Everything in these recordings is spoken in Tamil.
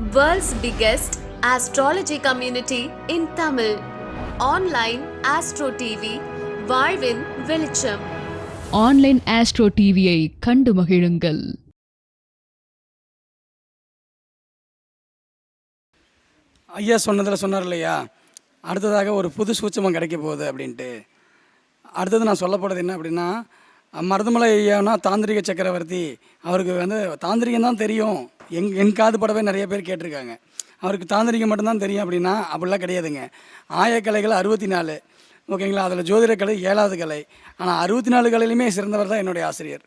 World's biggest astrology community in Tamil. Online Astro TV, வாழ்வின் வெளிச்சம். ஆன்லைன் ஆஸ்ட்ரோ டிவியை கண்டு மகிழுங்கள். ஐயா சொன்னதில் சொன்னார் இல்லையா, அடுத்ததாக ஒரு புது சூட்சமம் கிடைக்க போகுது அப்படின்ட்டு. அடுத்தது நான் சொல்லப்படுறது என்ன அப்படின்னா, மருதமலை ஐயானா தாந்திரிக சக்கரவர்த்தி. அவருக்கு தாந்திரிகம் தான் தெரியும். என் காது படவே நிறைய பேர் கேட்டிருக்காங்க. அவருக்கு தாந்திரிகம் மட்டும்தான் தெரியும் அப்படின்னா அப்படிலாம் கிடையாதுங்க. ஆயக்கலைகள் 64, ஓகேங்களா. அதில் ஜோதிட கலை 7வது கலை. ஆனால் 64 கலையிலுமே சிறந்தவர் தான் என்னுடைய ஆசிரியர்.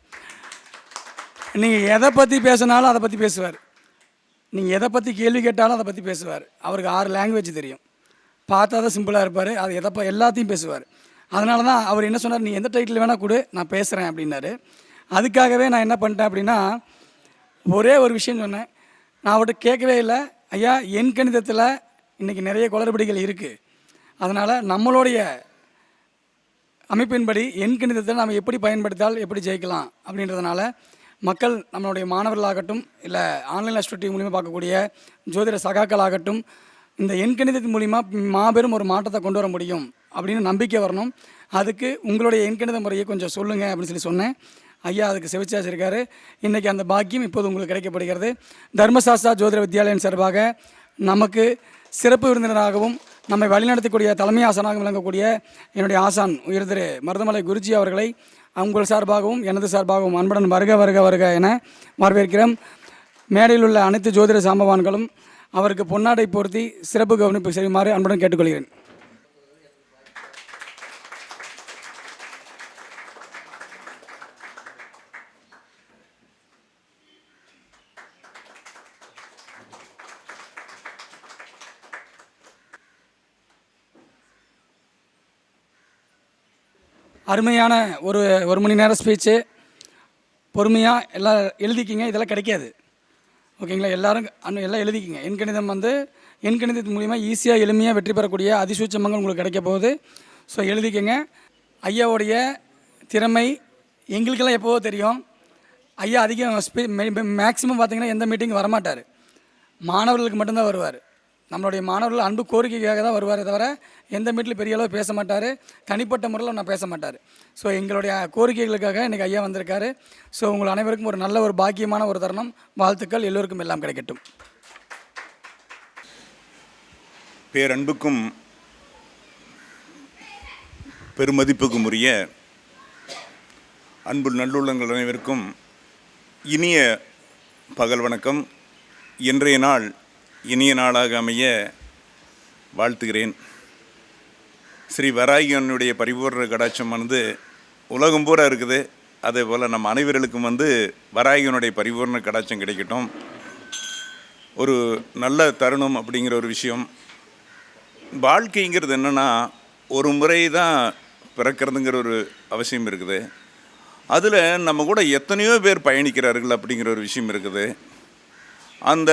நீங்கள் எதை பற்றி பேசினாலும் அதை பற்றி பேசுவார். நீங்கள் எதை பற்றி கேள்வி கேட்டாலும் அதை பற்றி பேசுவார். அவருக்கு 6 லாங்குவேஜ் தெரியும். பார்த்தா தான் சிம்பிளாக இருப்பார். அது எல்லாத்தையும் பேசுவார். அதனால தான் அவர் என்ன சொன்னார், நீ எந்த டைட்டில் வேணால் கொடு, நான் பேசுகிறேன் அப்படின்னாரு. அதுக்காகவே நான் என்ன பண்ணிட்டேன் அப்படின்னா, ஒரே ஒரு விஷயம் சொன்னேன். நான் அவர்கிட்ட கேட்கவே இல்லை, ஐயா எண் கணிதத்தில் இன்றைக்கி நிறைய குளறுபடிகள் இருக்குது. அதனால் நம்மளுடைய அமைப்பின்படி எண் கணிதத்தை நம்ம எப்படி பயன்படுத்தால் எப்படி ஜெயிக்கலாம் அப்படின்றதுனால மக்கள், நம்மளுடைய மாணவர்களாகட்டும், இல்லை ஆன்லைன் ஆஸ்ட்ரோ மூலிமா பார்க்கக்கூடிய ஜோதிட சகாக்கள் ஆகட்டும், இந்த எண்கணிதத்தின் மூலிமா மாபெரும் ஒரு மாற்றத்தை கொண்டு வர முடியும் அப்படின்னு நம்பிக்கை வரணும். அதுக்கு உங்களுடைய எண்கணித முறையை கொஞ்சம் சொல்லுங்கள் அப்படின்னு சொன்னேன். ஐயா அதுக்கு செவிச்சாச்சிருக்காரு. இன்றைக்கி அந்த பாக்கியம் இப்போது உங்களுக்கு கிடைக்கப்படுகிறது. தர்மசாஸ்திரா ஜோதிட வித்யாலயம் சார்பாக நமக்கு சிறப்பு விருந்தினராகவும் நம்மை வழிநடத்தக்கூடிய தலைமை ஆசானாக விளங்கக்கூடிய என்னுடைய ஆசான் உயர் திரு மருதமலை குருஜி அவர்களை உங்கள் சார்பாகவும் எனது சார்பாகவும் அன்புடன் வருக வருக வருக என வரவேற்கிறோம். மேடையில் உள்ள அனைத்து ஜோதிட சாம்பவான்களும் அவருக்கு பொன்னாடை பொருத்தி சிறப்பு கவனிப்பு செய்யுமாறு அன்புடன் கேட்டுக்கொள்கிறேன். அருமையான ஒரு மணி நேரம் ஸ்பீச்சு. பொறுமையாக எல்லாம் எழுதிக்கிங்க. இதெல்லாம் கிடைக்காது, ஓகேங்களா. எல்லாம் எழுதிக்கிங்க. எண்கணிதம் எண்கணிதத்தின் மூலிமா ஈஸியாக எளிமையாக வெற்றி பெறக்கூடிய அதிசூட்சமங்கள் உங்களுக்கு கிடைக்க போகுது. ஸோ எழுதிக்கங்க. ஐயாவுடைய திறமை எங்களுக்கெல்லாம் எப்போவோ தெரியும். ஐயா அதிகம் மேக்ஸிமம் பார்த்திங்கன்னா எந்த மீட்டிங்கும் வரமாட்டார். மாணவர்களுக்கு மட்டும்தான் வருவார். நம்மளுடைய மாணவர்கள் அன்பு கோரிக்கைக்காக தான் வருவாரே தவிர எந்த மீட்டில் பெரிய அளவு பேச மாட்டார். தனிப்பட்ட முறையில் நான் பேச மாட்டார். ஸோ எங்களுடைய கோரிக்கைகளுக்காக இன்றைக்கி ஐயா வந்திருக்காரு. ஸோ உங்கள் அனைவருக்கும் ஒரு நல்ல ஒரு பாக்கியமான ஒரு தருணம். வாழ்த்துக்கள். எல்லோருக்கும் எல்லாம் கிடைக்கட்டும். பேரன்புக்கும் பெருமதிப்புக்கும் உரிய அன்பு நல்லுள்ளங்கள் அனைவருக்கும் இனிய பகல் வணக்கம். இன்றைய நாள் இனிய நாளாக அமைய வாழ்த்துகிறேன். ஸ்ரீ வராகியனுடைய பரிபூர்ண கடாட்சமானது உலகம் பூரா இருக்குது. அதே போல் நம்ம அனைவர்களுக்கும் வராகியனுடைய பரிபூர்ண கடாட்சம் கிடைக்கட்டும். ஒரு நல்ல தருணம் அப்படிங்கிற ஒரு விஷயம். வாழ்க்கைங்கிறது என்னென்னா, ஒரு முறை தான் பிறக்கிறதுங்கிற ஒரு அவசியம் இருக்குது. அதில் நம்ம கூட எத்தனையோ பேர் பயணிக்கிறார்கள் அப்படிங்கிற ஒரு விஷயம் இருக்குது. அந்த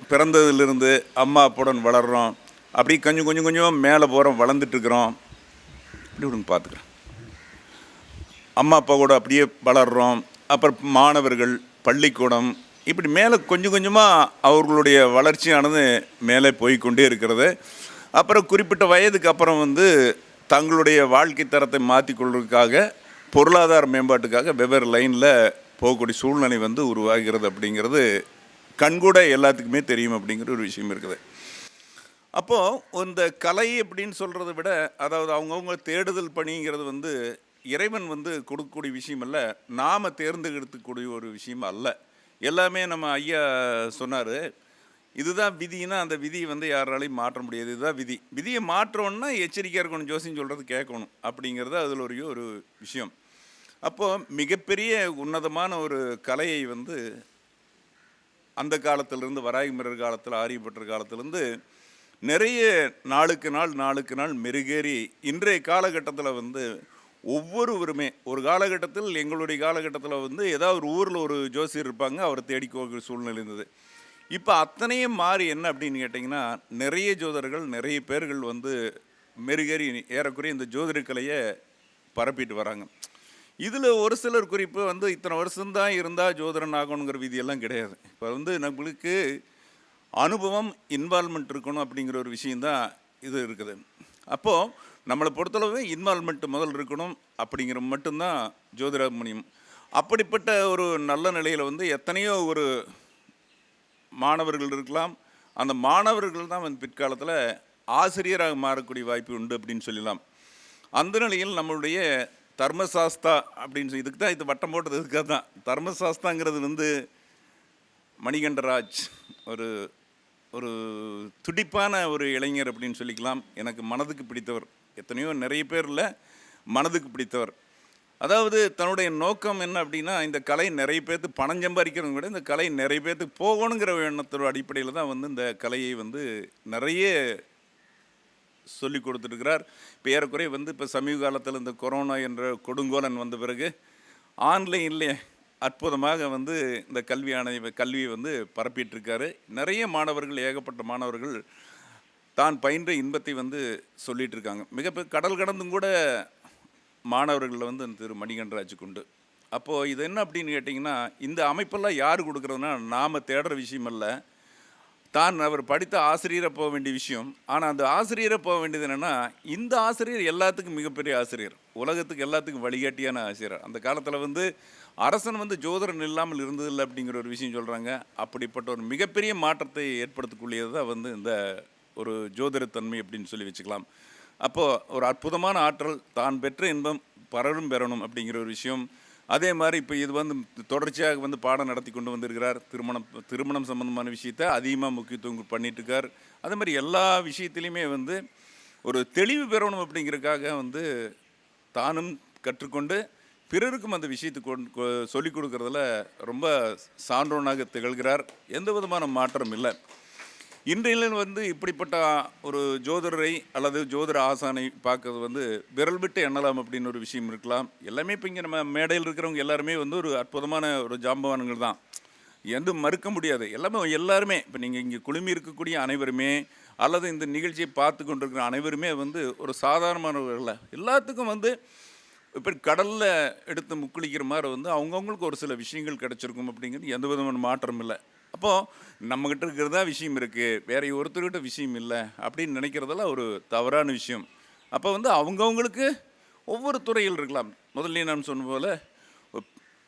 பிறந்ததுலேருந்து அம்மா அப்பாவுடன் வளர்கிறோம். அப்படி கொஞ்சம் மேலே போகிறோம், வளர்ந்துட்டுருக்குறோம். இப்படி ஒன்று பார்த்துக்கிறோம். அம்மா அப்பா கூட அப்படியே வளர்கிறோம். அப்புறம் மாணவர்கள், பள்ளிக்கூடம், இப்படி மேலே கொஞ்சமாக அவர்களுடைய வளர்ச்சியானது மேலே போய்கொண்டே இருக்கிறது. அப்புறம் குறிப்பிட்ட வயதுக்கு அப்புறம் தங்களுடைய வாழ்க்கை தரத்தை மாற்றிக்கொள்வதற்காக, பொருளாதார மேம்பாட்டுக்காக வெவ்வேறு லைனில் போகக்கூடிய சூழ்நிலை உருவாகிறது. அப்படிங்கிறது கண்கூட எல்லாத்துக்குமே தெரியும் அப்படிங்கிற ஒரு விஷயம் இருக்குது. அப்போது இந்த கலை அப்படின்னு சொல்கிறத விட, அதாவது அவங்கவுங்க தேடுதல் பணிங்கிறது இறைவன் கொடுக்கக்கூடிய விஷயம் அல்ல, நாம் தேர்ந்தெடுக்கக்கூடிய ஒரு விஷயம் அல்ல. எல்லாமே நம்ம ஐயா சொன்னார், இதுதான் விதினா அந்த விதியை யாராலையும் மாற்ற முடியாது. இதுதான் விதி. விதியை மாற்றோன்னா எச்சரிக்கையாக இருக்கணும், ஜோசியம் சொல்கிறது கேட்கணும் அப்படிங்கிறது அதில் ஒரு விஷயம். அப்போது மிகப்பெரிய உன்னதமான ஒரு கலையை அந்த காலத்திலிருந்து, வராகி மிரர் காலத்தில், ஆரியப்பட்டர் காலத்திலேருந்து நிறைய நாளுக்கு நாள் மெருகேறி இன்றைய காலகட்டத்தில் ஒவ்வொருவருமே, ஒரு காலகட்டத்தில் எங்களுடைய காலகட்டத்தில் ஏதாவது ஒரு ஊரில் ஒரு ஜோசியர் இருப்பாங்க, அவரை தேடிக்கோக்கிற சூழ்நிலை இருந்தது. இப்போ அத்தனையும் மாறி என்ன அப்படின்னு கேட்டிங்கன்னா, நிறைய ஜோதிடர்கள், நிறைய பேர்கள் மெருகேறி ஏறக்குறைய இந்த ஜோதிட கலையை பரப்பிட்டு வராங்க. இதில் ஒரு சிலர் குறிப்பு இத்தனை வருஷம்தான் இருந்தால் ஜோதிடன் ஆகணுங்கிற விதியெல்லாம் கிடையாது. இப்போ நம்மளுக்கு அனுபவம், இன்வால்மெண்ட் இருக்கணும் அப்படிங்கிற ஒரு விஷயந்தான் இது இருக்குது. அப்போது நம்மளை பொறுத்தளவு இன்வால்மெண்ட் முதல் இருக்கணும் அப்படிங்கிற மட்டும்தான் ஜோதிடமணியம். அப்படிப்பட்ட ஒரு நல்ல நிலையில் வந்து எத்தனையோ ஒரு மாணவர்கள் இருக்கலாம். அந்த மாணவர்கள் தான் வந்து பிற்காலத்தில் ஆசிரியராக மாறக்கூடிய வாய்ப்பு உண்டு அப்படின்னு சொல்லலாம். அந்த நிலையில் நம்மளுடைய தர்மசாஸ்தா அப்படின்னு இதுக்கு தான் இது வட்டம் போட்டது. இதுக்காக தான் தர்மசாஸ்தாங்கிறது வந்து மணிகண்டராஜ் ஒரு ஒரு துடிப்பான ஒரு இளைஞர் அப்படின்னு சொல்லிக்கலாம். எனக்கு மனதுக்கு பிடித்தவர். எத்தனையோ நிறைய பேர் இல்லை, மனதுக்கு பிடித்தவர். அதாவது தன்னுடைய நோக்கம் என்ன அப்படின்னா, இந்த கலை நிறைய பேர்த்துக்கு பணம் சம்பாதிக்கிறவங்க விட இந்த கலை நிறைய பேர்த்துக்கு போகணுங்கிற எண்ணத்தோட அடிப்படையில் தான் வந்து இந்த கலையை வந்து நிறைய சொல்லி கொடுத்துருக்கிறார். இப்போ ஏறக்குறைய வந்து இப்போ சமீப காலத்தில் இந்த கொரோனா என்ற கொடுங்கோலன் வந்த பிறகு ஆன்லைன்லேயே அற்புதமாக வந்து இந்த கல்வியை வந்து பரப்பிட்டுருக்காரு. நிறைய மாணவர்கள், ஏகப்பட்ட மாணவர்கள் தான் பயின்ற இன்பத்தை வந்து சொல்லிகிட்டு இருக்காங்க. கடல் கடந்தும் கூட மாணவர்களில் வந்து திரு மணிகண்டராஜுக்கு உண்டு. அப்போது இது என்ன அப்படின்னு கேட்டிங்கன்னா, இந்த அமைப்பெல்லாம் யார் கொடுக்குறதுனா நாம் தேடுற விஷயம் அல்ல, தான் அவர் படித்த ஆசிரியரை போக வேண்டிய விஷயம். ஆனால் அந்த ஆசிரியரை போக வேண்டியது என்னென்னா, இந்த ஆசிரியர் எல்லாத்துக்கும் மிகப்பெரிய ஆசிரியர், உலகத்துக்கு எல்லாத்துக்கும் வழிகாட்டியான ஆசிரியர். அந்த காலத்தில் வந்து அரசன் வந்து ஜோதிடன் இல்லாமல் இருந்ததில்லை அப்படிங்கிற ஒரு விஷயம் சொல்கிறாங்க. அப்படிப்பட்ட ஒரு மிகப்பெரிய மாற்றத்தை ஏற்படுத்தக்கூடியது தான் வந்து இந்த ஒரு ஜோதிடத்தன்மை அப்படின்னு சொல்லி வச்சுக்கலாம். அப்போது ஒரு அற்புதமான ஆற்றல், தான் பெற்ற இன்பம் பலரும் பெறணும் அப்படிங்கிற ஒரு விஷயம். அதே மாதிரி இப்போ இது வந்து தொடர்ச்சியாக வந்து பாடம் நடத்தி கொண்டு வந்திருக்கிறார். திருமணம் சம்பந்தமான விஷயத்தை அதிகமாக முக்கியத்துவம் பண்ணிட்டுருக்கார். அதே மாதிரி எல்லா விஷயத்துலையுமே வந்து ஒரு தெளிவு பெறணும் அப்படிங்கிறதுக்காக வந்து தானும் கற்றுக்கொண்டு பிறருக்கும் அந்த விஷயத்துக்கு சொல்லிக் கொடுக்குறதுல ரொம்ப சான்றோனாக திகழ்கிறார். எந்த விதமான மாற்றம் இல்லை. இன்றைய வந்து இப்படிப்பட்ட ஒரு ஜோதிடரை அல்லது ஜோதிட ஆசானை பார்க்கறது வந்து விரல் விட்டு எண்ணலாம் அப்படின்னு ஒரு விஷயம் இருக்கலாம். எல்லாமே இப்போ இங்கே நம்ம மேடையில் இருக்கிறவங்க எல்லாருமே வந்து ஒரு அற்புதமான ஒரு ஜாம்பவான்கள் தான், எதுவும் மறுக்க முடியாது. எல்லாருமே இப்போ நீங்கள் இங்கே குழுமி இருக்கக்கூடிய அனைவருமே அல்லது இந்த நிகழ்ச்சியை பார்த்து கொண்டிருக்கிற அனைவருமே வந்து ஒரு சாதாரணமானவர்கள். எல்லாத்துக்கும் வந்து இப்போ கடலில் எடுத்து முக்குளிக்கிற மாதிரி வந்து அவங்கவுங்களுக்கு ஒரு சில விஷயங்கள் கிடச்சிருக்கும் அப்படிங்கிறது எந்த விதமான மாற்றம் இல்லை. அப்போது நம்மக்கிட்ட இருக்கிறதா விஷயம் இருக்குது, வேறு ஒருத்தர்கிட்ட விஷயம் இல்லை அப்படின்னு நினைக்கிறதெல்லாம் ஒரு தவறான விஷயம். அப்போ வந்து அவங்கவுங்களுக்கு ஒவ்வொரு துறையில் இருக்கலாம். முதல்ல நான் சொன்ன போல்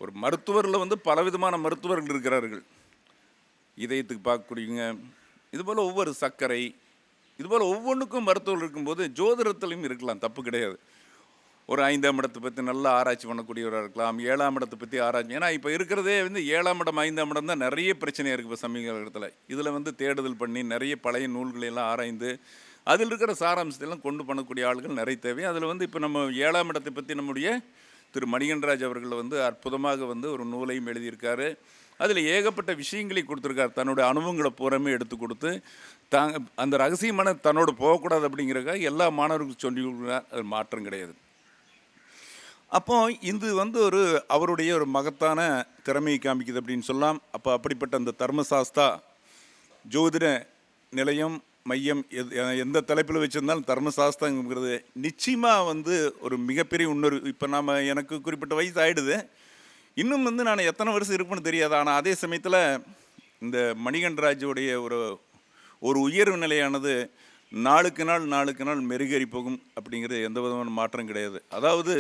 ஒரு மருத்துவரில் வந்து பலவிதமான மருத்துவர்கள் இருக்கிறார்கள். இதயத்துக்கு பார்க்கக்கூடியவங்க, இதுபோல் ஒவ்வொரு சர்க்கரை, இதுபோல் ஒவ்வொன்றுக்கும் மருத்துவர்கள் இருக்கும்போது ஜோதிடத்துலையும் இருக்கலாம், தப்பு கிடையாது. ஒரு 5ஆம் இடத்தை பற்றி நல்லா ஆராய்ச்சி பண்ணக்கூடியவராக இருக்கலாம், 7ஆம் இடத்தை பற்றி ஆராய்ச்சி. ஏன்னா இப்போ இருக்கிறதே வந்து 7ஆம் இடம் 5ஆம் இடம் தான் நிறைய பிரச்சனையாக இருக்குது இப்போ சமீப காலத்தில். இதில் வந்து தேடுதல் பண்ணி நிறைய பழைய நூல்களையெல்லாம் ஆராய்ந்து அதில் இருக்கிற சாராம்சத்தையெல்லாம் கொண்டு பண்ணக்கூடிய ஆளுகள் நிறைய தேவை. அதில் வந்து இப்போ நம்ம 7ஆம் இடத்தை பற்றி நம்முடைய திரு மணிகண்டராஜ் அவர்கள் வந்து அற்புதமாக வந்து ஒரு நூலையும் எழுதியிருக்காரு. அதில் ஏகப்பட்ட விஷயங்களை கொடுத்துருக்காரு. தன்னுடைய அனுபவங்களை பூராமே எடுத்து கொடுத்து அந்த ரகசியமான தன்னோடு போகக்கூடாது அப்படிங்கிறக்காக எல்லா மாணவர்களுக்கும் சொல்லி கொடுக்குறார். அது மாற்றம் கிடையாது. அப்போது இது வந்து ஒரு அவருடைய ஒரு மகத்தான திறமையை காமிக்குது அப்படின்னு சொல்லலாம். அப்போ அப்படிப்பட்ட அந்த தர்மசாஸ்தா ஜோதிட நிலையம் மையம் எந்த தலைப்பில் வச்சுருந்தாலும் தர்மசாஸ்தாங்கிறது நிச்சயமாக வந்து ஒரு மிகப்பெரிய உணர்வு. இப்போ எனக்கு குறிப்பிட்ட வயசு ஆகிடுது, இன்னும் வந்து நான் எத்தனை வருஷம் இருப்பேன்னு தெரியாது. ஆனால் அதே சமயத்தில் இந்த மணிகண்டராஜோடைய ஒரு உயர்வு நிலையானது நாளுக்கு நாள் மெருகேறி போகும் அப்படிங்கிறது எந்த விதமான மாற்றம் கிடையாது. அதாவது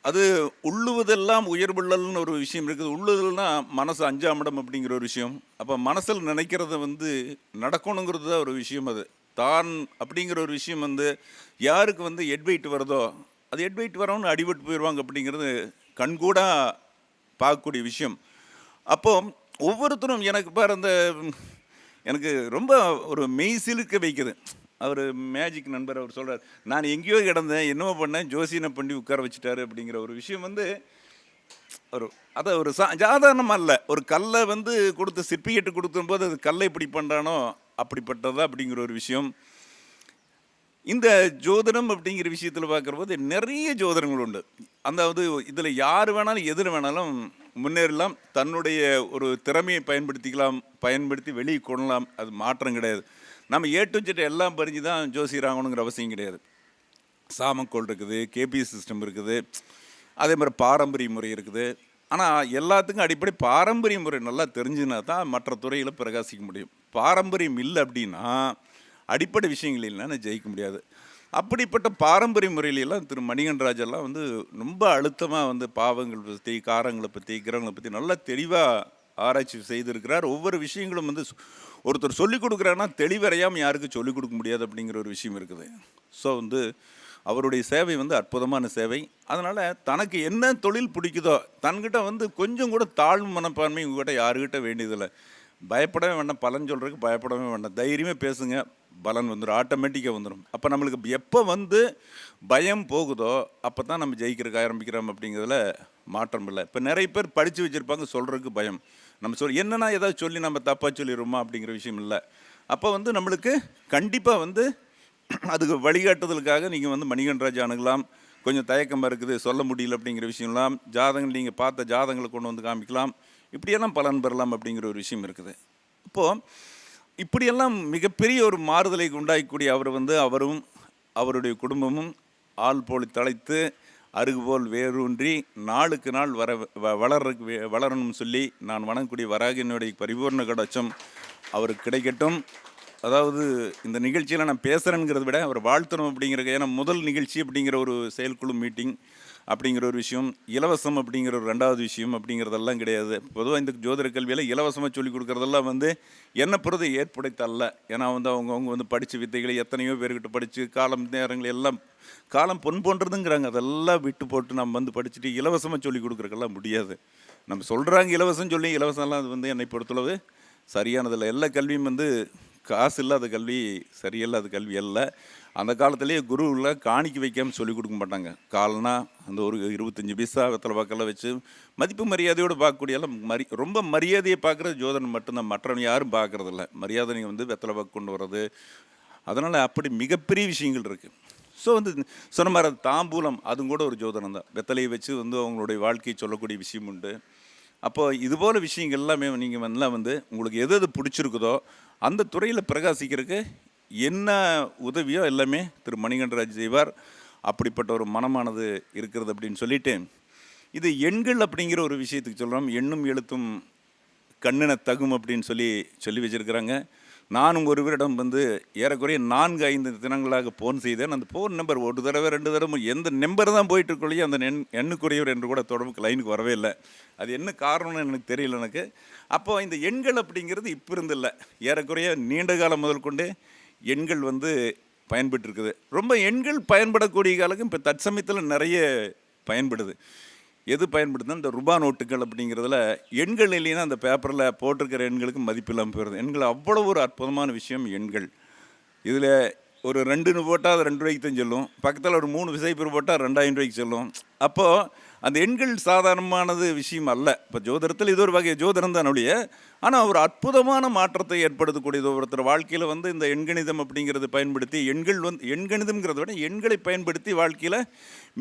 அது உள்ளுவதெல்லாம் உயர்வுள்ளல்னு ஒரு விஷயம் இருக்குது. உள்ளுதல்னா மனசு 5ஆம் இடம் அப்படிங்கிற ஒரு விஷயம். அப்போ மனசில் நினைக்கிறத வந்து நடக்கணுங்கிறது தான் ஒரு விஷயம். அது தான் அப்படிங்கிற ஒரு விஷயம் வந்து யாருக்கு வந்து எட்வைட் வருதோ அது எட்வைட் வரவன்னு அடிபட்டு போயிடுவாங்க அப்படிங்கிறது கண்கூடாக பார்க்கக்கூடிய விஷயம். அப்போது ஒவ்வொருத்தரும் எனக்கு ரொம்ப ஒரு மெய் சிலுக்க வைக்குது. அவர் மேஜிக் நண்பர் அவர் சொல்கிறார், நான் எங்கேயோ கிடந்தேன், என்னவோ பண்ணேன், ஜோசியனை பண்ணி உட்கார வச்சுட்டாரு அப்படிங்கிற ஒரு விஷயம் வந்து ஒரு சாதாரணமாக இல்லை. ஒரு கல்லை வந்து கொடுத்து சிற்பிகிட்டு கொடுக்கும்போது அது கல்லை இப்படி பண்ணுறானோ அப்படிப்பட்டதா அப்படிங்கிற ஒரு விஷயம். இந்த ஜோதிடம் அப்படிங்கிற விஷயத்தில் பார்க்குறபோது நிறைய ஜோதிடங்கள் உண்டு. அதாவது இதில் யார் வேணாலும் எதில் வேணாலும் முன்னேறலாம், தன்னுடைய ஒரு திறமையை பயன்படுத்தி வெளியே கொள்ளலாம். அது மாற்றம் கிடையாது. நம்ம ஏட்டு எல்லாம் பறிஞ்சு தான் ஜோசியர் ஆகணுங்கிற அவசியம் கிடையாது. சாமக்கோள் இருக்குது, கேபிஎஸ் சிஸ்டம் இருக்குது, அதே மாதிரி பாரம்பரிய முறை இருக்குது. ஆனால் எல்லாத்துக்கும் அடிப்படை பாரம்பரிய முறை நல்லா தெரிஞ்சுனா தான் மற்ற துறையில் பிரகாசிக்க முடியும். பாரம்பரியம் இல்லை அப்படின்னா அடிப்படை விஷயங்கள் இல்லைன்னா ஜெயிக்க முடியாது. அப்படிப்பட்ட பாரம்பரிய முறையிலெல்லாம் திரு மணிகண்டன் ராஜெல்லாம் வந்து ரொம்ப அழுத்தமாக வந்து பாவங்கள் பற்றி, காரங்களை பற்றி, கிரகங்களை பற்றி நல்லா தெளிவாக ஆராய்ச்சி செய்திருக்கிறார். ஒவ்வொரு விஷயங்களும் வந்து ஒருத்தர் சொல்லிக் கொடுக்குறாங்கன்னா தெளிவறையாமல் யாருக்கும் சொல்லிக் கொடுக்க முடியாது அப்படிங்கிற ஒரு விஷயம் இருக்குது. ஸோ வந்து அவருடைய சேவை வந்து அற்புதமான சேவை. அதனால் தனக்கு என்ன தொழில் பிடிக்குதோ தன்கிட்ட வந்து கொஞ்சம் கூட தாழ்வு மனப்பான்மை உங்ககிட்ட யாருக்கிட்ட வேண்டியதில்லை. பயப்படவே வேண்டாம், பலன் சொல்கிறதுக்கு பயப்படவே வேண்டாம், தைரியமாக பேசுங்க, பலன் வந்துடும், ஆட்டோமேட்டிக்காக வந்துடும். அப்போ நம்மளுக்கு எப்போ வந்து பயம் போகுதோ அப்போ தான் நம்ம ஜெயிக்கிறதுக்கு ஆரம்பிக்கிறோம் அப்படிங்கிறதுல மாற்றம் இல்லை. இப்போ நிறைய பேர் படித்து வச்சுருப்பாங்க, சொல்கிறதுக்கு பயம். நம்ம என்னன்னா ஏதாவது சொல்லி நம்ம தப்பாக சொல்லிடுவோமா அப்படிங்கிற விஷயம் இல்லை. அப்போ வந்து நம்மளுக்கு கண்டிப்பாக வந்து அதுக்கு வழிகாட்டுதலுக்காக நீங்கள் வந்து மணிகண்டன் ராஜா அணுகலாம். கொஞ்சம் தயக்கமாக இருக்குது, சொல்ல முடியல அப்படிங்கிற விஷயம்லாம், ஜாதகங்கள் நீங்கள் பார்த்த ஜாதகங்களை கொண்டு வந்து காமிக்கலாம், இப்படியெல்லாம் பலன் பெறலாம் அப்படிங்கிற ஒரு விஷயம் இருக்குது. இப்போது இப்படியெல்லாம் மிகப்பெரிய ஒரு மாறுதலை உண்டாக்கக்கூடிய அவர் வந்து அவரும் அவருடைய குடும்பமும் ஆள் போலி தழைத்து அருகுபோல் வேரூன்றி நாளுக்கு நாள் வளரணும்னு சொல்லி நான் வணங்கக்கூடிய வராகினுடைய பரிபூர்ண கடாட்சம் அவருக்கு கிடைக்கட்டும். அதாவது இந்த நிகழ்ச்சியில் நான் பேசுகிறேங்கிறத விட அவர் வாழ்த்தணும் அப்படிங்கிற, ஏன்னா முதல் நிகழ்ச்சி அப்படிங்கிற ஒரு செயற்குழு மீட்டிங் அப்படிங்கிற ஒரு விஷயம், இலவசம் அப்படிங்கிற ஒரு ரெண்டாவது விஷயம் அப்படிங்கிறதெல்லாம் கிடையாது. பொதுவாக இந்த ஜோதிட கல்வியில் இலவசமாக சொல்லிக் கொடுக்குறதெல்லாம் வந்து என்ன பொறுத்து ஏற்படுத்தல்ல. ஏன்னா வந்து அவங்க வந்து படித்த வித்தைகளை எத்தனையோ பேர்கிட்ட படித்து காலம் நேரங்கள் எல்லாம் காலம் பொன் போன்றதுங்கிறாங்க, அதெல்லாம் விட்டு போட்டு நம்ம வந்து படிச்சுட்டு இலவசமாக சொல்லிக் கொடுக்குறக்கெல்லாம் முடியாது. நம்ம சொல்கிறாங்க இலவசம் சொல்லி, இலவசம்லாம் அது வந்து என்னை பொறுத்தளவு சரியானதில்லை. எல்லா கல்வியும் வந்து காசு இல்லாத கல்வி சரியில்லாத கல்வி அல்ல. அந்த காலத்துலேயே குருவில் காணிக்க வைக்காமல் சொல்லிக் கொடுக்க மாட்டாங்க. கால்னா அந்த ஒரு 25 பைசா வெத்தலை பாக்கெல்லாம் வச்சு மதிப்பு மரியாதையோடு பார்க்கக்கூடியெல்லாம் ரொம்ப மரியாதையை பார்க்குறது ஜோதனை மட்டும்தான், மற்றவங்க யாரும் பார்க்குறதில்ல. மரியாதை நீங்கள் வந்து வெத்தலை பாக்கு கொண்டு வர்றது, அதனால் அப்படி மிகப்பெரிய விஷயங்கள் இருக்குது. ஸோ வந்து சொன்ன மாதிரி தாம்பூலம் அதுவும் கூட ஒரு ஜோதனம் தான். வெத்தலையை வச்சு வந்து அவங்களுடைய வாழ்க்கையை சொல்லக்கூடிய விஷயம் உண்டு. அப்போது இதுபோல் விஷயங்கள் எல்லாமே நீங்கள் வந்து உங்களுக்கு எது பிடிச்சிருக்குதோ அந்த துறையில் பிரகாசிக்கிறதுக்கு என்ன உதவியோ எல்லாமே திரு மணிகண்டன் ராஜ் செய்வார். அப்படிப்பட்ட ஒரு மனமானது இருக்கிறது அப்படின்னு சொல்லிட்டு, இது எண்கள் அப்படிங்கிற ஒரு விஷயத்துக்கு சொல்கிறோம். எண்ணும் எழுத்தும் கண்ணின தகும் அப்படின்னு சொல்லி வச்சுருக்கிறாங்க. நானும் ஒருவரிடம் வந்து ஏறக்குறைய 4-5 தினங்களாக ஃபோன் செய்தேன். அந்த ஃபோன் நம்பர் ஒரு தடவை 2 தடவை எந்த நம்பர் தான் போயிட்டுருக்கொள்ளையே அந்த எண்ணுக்குரியவர் என்று கூட தொடர்புக்கு லைனுக்கு வரவே இல்லை. அது என்ன காரணம்னு எனக்கு தெரியல எனக்கு. அப்போது இந்த எண்கள் அப்படிங்கிறது இப்போ இருந்தில்லை, ஏறக்குறைய நீண்ட காலம் முதல் கொண்டு எண்கள் வந்து பயன்பட்டுருக்குது. ரொம்ப எண்கள் பயன்படக்கூடிய காலக்கும் இப்போ தற்சமயத்தில் நிறைய பயன்படுது. எது பயன்படுதுன்னா இந்த ரூபா நோட்டுகள் அப்படிங்கிறதுல எண்கள் இல்லைன்னா அந்த பேப்பரில் போட்டிருக்கிற எண்களுக்கு மதிப்பு இல்லாமல் போயிடுது. எண்கள் அவ்வளோ ஒரு அற்புதமான விஷயம் எண்கள். இதில் ஒரு 2 போட்டால் அது 2 ரூபாய்க்கு தான் சொல்லும், பக்கத்தில் ஒரு 3 விசைப்பர் போட்டால் 2000 ரூபாய்க்கு சொல்லும். அப்போது அந்த எண்கள் சாதாரணமானது விஷயம் அல்ல. இப்போ ஜோதிடத்தில் இது ஒரு வகை ஜோதிடம் தான் ஒழிய, ஆனால் ஒரு அற்புதமான மாற்றத்தை ஏற்படுத்தக்கூடியது. ஒருத்தர் வாழ்க்கையில் வந்து இந்த எண்கணிதம் அப்படிங்கிறது பயன்படுத்தி எண்கணிதம்ங்கிறத விட எண்களை பயன்படுத்தி வாழ்க்கையில்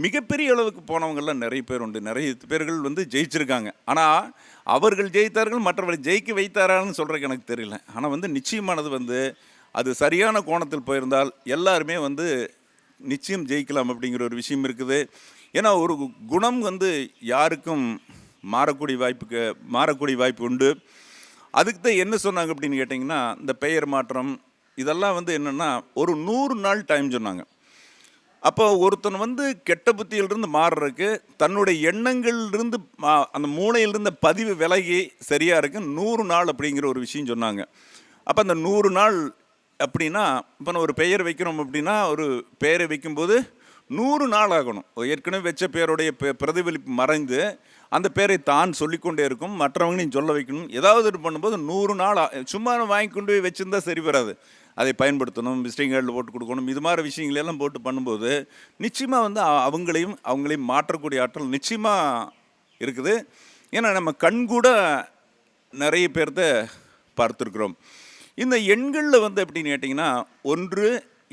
மிகப்பெரிய அளவுக்கு போனவங்கள்லாம் நிறைய பேர் உண்டு. நிறைய பேர்கள் வந்து ஜெயிச்சிருக்காங்க. ஆனால் அவர்கள் ஜெயித்தார்கள், மற்றவர்கள் ஜெயிக்க வைத்தாரான்னு சொல்கிறதுக்கு எனக்கு தெரியல. ஆனால் வந்து நிச்சயமானது வந்து அது சரியான கோணத்தில் போயிருந்தால் எல்லாருமே வந்து நிச்சயம் ஜெயிக்கலாம் அப்படிங்கிற ஒரு விஷயம் இருக்குது. ஏன்னா ஒரு குணம் வந்து யாருக்கும் மாறக்கூடிய வாய்ப்பு உண்டு. அதுக்கு தான் என்ன சொன்னாங்க அப்படின்னு கேட்டிங்கன்னா, இந்த பெயர் மாற்றம் இதெல்லாம் வந்து என்னென்னா ஒரு 100 நாள் டைம் சொன்னாங்க. அப்போ ஒருத்தன் வந்து கெட்ட புத்தியிலிருந்து மாறுறதுக்கு தன்னுடைய எண்ணங்கள்லேருந்து அந்த மூளையிலிருந்த பதிவு விலகி சரியாக இருக்கு 100 நாள் அப்படிங்கிற ஒரு விஷயம் சொன்னாங்க. அப்போ அந்த 100 நாள் அப்படின்னா, இப்போ நான் ஒரு பெயர் வைக்கிறோம் அப்படின்னா, ஒரு பெயரை வைக்கும்போது 100 நாள் ஆகணும். ஏற்கனவே வச்ச பேருடைய பிரதிபலிப்பு மறைந்து அந்த பேரை தான் சொல்லிக்கொண்டே இருக்கும், மற்றவங்களையும் சொல்ல வைக்கணும். ஏதாவது பண்ணும்போது 100 நாள் சும்மா வாங்கி கொண்டு போய் வச்சுருந்தா சரி வராது. அதை பயன்படுத்தணும், விசிட்டிங் கார்டில் போட்டு கொடுக்கணும். இது மாதிரி விஷயங்களெல்லாம் போட்டு பண்ணும்போது நிச்சயமாக வந்து அவங்களையும் மாற்றக்கூடிய ஆற்றல் நிச்சயமாக இருக்குது. ஏன்னா நம்ம கண்கூட நிறைய பேர்த்த பார்த்துருக்குறோம். இந்த எண்களில் வந்து எப்படின்னு கேட்டிங்கன்னா 1,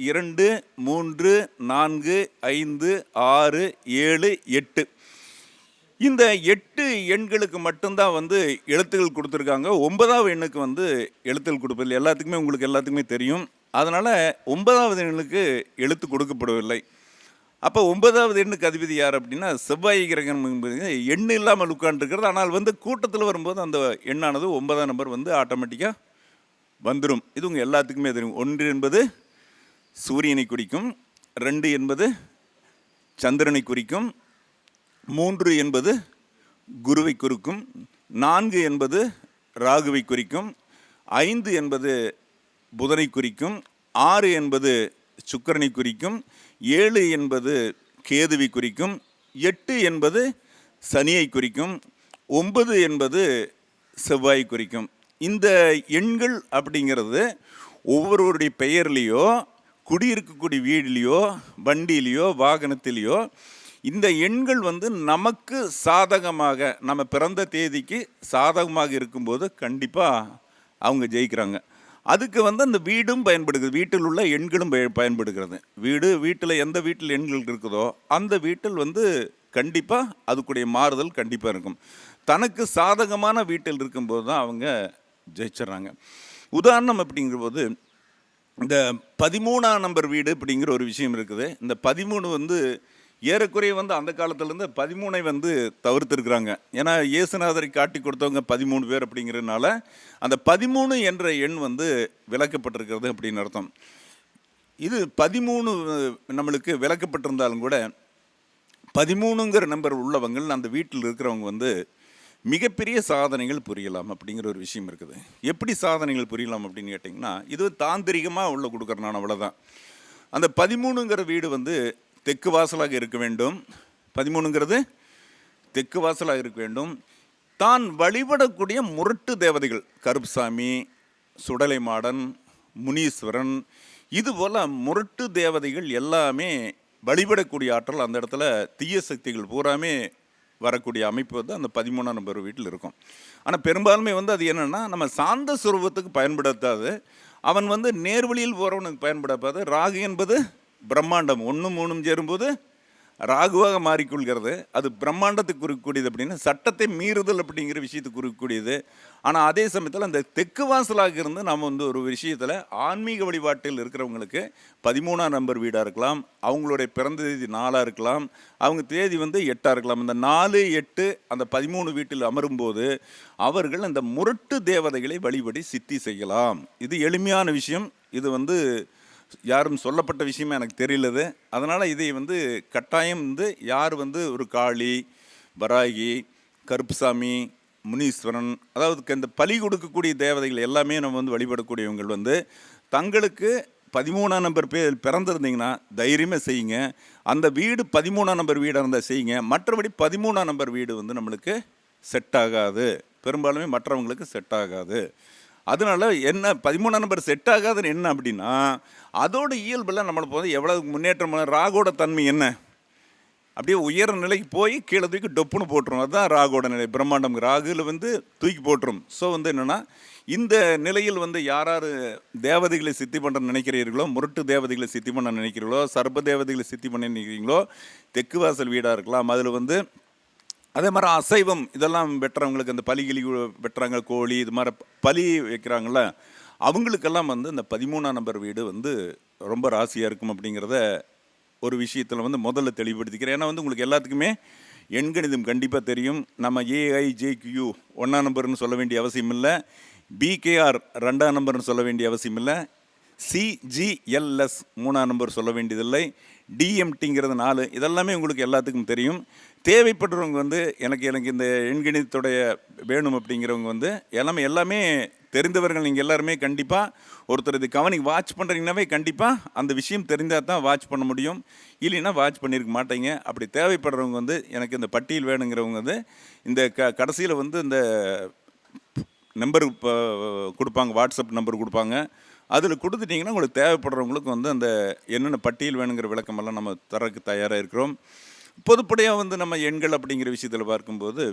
2, 3, 4, 5, 6, 7, 8 இந்த 8 எண்களுக்கு மட்டும்தான் வந்து எழுத்துக்கள் கொடுத்துருக்காங்க. 9வது எண்ணுக்கு வந்து எழுத்துக்கள் கொடுப்பதில்லை. எல்லாத்துக்குமே தெரியும். அதனால் 9வது எண்ணுக்கு எழுத்து கொடுக்கப்படவில்லை. அப்போ 9வது எண்ணுக்கு அதிபதி யார் அப்படின்னா செவ்வாய் கிரகம் என்பது எண் இல்லாமல் உட்காந்துருக்கிறது. ஆனால் வந்து கூட்டத்தில் வரும்போது அந்த எண்ணானது 9ஆம் நம்பர் வந்து ஆட்டோமேட்டிக்காக வந்துடும். இது உங்கள் எல்லாத்துக்குமே தெரியும். 1 என்பது சூரியனை குறிக்கும், 2 என்பது சந்திரனை குறிக்கும், 3 என்பது குருவை குறிக்கும், 4 என்பது ராகுவை குறிக்கும், 5 என்பது புதனை குறிக்கும், 6 என்பது சுக்கிரனை குறிக்கும், 7 என்பது கேதுவை குறிக்கும், 8 என்பது சனியை குறிக்கும், 9 என்பது செவ்வாய் குறிக்கும். இந்த எண்கள் அப்படிங்கிறது ஒவ்வொருவருடைய பெயர்லேயோ குடியிருக்கக்கூடிய வீட்லேயோ வண்டியிலையோ வாகனத்திலேயோ இந்த எண்கள் வந்து நமக்கு சாதகமாக, நம்ம பிறந்த தேதிக்கு சாதகமாக இருக்கும்போது கண்டிப்பாக அவங்க ஜெயிக்கிறாங்க. அதுக்கு வந்து அந்த வீடும் பயன்படுகிறது, வீட்டில் உள்ள எண்களும் பயன்படுகிறது. வீட்டில் எந்த வீட்டில் எண்கள் இருக்குதோ அந்த வீட்டில் வந்து கண்டிப்பாக அதுக்குடைய மாறுதல் கண்டிப்பாக இருக்கும். தனக்கு சாதகமான வீட்டில் இருக்கும்போது தான் அவங்க ஜெயிச்சிட்றாங்க. உதாரணம் அப்படிங்கிற போது இந்த 13ஆம் நம்பர் வீடு அப்படிங்கிற ஒரு விஷயம் இருக்குது. இந்த 13 வந்து ஏறக்குறைய வந்து அந்த காலத்துலேருந்து 13ஐ வந்து தவிர்த்துருக்குறாங்க. ஏன்னா இயேசுநாதரை காட்டி கொடுத்தவங்க 13 பேர் அப்படிங்கிறதுனால அந்த 13 என்ற எண் வந்து விளக்கப்பட்டிருக்கிறது அப்படின்னு அர்த்தம். இது 13 நம்மளுக்கு விளக்கப்பட்டிருந்தாலும் கூட 13ங்கிற நம்பர் உள்ளவங்க அந்த வீட்டில் இருக்கிறவங்க வந்து மிகப்பெரிய சாதனைகள் புரியலாம் அப்படிங்கிற ஒரு விஷயம் இருக்குது. எப்படி சாதனைகள் புரியலாம் அப்படின்னு கேட்டிங்கன்னா, இது தாந்திரிகமாக உள்ள கொடுக்குறேன் நான், அவ்வளோதான். அந்த 13ங்கிற வீடு வந்து தெற்கு வாசலாக இருக்க வேண்டும். 13ங்கிறது தெற்கு வாசலாக இருக்க வேண்டும். தான் வழிபடக்கூடிய முரட்டு தேவதைகள், கருப்புசாமி, சுடலை மாடன், முனீஸ்வரன், இதுபோல் முரட்டு தேவதைகள் எல்லாமே வழிபடக்கூடிய ஆற்றல் அந்த இடத்துல தீய சக்திகள் பூராமே வரக்கூடிய அமைப்பு வந்து அந்த 13ஆம் நம்பர் வீட்டில் இருக்கும். ஆனால் பெரும்பாலுமே வந்து அது என்னென்னா, நம்ம சாந்த சுரூபத்துக்கு பயன்படுத்தாது, அவன் வந்து நேர்வழியில் போகிறவனுக்கு பயன்படாது. ராகு என்பது பிரம்மாண்டம், 1 3 சேரும்போது ராகுவாக மாறிக்கொள்கிறது. அது பிரம்மாண்டத்துக்கு குறிக்கக்கூடியது, அப்படின்னு சட்டத்தை மீறுதல் அப்படிங்கிற விஷயத்துக்கு குறிக்கக்கூடியது. ஆனால் அதே சமயத்தில் அந்த தெற்கு வாசலாக இருந்து நாம் வந்து ஒரு விஷயத்தில் ஆன்மீக வழிபாட்டில் இருக்கிறவங்களுக்கு 13ஆம் நம்பர் வீடாக இருக்கலாம், அவங்களுடைய பிறந்த தேதி 4ஆக இருக்கலாம், அவங்க தேதி வந்து 8ஆக இருக்கலாம். இந்த 4 8 அந்த 13 வீட்டில் அமரும்போது அவர்கள் அந்த முரட்டு தேவதைகளை வழிபடி சித்தி செய்யலாம். இது எளிமையான விஷயம். இது வந்து யாரும் சொல்லப்பட்ட விஷயமா எனக்கு தெரியலது. அதனால் இதை வந்து கட்டாயம் வந்து யார் வந்து ஒரு காளி, வராகி, கருப்புசாமி, முனீஸ்வரன், அதாவது இந்த பலி கொடுக்கக்கூடிய தேவதைகள் எல்லாமே நம்ம வந்து வழிபடக்கூடியவங்க வந்து தங்களுக்கு 13ஆம் நம்பர் பிறந்திருந்தீங்கன்னா தைரியமாக செய்யுங்க. அந்த வீடு 13ஆம் நம்பர் வீடாக இருந்தால் செய்யுங்க. மற்றபடி 13ஆம் நம்பர் வீடு வந்து நம்மளுக்கு செட் ஆகாது, பெரும்பாலுமே மற்றவங்களுக்கு செட் ஆகாது. அதனால என்ன 13ஆம் நம்பர் செட் ஆகாதுன்னு என்ன அப்படின்னா, அதோட இயல்பெல்லாம் நம்மளுக்கு வந்து எவ்வளோ முன்னேற்றம், ராகோட தன்மை என்ன, அப்படியே உயர நிலைக்கு போய் கீழே தூக்கி டொப்புன்னு போட்டுரும். அதுதான் ராகோட நிலை. பிரம்மாண்டம் ராகுல வந்து தூக்கி போட்டுரும். ஸோ வந்து என்னென்னா, இந்த நிலையில் வந்து யார் யார் தேவதைகளை சித்தி பண்ண நினைக்கிறீர்களோ, முரட்டு தேவதைகளை சித்தி பண்ண நினைக்கிறீங்களோ, சர்ப தேவதைகளை சித்தி பண்ண நினைக்கிறீங்களோ, தெற்கு வாசல் வீடாக இருக்கலாம். அதில் வந்து அதே மாதிரி அசைவம் இதெல்லாம் வெட்டுறவங்களுக்கு, அந்த பலிகிளி வெட்டுறாங்க, கோழி இது மாதிரி பலி வைக்கிறாங்கள, அவங்களுக்கெல்லாம் வந்து இந்த 13ஆம் நம்பர் வீடு வந்து ரொம்ப ராசியாக இருக்கும் அப்படிங்கிறத ஒரு விஷயத்தில் வந்து முதல்ல தெளிவுபடுத்திக்கிறேன். ஏன்னா வந்து உங்களுக்கு எல்லாத்துக்குமே எண்கணிதம் கண்டிப்பாக தெரியும். நம்ம AIJQ 1ஆம் நம்பர்னு சொல்ல வேண்டிய அவசியம் இல்லை, BKR 2ஆம் நம்பர்னு சொல்ல வேண்டிய அவசியம் இல்லை, CGLS 3ஆம் நம்பர் சொல்ல வேண்டியதில்லை, DMTங்கிறது 4, இதெல்லாமே உங்களுக்கு எல்லாத்துக்கும் தெரியும். தேவைப்படுறவங்க வந்து எனக்கு இந்த எண்கணிதத்துடைய வேணும் அப்படிங்கிறவங்க வந்து எல்லாமே தெரிந்தவர்கள். நீங்கள் எல்லாருமே கண்டிப்பாக ஒருத்தர் இது வாட்ச் பண்ணுறீங்கன்னாவே கண்டிப்பாக அந்த விஷயம் தெரிந்தால் தான் வாட்ச் பண்ண முடியும், இல்லைன்னா வாட்ச் பண்ணியிருக்க மாட்டீங்க. அப்படி தேவைப்படுறவங்க வந்து எனக்கு இந்த பட்டியல் வேணுங்கிறவங்க வந்து இந்த கடைசியில் வந்து இந்த நம்பர் கொடுப்பாங்க, வாட்ஸ்அப் நம்பர் கொடுப்பாங்க. அதில் கொடுத்துட்டிங்கன்னா உங்களுக்கு தேவைப்படுறவங்களுக்கு வந்து அந்த என்னென்ன பட்டியல் வேணுங்கிற விளக்கமெல்லாம் நம்ம தரக்கு தயாராக இருக்கிறோம். பொதுப்படையாக வந்து நம்ம எண்கள் அப்படிங்கிற விஷயத்தில் பார்க்கும்போது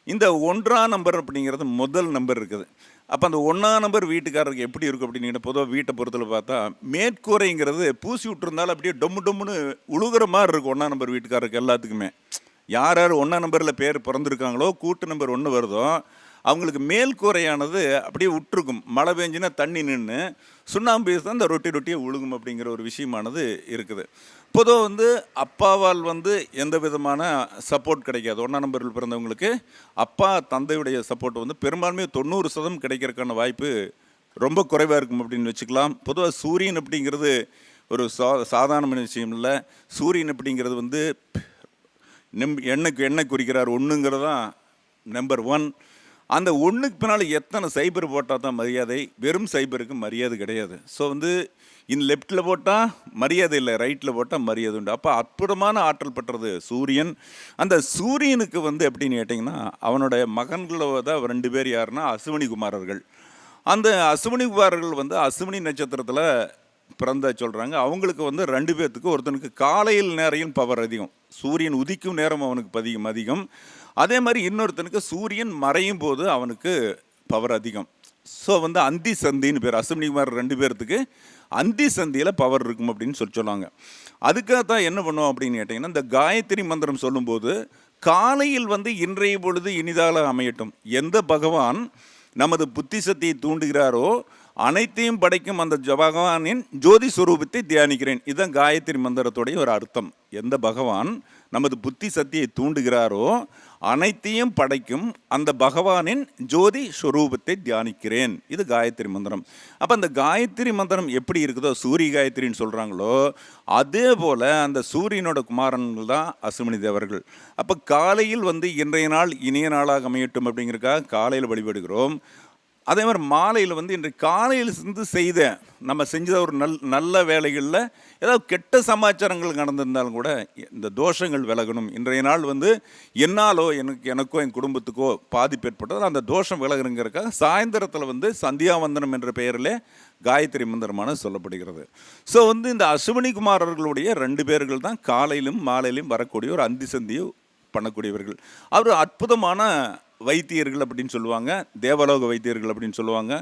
இந்த 1ஆம் நம்பர் அப்படிங்கிறது முதல் நம்பர் இருக்குது. அப்போ அந்த 1ஆம் நம்பர் வீட்டுக்காரருக்கு எப்படி இருக்கும் அப்படின்னு பொதுவாக வீட்டை பொறுத்தல பார்த்தா, மேற்கூரைங்கிறது பூசி விட்டுருந்தாலும் அப்படியே டொம்முன்னு உழுகிற மாதிரி இருக்கும் 1ஆம் நம்பர் வீட்டுக்காரருக்கு எல்லாத்துக்குமே. யார் யார் 1ஆம் நம்பரில் பேர் பிறந்திருக்காங்களோ, கூட்டு நம்பர் 1 வருதோ அவங்களுக்கு மேல் கூரையானது அப்படியே விட்டுருக்கும். மழை பெஞ்சுன்னா தண்ணி நின்று சுண்ணாம்பு தான் அந்த ரொட்டியை விழுகும் அப்படிங்கிற ஒரு விஷயமானது இருக்குது. பொதுவாக வந்து அப்பாவால் வந்து எந்த விதமான சப்போர்ட் கிடைக்காது. 1ஆம் நம்பரில் பிறந்தவங்களுக்கு அப்பா தந்தையுடைய சப்போர்ட் வந்து பெரும்பான்மை 90% கிடைக்கிறதுக்கான வாய்ப்பு ரொம்ப குறைவாக இருக்கும் அப்படின்னு வச்சுக்கலாம். பொதுவாக சூரியன் அப்படிங்கிறது ஒரு சாதாரண விஷயம் இல்லை. சூரியன் அப்படிங்கிறது வந்து எண்ணெய் குறிக்கிறார். ஒன்றுங்கிறது தான் நம்பர் 1. அந்த ஒன்றுக்கு பின்னால் எத்தனை சைபர் போட்டால் தான் மரியாதை, வெறும் சைபருக்கு மரியாதை கிடையாது. ஸோ வந்து இந்த லெஃப்டில் போட்டால் மரியாதை இல்லை, ரைட்டில் போட்டால் மரியாதை உண்டு. அப்போ அற்புதமான ஆற்றல் பெற்றது சூரியன். அந்த சூரியனுக்கு வந்து எப்படின்னு கேட்டிங்கன்னா அவனுடைய மகன்களோட தான் 2 பேர் யாருன்னா அசுவினி குமாரர்கள். அந்த அசுவினி குமாரர்கள் வந்து அசுவினி நட்சத்திரத்தில் பிறந்த சொல்கிறாங்க. அவங்களுக்கு வந்து 2 பேர்த்துக்கு, ஒருத்தனுக்கு காலையில் நேரையும் பவர் அதிகம், சூரியன் உதிக்கும் நேரம் அவனுக்கு அதிகம். அதே மாதிரி இன்னொருத்தனுக்கு சூரியன் மறையும் போது அவனுக்கு பவர் அதிகம். ஸோ வந்து அந்தி சந்தின்னு பேர். அசுவினி குமார் 2 பேர்த்துக்கு அந்தி சந்தியில் பவர் இருக்கும் அப்படின்னு சொல்லுவாங்க. அதுக்காக தான் என்ன பண்ணுவோம் அப்படின்னு கேட்டிங்கன்னா, இந்த காயத்ரி மந்திரம் சொல்லும்போது காலையில் வந்து இன்றைய பொழுது இனிதாக அமையட்டும், எந்த பகவான் நமது புத்தி சக்தியை தூண்டுகிறாரோ அனைத்தையும் படைக்கும் அந்த பகவானின் ஜோதி ஸ்வரூபத்தை தியானிக்கிறேன். இதுதான் காயத்ரி மந்திரத்துடைய ஒரு அர்த்தம். எந்த பகவான் நமது புத்தி சக்தியை தூண்டுகிறாரோ அனைத்தையும் படைக்கும் அந்த பகவானின் ஜோதி ஸ்வரூபத்தை தியானிக்கிறேன். இது காயத்ரி மந்திரம். அப்போ அந்த காயத்ரி மந்திரம் எப்படி இருக்குதோ, சூரிய காயத்ரின்னு சொல்கிறாங்களோ, அதே போல் அந்த சூரியனோட குமாரன்கள் தான் அசுவினி தேவர்கள். அப்போ காலையில் வந்து இன்றைய நாள் இனிய நாளாக அமையட்டும் அப்படிங்கிறக்காக காலையில் வழிபடுகிறோம். அதே மாதிரி மாலையில் வந்து இன்றைக்கு காலையில் இருந்து நம்ம செஞ்ச ஒரு நல்ல வேலைகளில் ஏதாவது கெட்ட சமாச்சாரங்கள் நடந்திருந்தாலும் கூட இந்த தோஷங்கள் விலகணும். இன்றைய நாள் வந்து என்னாலோ எனக்கோ என் குடும்பத்துக்கோ பாதிப்பு ஏற்பட்டது, அந்த தோஷம் விலகுங்கிறதுக்காக சாயந்தரத்தில் வந்து சந்தியாவந்தனம் என்ற பெயரில் காயத்ரி மந்திரமான சொல்லப்படுகிறது. ஸோ வந்து இந்த அசுவினி குமாரர்களுடைய 2 பேர்கள் தான் காலையிலும் மாலையிலும் வரக்கூடிய ஒரு அந்தி சந்தியை பண்ணக்கூடியவர்கள். அவர் அற்புதமான வைத்தியர்கள் அப்படின்னு சொல்லுவாங்க, தேவலோக வைத்தியர்கள் அப்படின்னு சொல்லுவாங்க.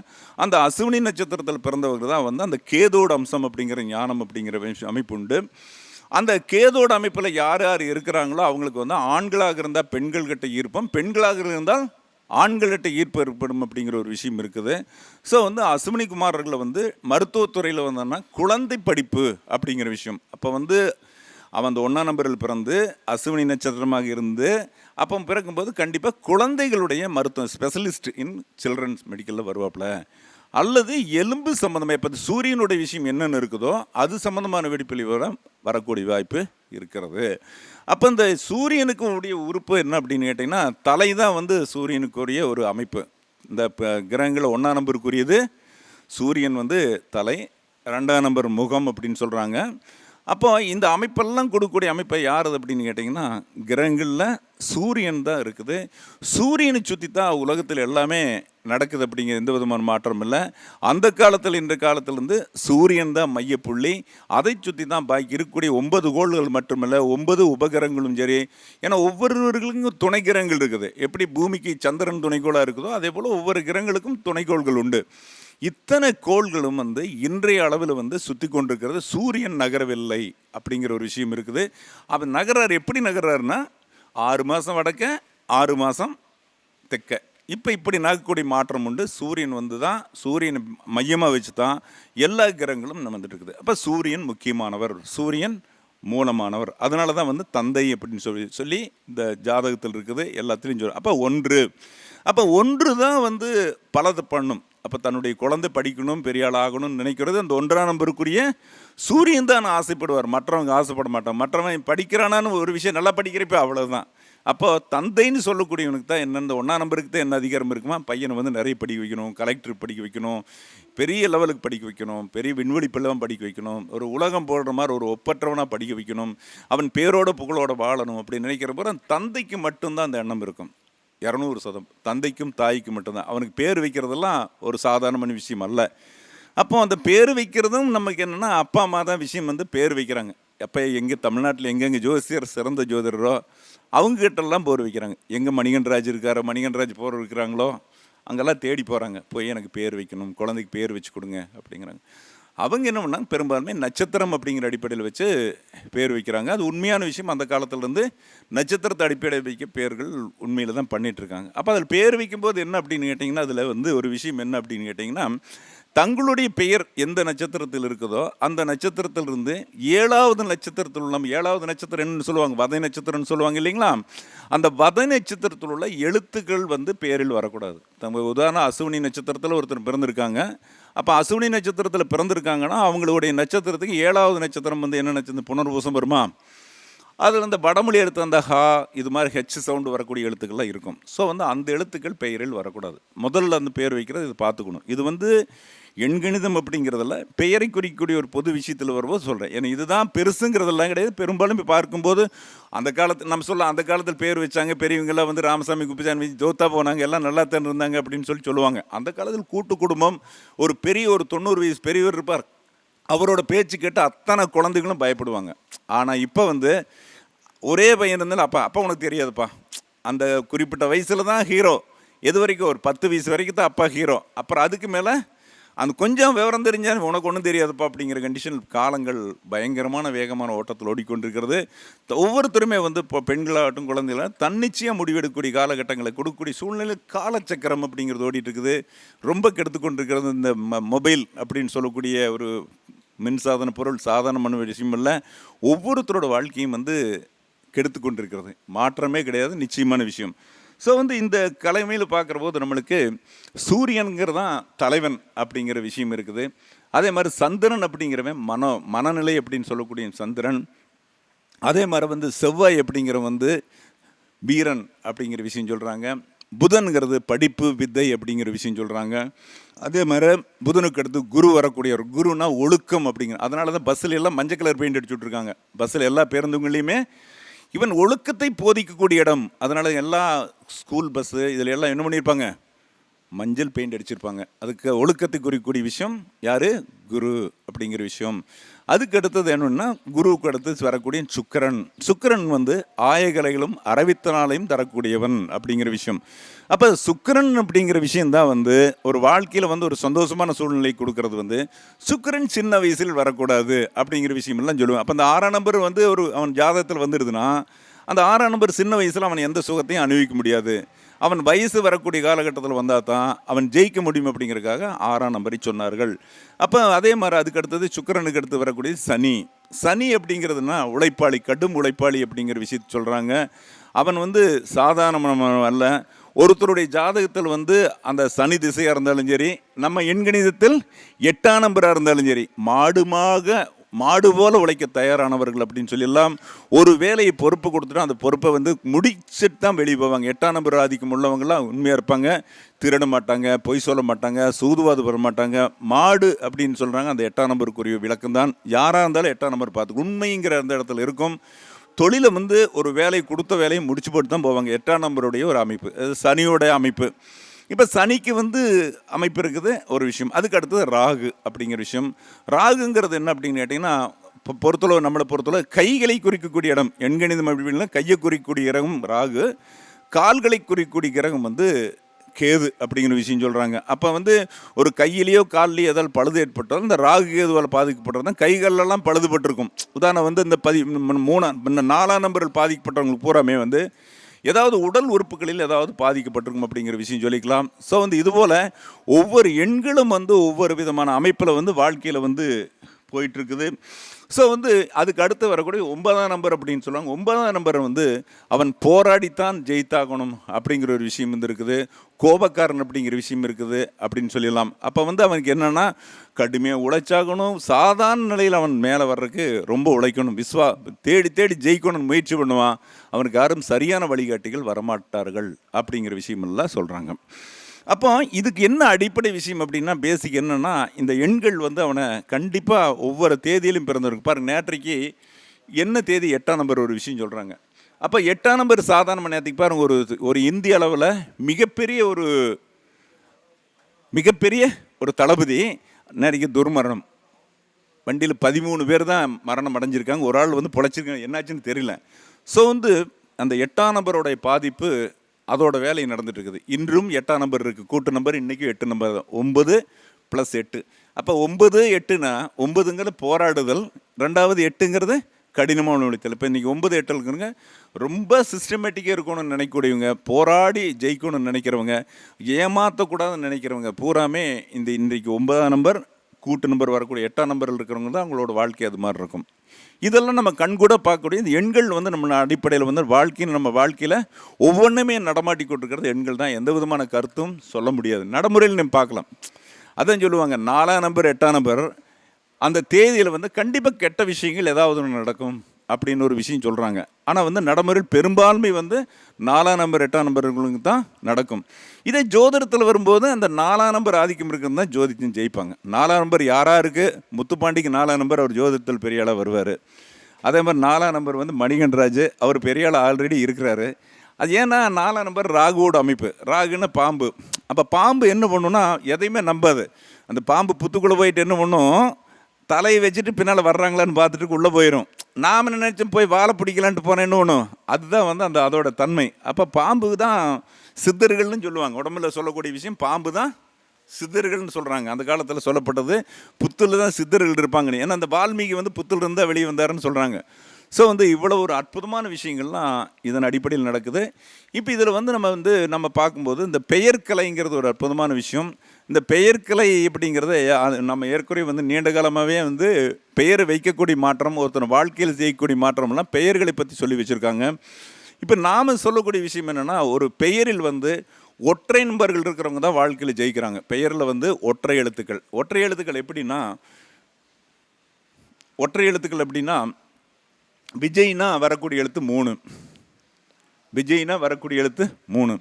அந்த அசுவினி நட்சத்திரத்தில் பிறந்தவர்கள் தான் வந்து அந்த கேதோட அம்சம் அப்படிங்கிற ஞானம் அப்படிங்கிற அமைப்பு உண்டு. அந்த கேதோட அமைப்பில் யார் யார் இருக்கிறாங்களோ அவங்களுக்கு வந்து ஆண்களாக இருந்தால் பெண்கள்கிட்ட ஈர்ப்பம், பெண்களாக இருந்தால் ஆண்கள்கிட்ட ஈர்ப்பு ஏற்படும் அப்படிங்கிற ஒரு விஷயம் இருக்குது. ஸோ வந்து அசுவினி குமாரர்களை வந்து மருத்துவத்துறையில் வந்தோன்னா குழந்தை படிப்பு அப்படிங்கிற விஷயம். அப்போ வந்து அவன் அந்த 1ஆம் நம்பரில் பிறந்து அசுவினி நட்சத்திரமாக இருந்து அப்போ பிறக்கும்போது கண்டிப்பாக குழந்தைகளுடைய மருத்துவம் ஸ்பெஷலிஸ்ட் இன் சில்ட்ரன்ஸ் மெடிக்கலில் வருவாப்பில், அல்லது எலும்பு சம்மந்தமாக இப்போ சூரியனுடைய விஷயம் என்னென்னு இருக்குதோ அது சம்மந்தமான வெடிப்பலி வரக்கூடிய வாய்ப்பு இருக்கிறது. அப்போ இந்த சூரியனுக்கு உடைய உறுப்பு என்ன அப்படின்னு கேட்டிங்கன்னா, தலை தான் வந்து சூரியனுக்குரிய ஒரு அமைப்பு. இந்த கிரகங்களில் 1ஆம் நம்பருக்குரியது சூரியன் வந்து தலை, 2ஆம் நம்பர் முகம் அப்படின்னு சொல்கிறாங்க. அப்போ இந்த அமைப்பெல்லாம் கொடுக்கக்கூடிய அமைப்பை யார் அப்படின்னு கேட்டிங்கன்னா, கிரகங்களில் சூரியன் தான் இருக்குது. சூரியனை சுற்றி தான் உலகத்தில் எல்லாமே நடக்குது அப்படிங்கிற எந்த விதமான மாற்றம் இல்லை. அந்த காலத்தில் இந்த காலத்திலேருந்து சூரியன் தான் மையப்புள்ளி, அதை சுற்றி தான் பாக்கி இருக்கக்கூடிய 9 கோள்கள் மட்டுமல்ல 9 உபகிரகங்களும் சரி. ஏன்னா ஒவ்வொருவர்களுக்கும் துணை கிரகங்கள் இருக்குது. எப்படி பூமிக்கு சந்திரன் துணைக்கோளாக இருக்குதோ அதே போல் ஒவ்வொரு கிரகங்களுக்கும் துணைக்கோள்கள் உண்டு. இத்தனை கோள்களும் வந்து இன்றைய அளவில் வந்து சுற்றி கொண்டிருக்கிறது. சூரியன் நகரவில்லை அப்படிங்கிற ஒரு விஷயம் இருக்குது. அப்போ நகரார் எப்படி நகர்றாருன்னா 6 மாதம் வடக்க 6 மாதம் தெற்க. இப்போ இப்படி நகக்கூடிய மாற்றம் உண்டு. சூரியன் வந்து தான், சூரியனை மையமாக வச்சு தான் எல்லா கிரகங்களும் வந்துட்டு இருக்குது. அப்போ சூரியன் முக்கியமானவர், சூரியன் மூலமானவர். அதனால தான் வந்து தந்தை அப்படின்னு சொல்லி இந்த ஜாதகத்தில் இருக்குது, எல்லாத்துலேயும் சொல்லி. அப்போ ஒன்று தான் வந்து பலதை பண்ணும். அப்போ தன்னுடைய குழந்தை படிக்கணும், பெரிய ஆள் ஆகணும்னு நினைக்கிறது அந்த 1ஆம் நம்பருக்குரிய சூரியன் தான் ஆசைப்படுவார். மற்றவங்க ஆசைப்பட மாட்டான். மற்றவன் படிக்கிறானான்னு ஒரு விஷயம் நல்லா படிக்கிறப்ப அவ்வளோதான். அப்போ தந்தைன்னு சொல்லக்கூடியவனுக்கு தான் என்ன, இந்த 1ஆம் நம்பருக்கு தான் என்ன அதிகாரம் இருக்குமா, பையனை வந்து நிறைய படிக்க வைக்கணும், கலெக்டர் படிக்க வைக்கணும், பெரிய லெவலுக்கு படிக்க வைக்கணும், பெரிய விண்வெளி பிள்ளைவன் படிக்க வைக்கணும், ஒரு உலகம் போடுற மாதிரி ஒரு ஒப்பற்றவனாக படிக்க வைக்கணும், அவன் பேரோட புகழோட வாழணும் அப்படின்னு நினைக்கிற போது தந்தைக்கு மட்டும்தான் அந்த எண்ணம் இருக்கும். 200% தந்தைக்கும் தாய்க்கும் மட்டும்தான். அவனுக்கு பேர் வைக்கிறதெல்லாம் ஒரு சாதாரணமான விஷயம் அல்ல. அப்போ அந்த பேர் வைக்கிறதும் நமக்கு என்னென்னா, அப்பா அம்மா தான் விஷயம் வந்து பேர் வைக்கிறாங்க. எப்போ எங்கே தமிழ்நாட்டில் எங்கெங்கே ஜோசியர் சிறந்த ஜோதிடரோ அவங்ககிட்டலாம் பேர் வைக்கிறாங்க. எங்கே மணிகண்டராஜ் இருக்காரோ, மணிகண்டராஜ் போர் இருக்கிறாங்களோ அங்கெல்லாம் தேடி போகிறாங்க, போய் எனக்கு பேர் வைக்கணும், குழந்தைக்கு பேர் வச்சு கொடுங்க அப்படிங்கிறாங்க. அவங்க என்ன பண்ணாங்க, பெரும்பாலுமே நட்சத்திரம் அப்படிங்கிற அடிப்படையில் வச்சு பேர் வைக்கிறாங்க. அது உண்மையான விஷயம். அந்த காலத்திலேருந்து நட்சத்திரத்தை அடிப்படை வைக்க பேர்கள் உண்மையில் தான் பண்ணிகிட்ருக்காங்க. அப்போ அதில் பேர் வைக்கும்போது என்ன அப்படின்னு கேட்டிங்கன்னா, அதில் வந்து ஒரு விஷயம் என்ன அப்படின்னு கேட்டிங்கன்னா, தங்களுடைய பெயர் எந்த நட்சத்திரத்தில் இருக்குதோ அந்த நட்சத்திரத்திலிருந்து 7வது நட்சத்திரத்தில் உள்ள, 7வது நட்சத்திரம் என்னன்னு சொல்லுவாங்க, வதை நட்சத்திரம்னு சொல்லுவாங்க இல்லைங்களா, அந்த வதை நட்சத்திரத்தில் உள்ள எழுத்துக்கள் வந்து பேரில் வரக்கூடாது. உதாரணம், அசுவினி நட்சத்திரத்தில் ஒருத்தர் பிறந்திருக்காங்க. அப்போ அசுவினி நட்சத்திரத்தில் பிறந்திருக்காங்கன்னா அவங்களுடைய நட்சத்திரத்துக்கு 7வது நட்சத்திரம் வந்து என்ன நட்சத்திரம், புனர்பூசம் வருமா, அதில் அந்த வடமொழி எழுத்து அந்த ஹா இது மாதிரி ஹெச் சவுண்டு வரக்கூடிய எழுத்துக்கள்லாம் இருக்கும். ஸோ வந்து அந்த எழுத்துக்கள் பெயரில் வரக்கூடாது. முதல்ல அந்த பேர் வைக்கிறது இது பார்த்துக்கணும். இது வந்து எண்கணிதம் அப்படிங்கிறதில்ல, பெயரை குறிக்கக்கூடிய ஒரு பொது விஷயத்தில் வரும்போது சொல்கிறேன். ஏன்னா இதுதான் பெருசுங்கிறதெல்லாம் கிடையாது. பெரும்பாலும் இப்போ பார்க்கும்போது அந்த காலத்தில் நம்ம சொல்லலாம், அந்த காலத்தில் பேர் வச்சாங்க பெரியவங்கெல்லாம் வந்து ராமசாமி குப்பிசாமி தோத்தா போனாங்க, எல்லாம் நல்லா தான் இருந்தாங்க அப்படின்னு சொல்லுவாங்க. அந்த காலத்தில் கூட்டு குடும்பம், ஒரு பெரிய ஒரு 90 வயசு பெரியவர் இருப்பார், அவரோட பேச்சு கேட்டு அத்தனை குழந்தைகளும் பயப்படுவாங்க. ஆனால் இப்போ வந்து ஒரே பையன் இருந்தாலும் அப்பா உனக்கு தெரியாதுப்பா, அந்த குறிப்பிட்ட வயசில் தான் ஹீரோ, எது வரைக்கும் ஒரு 10 வயசு வரைக்கும் தான் அப்பா ஹீரோ, அப்புறம் அதுக்கு மேலே அந்த கொஞ்சம் விவரம் தெரிஞ்சால் உனக்கு ஒன்றும் தெரியாதுப்பா அப்படிங்கிற கண்டிஷன். காலங்கள் பயங்கரமான வேகமான ஓட்டத்தில் ஓடிக்கொண்டிருக்கிறது. ஒவ்வொருத்தருமே வந்து இப்போ பெண்களாகட்டும் குழந்தைகளாக தன்னிச்சையாக முடிவெடுக்கக்கூடிய காலகட்டங்களை கொடுக்கக்கூடிய சூழ்நிலை காலச்சக்கரம் அப்படிங்கிறது ஓடிட்டு இருக்குது. ரொம்ப கெடுத்துக்கொண்டிருக்கிறது இந்த மொபைல் அப்படின்னு சொல்லக்கூடிய ஒரு மின்சாதன பொருள். சாதாரணமான விஷயம் இல்லை, ஒவ்வொருத்தரோட வாழ்க்கையும் வந்து கெடுத்து கொண்டிருக்கிறது. மாற்றமே கிடையாது, நிச்சயமான விஷயம். ஸோ வந்து இந்த கலைமையில் பார்க்குற போது நம்மளுக்கு சூரியனுங்கிறது தான் தலைவன் அப்படிங்கிற விஷயம் இருக்குது. அதே மாதிரி சந்திரன் அப்படிங்கிறவன் மனநிலை அப்படின்னு சொல்லக்கூடிய சந்திரன். அதே மாதிரி வந்து செவ்வாய் அப்படிங்கிற வந்து வீரன் அப்படிங்கிற விஷயம் சொல்கிறாங்க. புதன்கிறது படிப்பு வித்தை அப்படிங்கிற விஷயம் சொல்கிறாங்க. அதே மாதிரி புதனுக்கு அடுத்து குரு வரக்கூடிய ஒரு குருனா ஒழுக்கம் அப்படிங்கிற. அதனால தான் பஸ்ஸில் எல்லாம் மஞ்சள் கலர் பெயிண்ட் அடிச்சு விட்ருக்காங்க. பஸ்ஸில் எல்லா பேருந்துங்களையுமே இவன் ஒழுக்கத்தை போதிக்கக்கூடிய இடம். அதனால எல்லா ஸ்கூல் பஸ்ஸு இதில் எல்லாம் என்ன பண்ணியிருப்பாங்க, மஞ்சள் பெயிண்ட் அடிச்சிருப்பாங்க. அதுக்கு ஒழுக்கத்தை குறிக்கக்கூடிய விஷயம் யார், குரு அப்படிங்கிற விஷயம். அதுக்கு அடுத்தது என்னன்னா, குருவுக்கு அடுத்து வரக்கூடிய சுக்கிரன் வந்து ஆயகலைகளும் அரவித்தனாலையும் தரக்கூடியவன் அப்படிங்கிற விஷயம். அப்போ சுக்கிரன் அப்படிங்கிற விஷயந்தான் வந்து ஒரு வாழ்க்கையில் வந்து ஒரு சந்தோஷமான சூழ்நிலை கொடுக்கறது. வந்து சுக்கிரன் சின்ன வயசில் வரக்கூடாது அப்படிங்கிற விஷயமெல்லாம் சொல்லுவேன். அப்போ அந்த 6ஆம் நம்பர் வந்து அவன் ஜாதகத்தில் வந்துடுதுன்னா, அந்த 6ஆம் நம்பர் சின்ன வயசில் அவன் எந்த சுகத்தையும் அனுபவிக்க முடியாது. அவன் வயசு வரக்கூடிய காலகட்டத்தில் வந்தால் தான் அவன் ஜெயிக்க முடியும் அப்படிங்கிறதுக்காக 6ஆம் நம்பரை சொன்னார்கள். அப்போ அதே மாதிரி அதுக்கு அடுத்தது சுக்கிரனுக்கு அடுத்து வரக்கூடிய சனி அப்படிங்கிறதுனா உழைப்பாளி, கடும் உழைப்பாளி அப்படிங்கிற விஷயத்தை சொல்கிறாங்க. அவன் வந்து சாதாரண அல்ல. ஒருத்தருடைய ஜாதகத்தில் வந்து அந்த சனி திசையாக இருந்தாலும் சரி, நம்ம எண்கணிதத்தில் 8ஆம் நம்பராக இருந்தாலும் சரி, மாடு போல உழைக்க தயாரானவர்கள் அப்படின்னு சொல்லலாம். ஒரு வேலையை பொறுப்பு கொடுத்துட்டா அந்த பொறுப்பை வந்து முடிச்சுட்டு தான் வெளியே போவாங்க. 8ஆம் நம்பர் ஆதிக்கம் உள்ளவங்களாம் உண்மையாக இருப்பாங்க, திருட மாட்டாங்க, பொய் சொல்ல மாட்டாங்க, சூதுவாது வர மாட்டாங்க. மாடு அப்படின்னு சொல்கிறாங்க, அந்த 8ஆம் நம்பருக்குரிய விளக்கம் தான். யாராக இருந்தாலும் 8ஆம் நம்பர் பார்த்து உண்மைங்கிற அந்த இடத்துல இருக்கும். தொழிலை வந்து ஒரு வேலை கொடுத்த வேலையை முடிச்சு போட்டு தான் போவாங்க. 8ஆம் நம்பருடைய ஒரு அமைப்பு, அது சனியோட அமைப்பு. இப்போ சனிக்கு வந்து அமைப்பு இருக்குது ஒரு விஷயம். அதுக்கு அடுத்தது ராகு அப்படிங்கிற விஷயம். ராகுங்கிறது என்ன அப்படின்னு கேட்டிங்கன்னா, இப்போ நம்மளை பொறுத்தளவு கைகளை குறிக்கக்கூடிய இடம். எண்கணிதம் அப்படின்னா கையை குறிக்கக்கூடிய கிரகம் ராகு, கால்களை குறிக்கக்கூடிய கிரகம் வந்து கேது அப்படிங்கிற விஷயம் சொல்கிறாங்க. அப்போ வந்து ஒரு கையிலேயோ கால்லையோ ஏதாவது பழுது ஏற்பட்டாலும் இந்த ராகு கேதுவால் பாதிக்கப்படுறது தான் கைகளெல்லாம் பழுதுபட்டிருக்கும். உதாரணம் வந்து இந்த 4ஆம் நம்பரில் பாதிக்கப்பட்டவங்களுக்கு பூராமே வந்து ஏதாவது உடல் உறுப்புகளில் ஏதாவது பாதிக்கப்பட்டிருக்கும் அப்படிங்கிற விஷயம் சொல்லிக்கலாம். ஸோ வந்து இதுபோல் ஒவ்வொரு எண்களும் வந்து ஒவ்வொரு விதமான அமைப்பில் வந்து வாழ்க்கையில் வந்து போயிட்டுருக்குது. ஸோ வந்து அதுக்கு அடுத்து வரக்கூடிய 9ஆம் நம்பர் அப்படின்னு சொல்லுவாங்க. 9ஆம் நம்பர் வந்து அவன் போராடித்தான் ஜெயித்தாகணும் அப்படிங்கிற ஒரு விஷயம் வந்து இருக்குது. கோபக்காரன் அப்படிங்கிற விஷயம் இருக்குது அப்படின்னு சொல்லிடலாம். அப்போ வந்து அவனுக்கு என்னென்னா, கடுமையாக உழைச்சாகணும். சாதாரண நிலையில் அவன் மேலே வர்றதுக்கு ரொம்ப உழைக்கணும், தேடி ஜெயிக்கணும்னு முயற்சி பண்ணுவான். அவனுக்கு யாரும் சரியான வழிகாட்டிகள் வரமாட்டார்கள் அப்படிங்கிற விஷயமெல்லாம் சொல்கிறாங்க. அப்போ இதுக்கு என்ன அடிப்படை விஷயம் அப்படின்னா, பேசிக் என்னென்னா, இந்த எண்கள் வந்து அவனை கண்டிப்பாக ஒவ்வொரு தேதியிலும் பிறந்திருக்கு. பாருங்கள், நேற்றைக்கு என்ன தேதி, 8ஆம் நம்பர் ஒரு விஷயம் சொல்கிறாங்க. அப்போ 8ஆம் நம்பர் சாதாரண நேரத்துக்கு பாருங்கள், ஒரு இந்திய அளவில் மிகப்பெரிய ஒரு தளபதி நேற்றைக்கு துர்மரணம். வண்டியில் 13 பேர் தான் மரணம் அடைஞ்சிருக்காங்க, ஒரு ஆள் வந்து பொழைச்சிருக்காங்க, என்னாச்சுன்னு தெரியல. ஸோ வந்து அந்த 8ஆம் நம்பரோடைய பாதிப்பு அதோட வேலை நடந்துட்டு இருக்குது. இன்றும் 8ஆம் நம்பர் இருக்குது, கூட்டு நம்பர். இன்றைக்கும் 8 நம்பர் தான். 9, ப்ளஸ் 8. அப்போ 9 8னா 9ங்கிறது போராடுதல், 2வது 8ங்கிறது கடினமான உழைத்தல். இப்போ இன்றைக்கி 9 8 இருக்குங்க, ரொம்ப சிஸ்டமேட்டிக்காக இருக்கணும்னு நினைக்கக்கூடியவங்க, போராடி ஜெயிக்கணும்னு நினைக்கிறவங்க, ஏமாற்றக்கூடாதுன்னு நினைக்கிறவங்க பூராமே இன்றைக்கு 9ஆம் நம்பர் கூட்டு நம்பர் வரக்கூடிய 8ஆம் நம்பரில் இருக்கிறவங்க தான் அவங்களோட வாழ்க்கை அது மாதிரி இருக்கும். இதெல்லாம் நம்ம கண்கூட பார்க்கக்கூடிய இந்த எண்கள் வந்து நம்ம அடிப்படையில் வந்து நம்ம வாழ்க்கையில் ஒவ்வொன்றுமே நடமாட்டி கொண்டிருக்கிறது எண்கள் தான். எந்த விதமான கருத்தும் சொல்ல முடியாது. நடைமுறையில் நம்ம பார்க்கலாம். அதான் சொல்லுவாங்க, 4ஆம் நம்பர் 8ஆம் நம்பர் அந்த தேதியில் வந்து கண்டிப்பாக கெட்ட விஷயங்கள் ஏதாவது ஒன்று நடக்கும் அப்படின்னு ஒரு விஷயம் சொல்கிறாங்க. ஆனால் வந்து நடைமுறையில் பெரும்பான்மை வந்து 4ஆம் நம்பர் 8ஆம் நம்பர்களுக்கு தான் நடக்கும். இதே ஜோதிடத்தில் வரும்போது அந்த 4ஆம் நம்பர் ஆதிக்கம் இருக்கிறது தான் ஜோதிடம் ஜெயிப்பாங்க. 4ஆம் நம்பர் யாராக இருக்குது, முத்துப்பாண்டிக்கு 4ஆம் நம்பர், அவர் ஜோதிடத்தில் பெரிய ஆளாக வருவார். அதே மாதிரி 4ஆம் நம்பர் வந்து மணிகண்டராஜ், அவர் பெரிய ஆள் ஆல்ரெடி இருக்கிறாரு. அது ஏன்னா 4ஆம் நம்பர் ராகுவோட அமைப்பு. ராகுன்னு பாம்பு. அப்போ பாம்பு என்ன பண்ணுன்னா எதையுமே நம்பாது. அந்த பாம்பு புத்துக்குள்ளே போயிட்டு என்ன பண்ணும், தலையை வச்சுட்டு பின்னால் வர்றாங்களான்னு பார்த்துட்டு உள்ளே போயிடும். நாம் என்ன நினச்சோம், போய் வாழை பிடிக்கலான்ட்டு போனேன் என்ன ஒன்றும், அதுதான் வந்து அதோட தன்மை. அப்போ பாம்பு தான் சித்தர்கள்னு சொல்லுவாங்க. உடம்புல சொல்லக்கூடிய விஷயம் பாம்பு தான் சித்தர்கள்னு சொல்கிறாங்க. அந்த காலத்தில் சொல்லப்பட்டது புத்தில் தான் சித்தர்கள் இருப்பாங்கன்னு. ஏன்னா அந்த வால்மீகி வந்து புத்தில் இருந்தால் வெளியே வந்தாருன்னு சொல்கிறாங்க. ஸோ வந்து இவ்வளோ ஒரு அற்புதமான விஷயங்கள்லாம் இதன் அடிப்படையில் நடக்குது. இப்போ இதில் வந்து நம்ம பார்க்கும்போது இந்த பெயர்கலைங்கிறது ஒரு அற்புதமான விஷயம். இந்த பெயர்கலை அப்படிங்கிறத நம்ம ஏற்கனவே வந்து நீண்ட காலமாகவே வந்து பெயர் வைக்கக்கூடிய மாற்றம், ஒருத்தர் வாழ்க்கையில் செய்யக்கூடிய மாற்றம்லாம் பெயர்களை பற்றி சொல்லி வச்சுருக்காங்க. இப்போ நாம் சொல்லக்கூடிய விஷயம் என்னென்னா, ஒரு பெயரில் வந்து ஒற்றை நம்பர்கள் இருக்கிறவங்க தான் வாழ்க்கையில் ஜெயிக்கிறாங்க. பெயரில் வந்து ஒற்றை எழுத்துக்கள். ஒற்றை எழுத்துக்கள் எப்படின்னா விஜய்னா வரக்கூடிய எழுத்து 3. விஜய்னா வரக்கூடிய எழுத்து 3.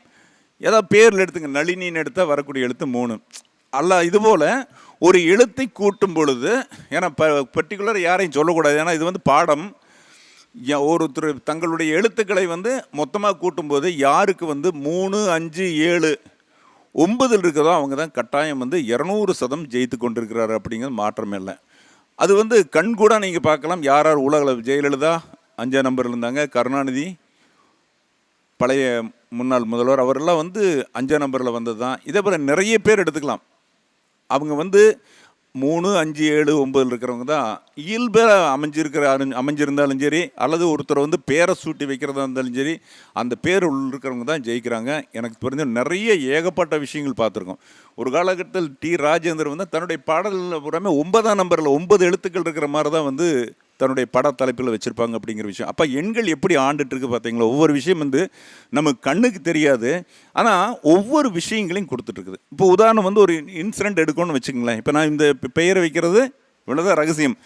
ஏதாவது பேரில் எடுத்துங்க, நளினின்னு எடுத்தால் வரக்கூடிய எழுத்து 3. இதுபோல் ஒரு எழுத்தை கூட்டும் பொழுது, ஏன்னா பர்டிகுலர் யாரையும் சொல்லக்கூடாது, ஏன்னா இது வந்து பாடம். ஒருத்தர் தங்களுடைய எழுத்துக்களை வந்து மொத்தமாக கூட்டும்போது யாருக்கு வந்து 3 5 7 9 இருக்கிறதோ அவங்க தான் கட்டாயம் வந்து 200% ஜெயித்து கொண்டிருக்கிறாரு. அப்படிங்கிறது மாற்றம் இல்லை. அது வந்து கண்கூட நீங்கள் பார்க்கலாம். யார் உலகில் ஜெயலலிதா 5ஆம் நம்பரில் இருந்தாங்க, கருணாநிதி பழைய முன்னாள் முதல்வர், அவரெல்லாம் வந்து 5ஆம் நம்பரில் வந்தது தான். இதே போல் நிறைய பேர் எடுத்துக்கலாம். அவங்க வந்து 3 5 7 9 இருக்கிறவங்க தான் இயல்பாக அமைஞ்சிருந்தாலும் சரி, அல்லது ஒருத்தர் வந்து பேரை சூட்டி வைக்கிறதா இருந்தாலும் சரி, அந்த பேர் இருக்கிறவங்க தான் ஜெயிக்கிறாங்க. எனக்கு தெரிஞ்ச நிறைய ஏகப்பட்ட விஷயங்கள் பார்த்துருக்கோம். ஒரு காலகட்டத்தில் டி ராஜேந்தர் வந்து தன்னுடைய பாடலில் பூராமே 9ஆம் நம்பரில் 9 எழுத்துக்கள் இருக்கிற மாதிரி தான் வந்து தன்னுடைய பட தலைப்பில் வச்சுருப்பாங்க அப்படிங்கிற விஷயம். அப்போ எண்கள் எப்படி ஆண்டுட்டுருக்கு பார்த்தீங்களா? ஒவ்வொரு விஷயம் வந்து நமக்கு கண்ணுக்கு தெரியாது, ஆனால் ஒவ்வொரு விஷயங்களையும் கொடுத்துட்ருக்குது. இப்போ உதாரணம் வந்து ஒரு இன்சிடெண்ட் எடுக்கணும்னு வச்சுக்கங்களேன். இப்போ நான் இந்த பெயரை வைக்கிறது இவ்வளோதான் ரகசியம்.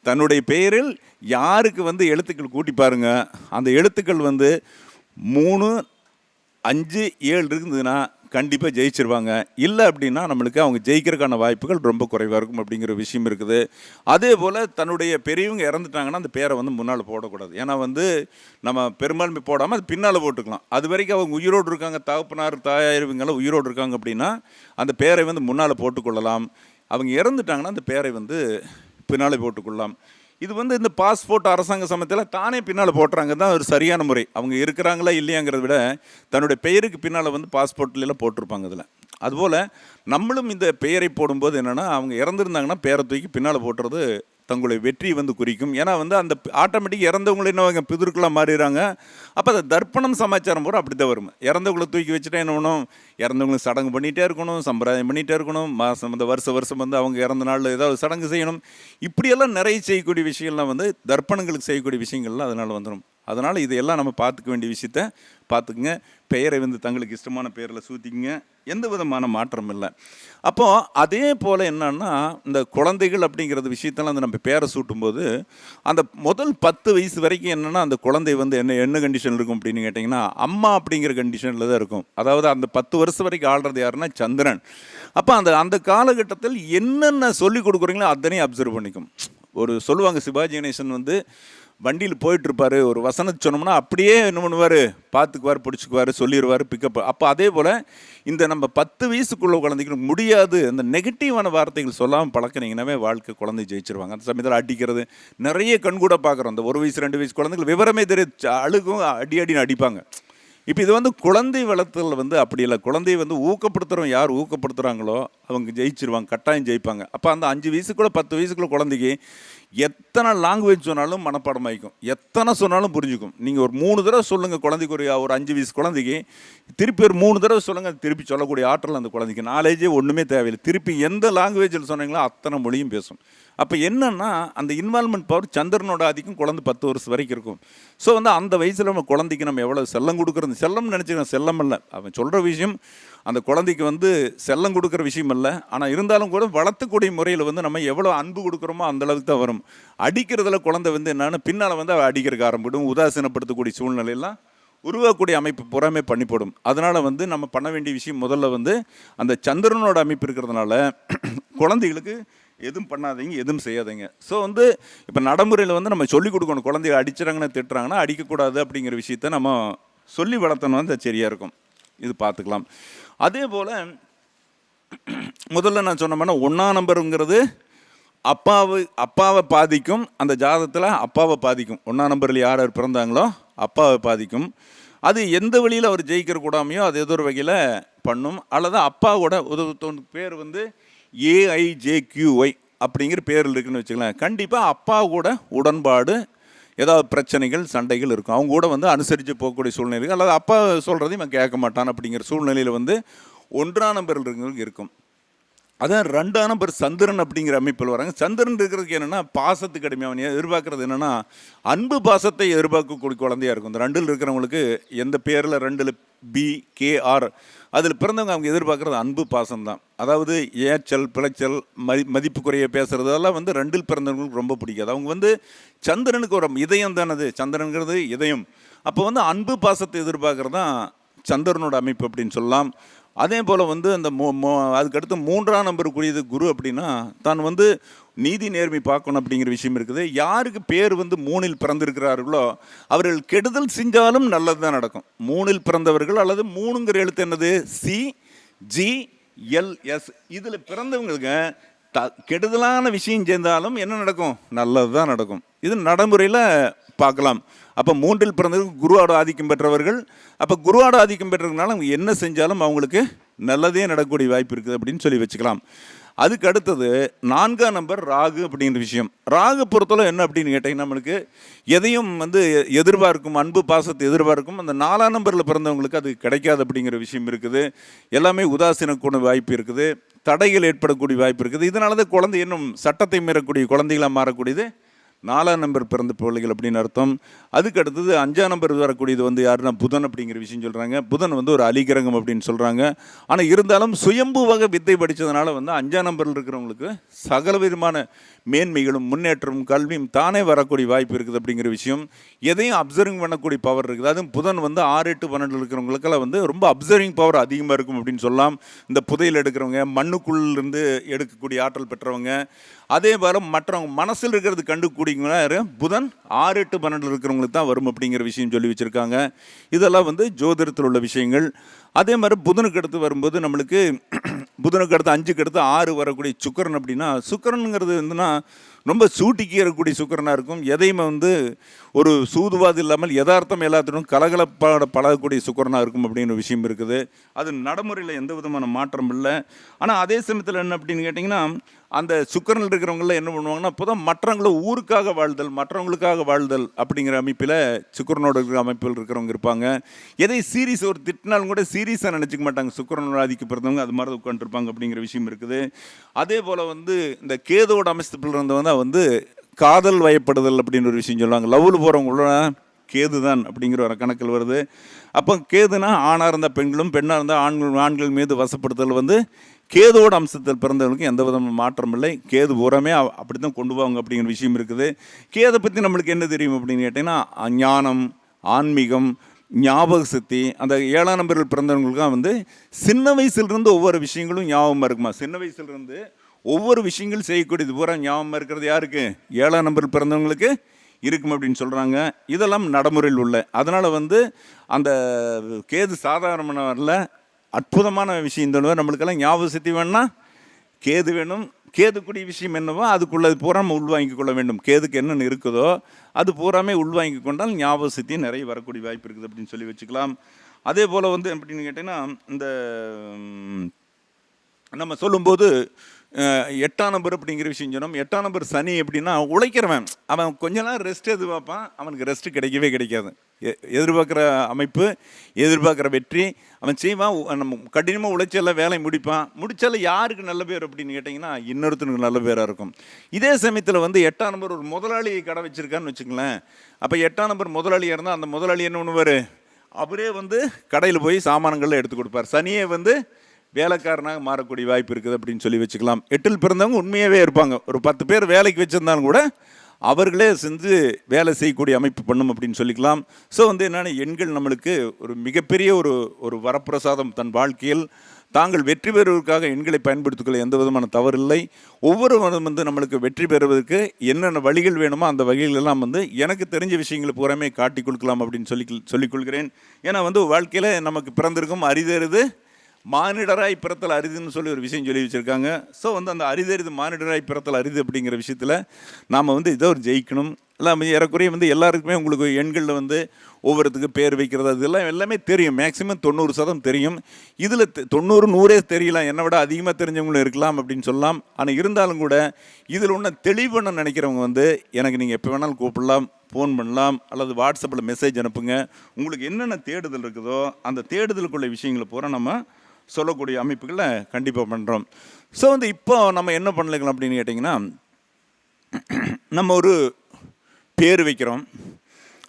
தன்னுடைய பெயரில் யாருக்கு வந்து எழுத்துக்கள் கூட்டி பாருங்கள், அந்த எழுத்துக்கள் வந்து 3 5 7 இருந்ததுன்னா கண்டிப்பாக ஜெயிச்சிருவாங்க. இல்லை அப்படின்னா நம்மளுக்கு அவங்க ஜெயிக்கிறதுக்கான வாய்ப்புகள் ரொம்ப குறைவாக இருக்கும் அப்படிங்கிற விஷயம் இருக்குது. அதே போல் தன்னுடைய பெரியவங்க இறந்துட்டாங்கன்னா அந்த பேரை வந்து முன்னால் போடக்கூடாது. ஏன்னா வந்து நம்ம பெரும்பான்மை போடாமல் அது பின்னால் போட்டுக்கலாம். அது வரைக்கும் அவங்க உயிரோடு இருக்காங்க, தகப்பனார் தாயார் இவங்கெல்லாம் உயிரோடு இருக்காங்க அப்படின்னா அந்த பேரை வந்து முன்னால் போட்டுக்கொள்ளலாம். அவங்க இறந்துட்டாங்கன்னா அந்த பேரை வந்து பின்னால் போட்டுக்கொள்ளலாம். இது வந்து இந்த பாஸ்போர்ட் அரசாங்க சமயத்தில் தானே பின்னால் போட்டுறாங்க தான் ஒரு சரியான முறை. அவங்க இருக்கிறாங்களா இல்லையாங்கிறத விட தன்னுடைய பெயருக்கு பின்னால் வந்து பாஸ்போர்ட்லாம் போட்டிருப்பாங்க. இதில் அதுபோல் நம்மளும் இந்த பெயரை போடும்போது என்னென்னா, அவங்க இறந்துருந்தாங்கன்னா பேரை தூக்கி பின்னால் போட்டுறது தங்களுடைய வெற்றி வந்து குறிக்கும். ஏன்னா வந்து அந்த ஆட்டோமேட்டிக் இறந்தவங்களை என்ன பிதுருக்கெல்லாம் மாறிடுறாங்க. அப்போ அந்த தர்ப்பணம் சமாச்சாரம் பூரா அப்படி தான் வரும். இறந்தவங்களை தூக்கி வச்சுட்டா என்ன பண்ணணும், இறந்தவங்களுக்கு சடங்கு பண்ணிகிட்டே இருக்கணும், சம்பிரதாயம் பண்ணிகிட்டே இருக்கணும், மாதம் வந்து வருஷம் வந்து அவங்க இறந்த நாளில் ஏதாவது சடங்கு செய்யணும். இப்படியெல்லாம் நிறைய செய்யக்கூடிய விஷயங்கள்லாம் வந்து தர்ப்பணங்களுக்கு செய்யக்கூடிய விஷயங்கள்லாம் அதனால் வந்துடும். அதனால் இதையெல்லாம் நம்ம பார்த்துக்க வேண்டிய விஷயத்த பார்த்துக்குங்க. பெயரை வந்து தங்களுக்கு இஷ்டமான பெயரில் சூற்றிக்குங்க, எந்த விதமான மாற்றம் இல்லை. அப்போது அதே போல் என்னன்னா, இந்த குழந்தைகள் அப்படிங்கிறது விஷயத்தெல்லாம் வந்து நம்ம பேரை சூட்டும்போது அந்த முதல் 10 வயசு வரைக்கும் என்னென்னா, அந்த குழந்தை வந்து என்ன கண்டிஷனில் இருக்கும் அப்படின்னு கேட்டிங்கன்னா, அம்மா அப்படிங்கிற கண்டிஷனில் தான் இருக்கும். அதாவது அந்த 10 வருஷம் வரைக்கும் ஆள்றது யாருன்னா சந்திரன். அப்போ அந்த காலகட்டத்தில் என்னென்ன சொல்லிக் கொடுக்குறீங்களோ அத்தனையும் அப்சர்வ் பண்ணிக்கும். ஒரு சொல்லுவாங்க, சிவாஜி கணேசன் வந்து வண்டியில் போயிட்டுருப்பார், ஒரு வசனத்தை சொன்னோம்னா அப்படியே என்ன பண்ணுவார், பார்த்துக்குவார், பிடிச்சிக்குவார், சொல்லிடுவார், பிக்கப். அப்போ அதே போல் இந்த நம்ம 10 வயசுக்குள்ள குழந்தைக்கு முடியாது அந்த நெகட்டிவான வார்த்தைகள் சொல்லாமல் பழக்கினீங்கன்னாவே வாழ்க்கை குழந்தை ஜெயிச்சிருவாங்க. அந்த சமயத்தில் அடிக்கிறது நிறைய கண்கூட பார்க்குறோம். அந்த 1 வயசு 2 வயசு குழந்தைகள் விவரமே தெரியும், அழுகும், அடின்னு அடிப்பாங்க. இப்போ இது வந்து குழந்தை வளர்த்தல் வந்து அப்படி இல்லை. குழந்தையை வந்து ஊக்கப்படுத்துகிறவங்க யார் ஊக்கப்படுத்துகிறாங்களோ அவங்க ஜெயிச்சிருவாங்க, கட்டாயம் ஜெயிப்பாங்க. அப்போ அந்த 5 வயசுக்குள்ள 10 வயசுக்குள்ள குழந்தைக்கு எத்தனை லாங்குவேஜ் சொன்னாலும் மனப்பாடம் ஆகிக்கும், எத்தனை சொன்னாலும் புரிஞ்சுக்கும். நீங்கள் ஒரு 3 தடவை சொல்லுங்கள் குழந்தைக்கு, ஒரு 5 வயசு குழந்தைக்கு திருப்பி ஒரு 3 தடவை சொல்லுங்கள், திருப்பி சொல்லக்கூடிய ஆற்றல் அந்த குழந்தைக்கு. நாலேஜே ஒன்றுமே தேவையில்லை. திருப்பி எந்த லாங்குவேஜில் சொன்னீங்களோ அத்தனை மொழியும் பேசும். அப்போ என்னன்னா அந்த இன்வால்மெண்ட் பவர் சந்திரனோட ஆதிக்கம் குழந்தை 10 வருஷம் வரைக்கும் இருக்கும். ஸோ வந்து அந்த வயசில் நம்ம குழந்தைக்கு நம்ம எவ்வளோ செல்லம் கொடுக்குறது, செல்லம் நினச்சிக்கிறோம், செல்லம் இல்லை. அவன் சொல்கிற விஷயம் அந்த குழந்தைக்கு வந்து செல்லம் கொடுக்குற விஷயம் இல்லை. ஆனால் இருந்தாலும் கூட வளர்த்தக்கூடிய முறையில் வந்து நம்ம எவ்வளோ அன்பு கொடுக்குறோமோ அந்தளவுக்கு தான் வரும். அடிக்கிறதுல குழந்தை வந்து என்னென்னு பின்னால் வந்து அவள் அடிக்கிறதுக்கு ஆரம்பிடும், உதாசீனப்படுத்தக்கூடிய சூழ்நிலையெல்லாம் உருவாக்கக்கூடிய அமைப்பு புறமே பண்ணிப்படும். அதனால் வந்து நம்ம பண்ண வேண்டிய விஷயம் முதல்ல வந்து அந்த சந்திரனோட அமைப்பு இருக்கிறதுனால குழந்தைகளுக்கு எதுவும் பண்ணாதீங்க, எதுவும் செய்யாதீங்க. ஸோ வந்து இப்போ நடைமுறையில் வந்து நம்ம சொல்லிக் கொடுக்கணும். குழந்தைய அடிச்சுறாங்கன்னா திட்டுறாங்கன்னா அடிக்கக்கூடாது அப்படிங்கிற விஷயத்த நம்ம சொல்லி வளர்த்தணும், அது சரியாக இருக்கும். இது பார்த்துக்கலாம். அதே போல் முதல்ல நான் சொன்னோம்னா 1ஆம் நம்பருங்கிறது அப்பாவை பாதிக்கும். அந்த ஜாதகத்தில் அப்பாவை பாதிக்கும். 1ஆம் நம்பரில் யார் யார் பிறந்தாங்களோ அப்பாவை பாதிக்கும். அது எந்த வழியில் அவர் ஜெயிக்கிற கூடாமையோ அது ஏதோ ஒரு வகையில் பண்ணும். அல்லது அப்பாவோட பேர் வந்து AIJQY அப்படிங்கிற பேரில் இருக்குன்னு வச்சுக்கலாம். கண்டிப்பாக அப்பா கூட உடன்பாடு, ஏதாவது பிரச்சனைகள் சண்டைகள் இருக்கும். அவங்க கூட வந்து அனுசரித்து போகக்கூடிய சூழ்நிலைகள், அல்லது அப்பா சொல்கிறதையும் இவன் கேட்க மாட்டான் அப்படிங்கிற சூழ்நிலையில் வந்து 1ஆம் நம்பரில் இருக்கிறவங்களுக்கு இருக்கும். அதான் 2ஆம் நம்பர் சந்திரன் அப்படிங்கிற அமைப்பில் வராங்க. சந்திரன் இருக்கிறதுக்கு என்னென்னா பாசத்துக்கு அடிமை. அவன் எதிர்பார்க்குறது என்னென்னா அன்பு பாசத்தை எதிர்பார்க்கக்கூடிய குழந்தையாக இருக்கும். இந்த 2ல் இருக்கிறவங்களுக்கு எந்த பேரில் 2ல் BKR அதில் பிறந்தவங்க அவங்க எதிர்பார்க்குறது அன்பு பாசம்தான். அதாவது ஏச்சல் பிழைச்சல் மதிப்பு குறைய பேசுகிறதெல்லாம் வந்து 2ல் பிறந்தவங்களுக்கு ரொம்ப பிடிக்காது. அவங்க வந்து சந்திரனுக்கு ஒரு இதயம் தானது, சந்திரனுங்கிறது இதயம். அப்போ வந்து அன்பு பாசத்தை எதிர்பார்க்குறது தான் சந்திரனோட அமைப்பு அப்படின்னு சொல்லலாம். அதே போல் வந்து அந்த அதுக்கடுத்து 3ஆம் நம்பருக்குரியது குரு அப்படின்னா தான் வந்து நீதி நேர்மை பார்க்கணும் அப்படிங்கிற விஷயம் இருக்குது. யாருக்கு பேர் வந்து 3ல் பிறந்திருக்கிறார்களோ அவர்கள் கெடுதல் செஞ்சாலும் நல்லது தான் நடக்கும். 3ல் பிறந்தவர்கள் அல்லது 3ங்கிற எழுத்து என்னது CGLS இதில் பிறந்தவங்களுக்கு கெடுதலான விஷயம் சேர்ந்தாலும் என்ன நடக்கும், நல்லது தான் நடக்கும். இது நடைமுறையில் பார்க்கலாம். அப்போ 3ல் பிறந்தவர்கள் குருவோட ஆதிக்கம் பெற்றவர்கள். அப்போ குருவோட ஆதிக்கம் பெற்றதுனால அவங்க என்ன செஞ்சாலும் அவங்களுக்கு நல்லதே நடக்கக்கூடிய வாய்ப்பு இருக்குது அப்படின்னு சொல்லி வச்சுக்கலாம். அதுக்கு அடுத்தது 4ஆம் நம்பர் ராகு அப்படிங்கிற விஷயம். ராகு பொறுத்தளவு என்ன அப்படின்னு கேட்டிங்கன்னா நம்மளுக்கு எதையும் வந்து எதிர்பார்க்கும், அன்பு பாசத்தை எதிர்பார்க்கும். அந்த 4ஆம் நம்பரில் பிறந்தவங்களுக்கு அது கிடைக்காது அப்படிங்கிற விஷயம் இருக்குது. எல்லாமே உதாசீனக்கூடிய வாய்ப்பு இருக்குது, தடைகள் ஏற்படக்கூடிய வாய்ப்பு இருக்குது. இதனால தான் குழந்தை இன்னும் சட்டத்தை மீறக்கூடிய குழந்தைகளாக மாறக்கூடியது 4ஆம் நம்பர் பிறந்த பிள்ளைகள் அப்படின்னு அர்த்தம். அதுக்கு அடுத்தது 5ஆம் நம்பர் வரக்கூடியது வந்து யாருன்னா புதன் அப்படிங்கிற விஷயம் சொல்கிறாங்க. புதன் வந்து ஒரு அலிகிரகம் அப்படின்னு சொல்கிறாங்க. ஆனால் இருந்தாலும் சுயம்புவாக வித்தை படித்ததுனால வந்து 5ஆம் நம்பரில் இருக்கிறவங்களுக்கு சகல விதமான மேன்மைகளும் முன்னேற்றமும் கல்வியும் தானே வரக்கூடிய வாய்ப்பு இருக்குது அப்படிங்கிற விஷயம். எதையும் அப்சர்விங் பண்ணக்கூடிய பவர் இருக்குது. அதுவும் புதன் வந்து 6, 8, 12 இருக்கிறவங்களுக்கெல்லாம் வந்து ரொம்ப அப்சர்விங் பவர் அதிகமாக இருக்கும் அப்படின்னு சொல்லலாம். இந்த புதையில் எடுக்கிறவங்க, மண்ணுக்குள்ளிருந்து எடுக்கக்கூடிய ஆற்றல் பெற்றவங்க, அதே போல் மற்றவங்க மனசில் இருக்கிறது கண்டுக்கூடியவங்க புதன் 6, 8, 12 இருக்கிறவங்களுக்கு தான் வரும் அப்படிங்கிற விஷயம் சொல்லி வச்சுருக்காங்க. இதெல்லாம் வந்து ஜோதிடத்தில் உள்ள விஷயங்கள். அதே மாதிரி புதனுக்கு அடுத்து வரும்போது நம்மளுக்கு புதனுக்கு அடுத்து 5க்கு அடுத்து 6 வரக்கூடிய சுக்கிரன் அப்படின்னா சுக்கிரனுங்கிறது வந்துன்னா ரொம்ப சூட்டிக்கக்கூடிய சுக்கிரனாக இருக்கும். எதையுமே வந்து ஒரு சூதுவாது இல்லாமல் யதார்த்தம் எல்லாத்திலும் கலகலப்பாட பழகக்கூடிய சுக்கிரனாக இருக்கும் அப்படிங்கிற விஷயம் இருக்குது. அது நடைமுறையில் எந்த விதமான மாற்றம் இல்லை. ஆனால் அதே சமயத்தில் என்ன அப்படின்னு கேட்டிங்கன்னா அந்த சுக்கிரனில் இருக்கிறவங்கள என்ன பண்ணுவாங்கன்னா இப்போதான் மற்றவங்கள ஊருக்காக வாழ்தல், மற்றவங்களுக்காக வாழ்தல் அப்படிங்கிற அமைப்பில் சுக்கிரனோட இருக்கிற அமைப்பில் இருக்கிறவங்க இருப்பாங்க. எதை சீரியஸ் ஒரு திட்டினாலும் கூட சீரியஸாக நினச்சிக்க மாட்டாங்க. சுக்கிரனோட ஆதிக்கப்படுறவங்க அது மாதிரி உட்காந்துருப்பாங்க அப்படிங்கிற விஷயம் இருக்குது. அதே போல் வந்து இந்த கேதுவோட அமைப்பில் இருந்தவங்க தான் வந்து காதல் வயப்படுதல் அப்படின்னு ஒரு விஷயம் சொல்லுவாங்க. லவ்வில் போகிறவங்களோட கேது தான் அப்படிங்கிற ஒரு கணக்கில் வருது. அப்போ கேதுனா ஆணாக இருந்தால் பெண்களும், பெண்ணாக இருந்தால் ஆண்கள் மீது வசப்படுத்தல் வந்து கேதுவோட அம்சத்தில் பிறந்தவங்களுக்கு எந்த விதமான மாற்றம் இல்லை. கேது பூராமே அப்படி தான் கொண்டு போவாங்க அப்படிங்கிற விஷயம் இருக்குது. கேதை பற்றி நம்மளுக்கு என்ன தெரியும் அப்படின்னு கேட்டிங்கன்னா ஞானம், ஆன்மீகம், ஞாபக சக்தி. அந்த 7ஆம் நம்பரில் பிறந்தவங்களுக்கும் வந்து சின்ன வயசுலேருந்து ஒவ்வொரு விஷயங்களும் ஞாபகமாக இருக்குமா. சின்ன வயசுலேருந்து ஒவ்வொரு விஷயங்கள் செய்யக்கூடியது பூரா ஞாபகமாக இருக்கிறது யாருக்கு, 7ஆம் நம்பரில் பிறந்தவங்களுக்கு இருக்கும் அப்படின்னு சொல்கிறாங்க. இதெல்லாம் நடைமுறையில் உள்ள. அதனால் வந்து அந்த கேது சாதாரணமானவரில் அற்புதமான விஷயம் சொல்லுவார். நம்மளுக்கெல்லாம் ஞாபக சக்தி வேணும்னா கேது வேணும். கேதுக்குரிய விஷயம் என்னவோ அதுக்குள்ளது பூராமல் உள்வாங்கி கொள்ள வேண்டும். கேதுக்கு என்னென்னு இருக்குதோ அது பூராமே உள்வாங்கி கொண்டால் ஞாபக சக்தி நிறைய வரக்கூடிய வாய்ப்பு இருக்குது அப்படின்னு சொல்லி வச்சுக்கலாம். அதே போல் வந்து எப்படின்னு கேட்டிங்கன்னா இந்த நம்ம சொல்லும்போது 8ஆம் நம்பர் அப்படிங்கிற விஷயம் சொன்னோம். 8ஆம் நம்பர் சனி எப்படின்னா உழைக்கிறவன், அவன் கொஞ்ச நாள் ரெஸ்ட் எதிர்பார்ப்பான், அவனுக்கு ரெஸ்ட்டு கிடைக்கவே கிடைக்காது. எதிர்பார்க்குற அமைப்பு, எதிர்பார்க்குற வெற்றி அவன் செய்வான். நம்ம கடினமாக உழைச்செல்லாம் வேலை முடித்தாலும் யாருக்கு நல்ல பேர் அப்படின்னு கேட்டிங்கன்னா இன்னொருத்தனுக்கு நல்ல பேராக இருக்கும். இதே சமயத்தில் வந்து 8ஆம் நம்பர் ஒரு முதலாளி கடை வச்சுருக்கான்னு வச்சுங்களேன். அப்போ 8ஆம் நம்பர் முதலாளியாக இருந்தால் அந்த முதலாளி என்ன பண்ணுவார், அவரே வந்து கடையில் போய் சாமான்கள்லாம் எடுத்து கொடுப்பார். சனியே வந்து வேலைக்காரனாக மாறக்கூடிய வாய்ப்பு இருக்குது அப்படின்னு சொல்லி வச்சுக்கலாம். 8இல் பிறந்தவங்க உண்மையாகவே இருப்பாங்க. ஒரு 10 பேர் வேலைக்கு வச்சுருந்தாலும் கூட அவர்களே செஞ்சு வேலை செய்யக்கூடிய அமைப்பு பண்ணும் அப்படின்னு சொல்லிக்கலாம். ஸோ வந்து என்னென்ன எண்கள் நம்மளுக்கு ஒரு மிகப்பெரிய ஒரு வரப்பிரசாதம். தன் வாழ்க்கையில் தாங்கள் வெற்றி பெறுவதற்காக எண்களை பயன்படுத்திக்கொள்ள எந்த விதமான தவறில்லை. ஒவ்வொருவரும் வந்து நம்மளுக்கு வெற்றி பெறுவதற்கு என்னென்ன வழிகள் வேணுமோ அந்த வழிகளெல்லாம் வந்து எனக்கு தெரிஞ்ச விஷயங்களை பூராமே காட்டி கொடுக்கலாம் அப்படின்னு சொல்லிக்கொள்கிறேன். ஏன்னா வந்து வாழ்க்கையில் நமக்கு பிறந்திருக்கும் அரிதறிது மானிடராய் பிறத்தல் அரிதுன்னு சொல்லி ஒரு விஷயம் சொல்லி வச்சுருக்காங்க. ஸோ வந்து அந்த அரிதறிது மானிடராய் பிறத்தல் அரிது அப்படிங்கிற விஷயத்தில் நாம் வந்து இதை ஒரு ஜெயிக்கணும். எல்லாம் ஏறக்குறைய வந்து எல்லாருக்குமே உங்களுக்கு எண்களில் வந்து ஒவ்வொருத்துக்கு பேர் வைக்கிறது அதெல்லாம் எல்லாமே தெரியும். மேக்ஸிமம் 90% தெரியும். இதில் 90-100 தெரியலாம், என்னை விட அதிகமாக தெரிஞ்சவங்களும் இருக்கலாம் அப்படின்னு சொல்லலாம். ஆனால் இருந்தாலும் கூட இதில் ஒன்று தெளிவு பண்ண நினைக்கிறவங்க வந்து எனக்கு நீங்கள் எப்போ வேணாலும் கூப்பிடலாம், ஃபோன் பண்ணலாம், அல்லது வாட்ஸ்அப்பில் மெசேஜ் அனுப்புங்க. உங்களுக்கு என்னென்ன தேடுதல் இருக்குதோ அந்த தேடுதலுக்குள்ள விஷயங்களை பூரா நம்ம சொல்லக்கூடிய அமைப்புகளை கண்டிப்பாக பண்ணுறோம். ஸோ வந்து இப்போ நம்ம என்ன பண்ணலாம் அப்படின்னு கேட்டிங்கன்னா, நம்ம ஒரு பேர் வைக்கிறோம்,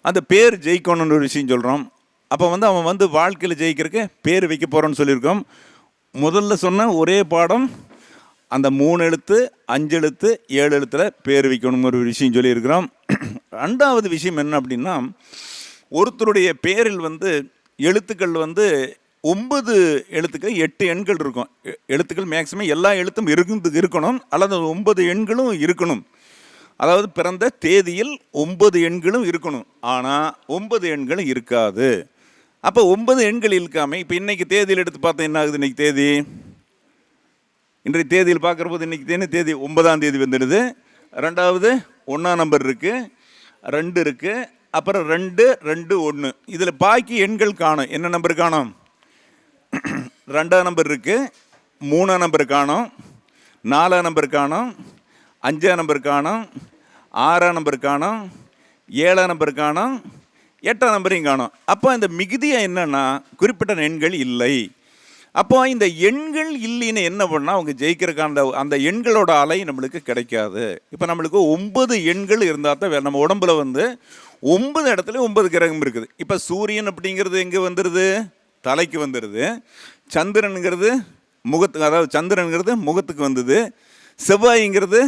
அந்த பேர் ஜெயிக்கணும்னு ஒரு விஷயம் சொல்கிறோம். அப்போ வந்து அவன் வந்து வாழ்க்கையில் ஜெயிக்கிறதுக்கு பேர் வைக்க போகிறோன்னு சொல்லியிருக்கோம். முதல்ல சொன்ன ஒரே பாடம் அந்த 3 எழுத்து 5 எழுத்து 7 எழுத்தில் பேர் வைக்கணுங்கிற ஒரு விஷயம் சொல்லியிருக்கிறோம். 2வது விஷயம் என்ன அப்படின்னா, ஒருத்தருடைய பேரில் வந்து எழுத்துக்கள் வந்து 9 எழுத்துக்கள் 8 எண்கள் இருக்கும். எழுத்துக்கள் மேக்ஸிமம் எல்லா எழுத்தும் இருக்கணும், அல்லது 9 எண்களும் இருக்கணும். அதாவது பிறந்த தேதியில் 9 எண்களும் இருக்கணும். ஆனால் 9 எண்களும் இருக்காது. அப்போ 9 எண்கள் இருக்காமல் இப்போ இன்றைக்கி தேதியில் எடுத்து பார்த்தா என்ன ஆகுது? இன்றைய தேதியில் பார்க்குற போது இன்றைக்கி தேதி 9ஆம் தேதி வந்துடுது. 2வது 1ஆம் நம்பர் இருக்குது, 2 இருக்குது, அப்புறம் 2, 2, 1. இதில் பாக்கி எண்கள் காணும். என்ன நம்பர் காணும்? 2ஆம் நம்பர் இருக்குது, 3ஆம் நம்பர் காணும், 4ஆம் நம்பர் காணும், 5ஆம் நம்பர் காணும், 6ஆம் நம்பர் காணும், 7ஆம் நம்பர் காணும், 8ஆம் நம்பரையும் காணும். அப்போ இந்த மிகுதியாக என்னன்னா குறிப்பிட்ட எண்கள் இல்லை. அப்போ இந்த எண்கள் இல்லைன்னு என்ன பண்ணால் அவங்க ஜெயிக்கிறதுக்கான அந்த எண்களோட அலை நம்மளுக்கு கிடைக்காது. இப்போ நம்மளுக்கு 9 எண்கள் இருந்தால் தான் நம்ம உடம்புல வந்து 9 இடத்துல 9 கிரகம் இருக்குது. இப்போ சூரியன் அப்படிங்கிறது எங்கே வந்துடுது? தலைக்கு வந்துடுது. சந்திரனுங்கிறது முகத்துக்கு, அதாவது சந்திரனுங்கிறது முகத்துக்கு வந்தது. செவ்வாய்ங்கிறது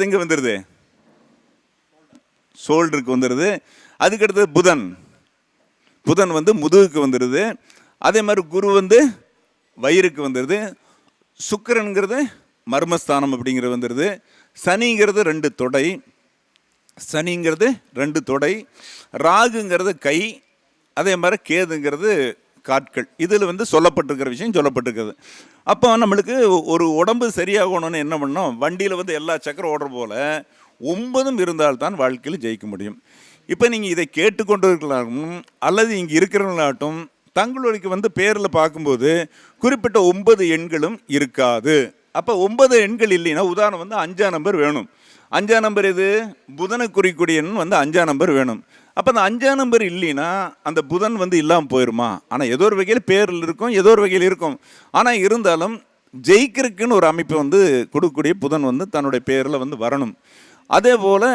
எங்கே வந்துடுது? ஷோல்டருக்கு வந்துடுது. அதுக்கடுத்து புதன் வந்து முதுகுக்கு வந்துடுது. அதே மாதிரி குரு வந்து வயிறுக்கு வந்துடுது. சுக்கிரனுங்கிறது மர்மஸ்தானம் அப்படிங்கிறது வந்துடுது. சனிங்கிறது 2 தொடை, ராகுங்கிறது கை, அதே மாதிரி கேதுங்கிறது காட்கள். இதில் வந்து சொல்லப்பட்டிருக்கிற விஷயம் சொல்லப்பட்டிருக்கிறது. அப்போ நம்மளுக்கு ஒரு உடம்பு சரியாகணும்னு என்ன பண்ணோம்? வண்டியில் வந்து எல்லா சக்கரம் ஓடுற போல் 9 இருந்தால்தான் வாழ்க்கையில் ஜெயிக்க முடியும். இப்போ நீங்கள் இதை கேட்டுக்கொண்டு இருக்கலாகும் அல்லது இங்கே இருக்கிறவங்களாட்டும் தங்களுக்கு வந்து பேரில் பார்க்கும்போது குறிப்பிட்ட 9 எண்களும் இருக்காது. அப்போ 9 எண்கள் இல்லைன்னா உதாரணம் வந்து 5ஆம் நம்பர் வேணும். 5ஆம் நம்பர் எது? புதனை குறிக்கூடிய எண் வந்து 5ஆம் நம்பர் வேணும். அப்போ அந்த 5ஆம் நம்பர் இல்லைன்னா அந்த புதன் வந்து இல்லாமல் போயிடுமா? ஆனால் ஏதோ ஒரு வகையில் பேரில் இருக்கும், ஏதோ ஒரு வகையில் இருக்கும். ஆனால் இருந்தாலும் ஜெயிக்கிறதுக்குன்னு ஒரு அமைப்பு வந்து கொடுக்கக்கூடிய புதன் வந்து தன்னுடைய பேரில் வந்து வரணும். அதே போல்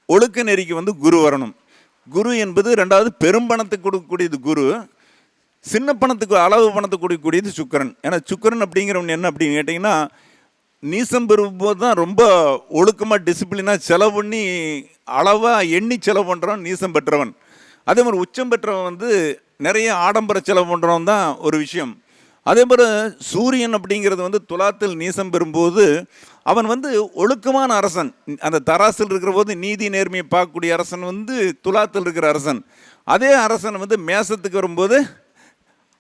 ஒழுக்க நெறிக்கு வந்து குரு வரணும். குரு என்பது 2வது பெரும்பணத்துக்கு கொடுக்கக்கூடியது குரு, சின்ன பணத்துக்கு அளவு பணத்துக்கு கொடுக்கக்கூடியது சுக்கிரன். ஏன்னா சுக்கிரன் அப்படிங்கிறவன் என்ன அப்படின்னு கேட்டிங்கன்னா, நீசம் பெறும்போது தான் ரொம்ப ஒழுக்கமாக டிசிப்ளினாக செலவு பண்ணி அளவாக எண்ணி செலவு பண்ணுறவன் நீசம் பெற்றவன். அதே மாதிரி உச்சம் பெற்றவன் வந்து நிறைய ஆடம்பர செலவு பண்ணுறவன் தான் ஒரு விஷயம். அதே மாதிரி சூரியன் அப்படிங்கிறது வந்து துலாத்தில் நீசம் பெறும்போது அவன் வந்து ஒழுக்கமான அரசன். அந்த தராசில் இருக்கிற போது நீதி நேர்மையை பார்க்கக்கூடிய அரசன் வந்து துலாத்தில் இருக்கிற அரசன். அதே அரசன் வந்து மேசத்துக்கு வரும்போது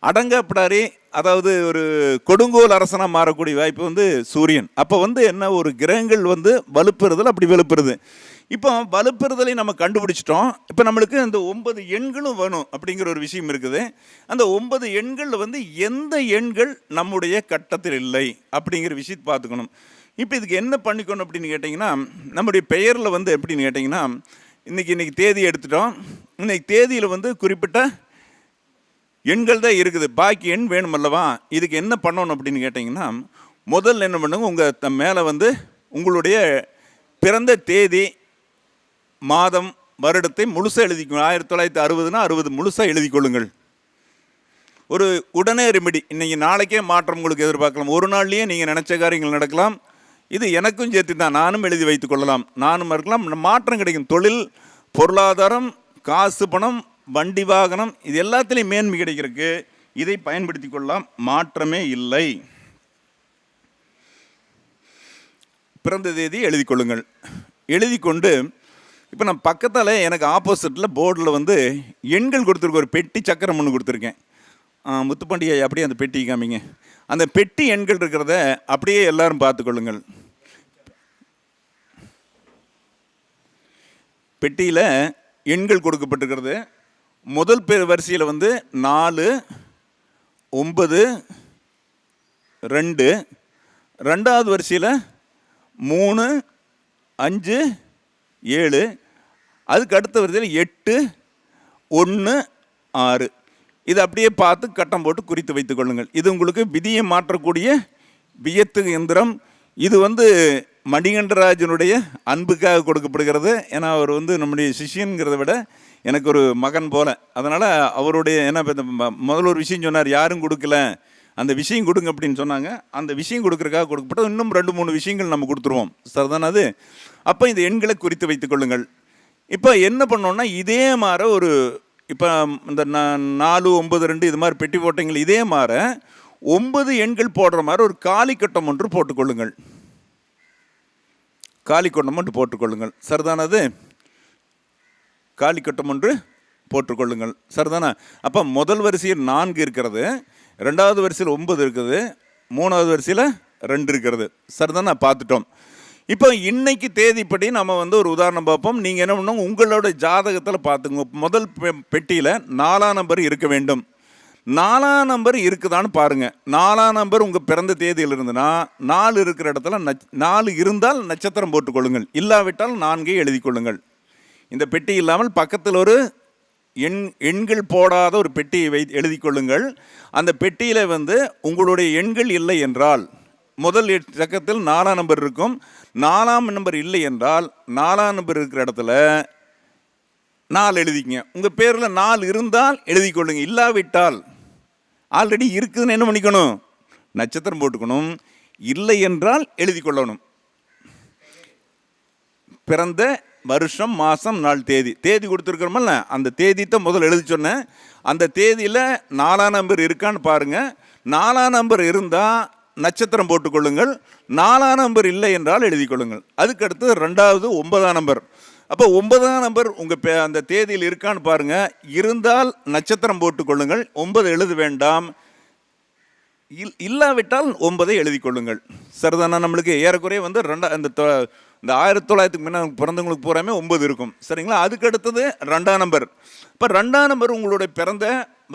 அடங்கப்படாரி, அதாவது ஒரு கொடுங்கோல் அரசனாக மாறக்கூடிய வாய்ப்பு வந்து சூரியன். அப்போ வந்து என்ன, ஒரு கிரகங்கள் வந்து வலுப்புறதுல அப்படி வலுப்புறது. இப்போ வலுப்பெறுதலை நம்ம கண்டுபிடிச்சிட்டோம். இப்போ நம்மளுக்கு அந்த 9 எண்களும் வேணும் அப்படிங்கிற ஒரு விஷயம் இருக்குது. அந்த 9 எண்களில் வந்து எந்த எண்கள் நம்முடைய கட்டத்தில் இல்லை அப்படிங்கிற விஷயத்தை பார்த்துக்கணும். இப்போ இதுக்கு என்ன பண்ணிக்கணும் அப்படின்னு கேட்டிங்கன்னா, நம்முடைய பெயரில் வந்து எப்படின்னு கேட்டிங்கன்னா, இன்றைக்கி தேதி எடுத்துட்டோம். இன்றைக்கி தேதியில் வந்து குறிப்பிட்ட எண்கள் தான் இருக்குது, பாக்கி எண் வேணும் அல்லவா? இதுக்கு என்ன பண்ணணும் அப்படின்னு கேட்டிங்கன்னா, முதல்ல என்ன பண்ணுங்க, உங்கள் மேலே வந்து உங்களுடைய பிறந்த தேதி, மாதம், வருடத்தை முழுசாக எழுதிக்கணும். 1960னா 60 முழுசாக எழுதி கொள்ளுங்கள். ஒரு உடனே ரெமிடி, இன்றைக்கி நாளைக்கே மாற்றம் உங்களுக்கு எதிர்பார்க்கலாம். ஒரு நாள்லேயே நீங்கள் நினச்ச காரியங்கள் நடக்கலாம். இது எனக்கும் சேர்த்து தான், நானும் எழுதி வைத்து கொள்ளலாம், நானும் இருக்கலாம், மாற்றம் கிடைக்கும். தொழில், பொருளாதாரம், காசு, பணம், வண்டி, வாகனம், இது எல்லாத்துலேயும் மேன்மை கிடைக்கிறதுக்கு இதை பயன்படுத்தி கொள்ளலாம். மாற்றமே இல்லை. பிறந்த தேதி எழுதி கொள்ளுங்கள். எழுதி கொண்டு இப்போ நான் பக்கத்தில் எனக்கு ஆப்போசிட்டில் போர்டில் வந்து எண்கள் கொடுத்துருக்க ஒரு பெட்டி சக்கரம் ஒன்று கொடுத்துருக்கேன். முத்துப்பாண்டியை அப்படியே அந்த பெட்டி காமிங்க. அந்த பெட்டி எண்கள் இருக்கிறத அப்படியே எல்லாரும் பார்த்துக்கொள்ளுங்கள். பெட்டியில் எண்கள் கொடுக்கப்பட்டிருக்கிறது. முதல் வரிசையில் வந்து 4, 9, 2. ரெண்டாவது வரிசையில் 3, 5, 7. அதுக்கு அடுத்த வரிசையில் 8, 1, 6. இது அப்படியே பார்த்து கட்டம் போட்டு குறித்து வைத்துக் கொள்ளுங்கள். இது உங்களுக்கு விதியை மாற்றக்கூடிய வியத்து எந்திரம். இது வந்து மணிகண்டராஜனுடைய அன்புக்காக கொடுக்கப்படுகிறது. ஏன்னா அவர் வந்து நம்முடைய சிஷியன்கிறத விட எனக்கு ஒரு மகன் போல. அதனால் அவருடைய என்ன முதல்ல ஒரு விஷயம் சொன்னார், யாரும் கொடுக்கல, அந்த விஷயம் கொடுங்க அப்படின்னு சொன்னாங்க. அந்த விஷயம் கொடுக்குறதுக்காக கொடுக்கப்பட்ட இன்னும் 2-3 விஷயங்கள் நம்ம கொடுத்துருவோம். சரிதானே அது? அப்போ இந்த எண்களை குறித்து வைத்துக் கொள்ளுங்கள். இப்போ என்ன பண்ணோன்னா, இதே மாதிரி ஒரு இப்போ இந்த 4, 9, 2 இது மாதிரி பெட்டி போட்டீங்கள். இதே மாதிரி 9 எண்கள் போடுற மாதிரி ஒரு காலிக்கட்டம் ஒன்று போட்டுக்கொள்ளுங்கள். காலிக்கட்டம் ஒன்று போட்டுக்கொள்ளுங்கள். சரிதானது? காலிக்கட்டம் ஒன்று போட்டுக்கொள்ளுங்கள். சரிதானே? அப்போ முதல் வரிசையில் 4 இருக்கிறது, ரெண்டாவது வரிசையில் 9 இருக்குது, மூணாவது வரிசையில் 2 இருக்கிறது. சரிதானே? பார்த்துட்டோம். இப்போ இன்னைக்கு தேதிப்படி நம்ம வந்து ஒரு உதாரணம் பார்ப்போம். நீங்கள் என்ன பண்ணணும், உங்களோட ஜாதகத்தில் பார்த்துங்க. முதல் பெட்டியில் 4ஆம் நம்பர் இருக்க வேண்டும். 4ஆம் நம்பர் இருக்குதான்னு பாருங்கள். 4ஆம் நம்பர் உங்கள் பிறந்த தேதியில் இருந்துன்னா 4 இருக்கிற இடத்துல 4 இருந்தால் நட்சத்திரம் போட்டுக்கொள்ளுங்கள். இல்லாவிட்டால் 4ஐ எழுதி கொள்ளுங்கள். இந்த பெட்டி இல்லாமல் பக்கத்தில் ஒரு எண்கள் போடாத ஒரு பெட்டியை எழுதி கொள்ளுங்கள். அந்த பெட்டியில் வந்து உங்களுடைய எண்கள் இல்லை என்றால் முதல் சக்கத்தில் 4ஆம் நம்பர் இருக்கும். 4ஆம் நம்பர் இல்லை என்றால் 4ஆம் நம்பர் இருக்கிற இடத்துல 4 எழுதிக்கங்க. உங்கள் பேரில் 4 இருந்தால் எழுதி கொள்ளுங்க. இல்லாவிட்டால் ஆல்ரெடி இருக்குதுன்னு என்ன பண்ணிக்கணும், நட்சத்திரம் போட்டுக்கணும். இல்லை என்றால் எழுதி கொள்ளணும். பிறந்த வருஷம், மாதம், நாள், தேதி கொடுத்துருக்குறோமல்ல, அந்த தேதி தான் முதல் எழுதி சொன்னேன். அந்த தேதியில் 4ஆம் நம்பர் இருக்கான்னு பாருங்கள். 4ஆம் நம்பர் இருந்தால் நட்சத்திரம் போட்டுக்கொள்ளுங்கள். 4ஆம் நம்பர் இல்லை என்றால் எழுதி கொள்ளுங்கள். அதுக்கடுத்து ரெண்டாவது 9ஆம் நம்பர். அப்போ 9ஆம் நம்பர் உங்கள் அந்த தேதியில் இருக்கான்னு பாருங்கள். இருந்தால் நட்சத்திரம் போட்டுக்கொள்ளுங்கள். 9 எழுத வேண்டாம். இல்லாவிட்டால் 9ஐ எழுதி கொள்ளுங்கள். சரிதானா? நம்மளுக்கு ஏறக்குறைய வந்து இந்த 1900க்கு முன்ன பிறந்தவங்களுக்கு பூராமே 9 இருக்கும். சரிங்களா? அதுக்கு அடுத்தது 2ஆம் நம்பர். இப்போ 2ஆம் நம்பர் உங்களுடைய பிறந்த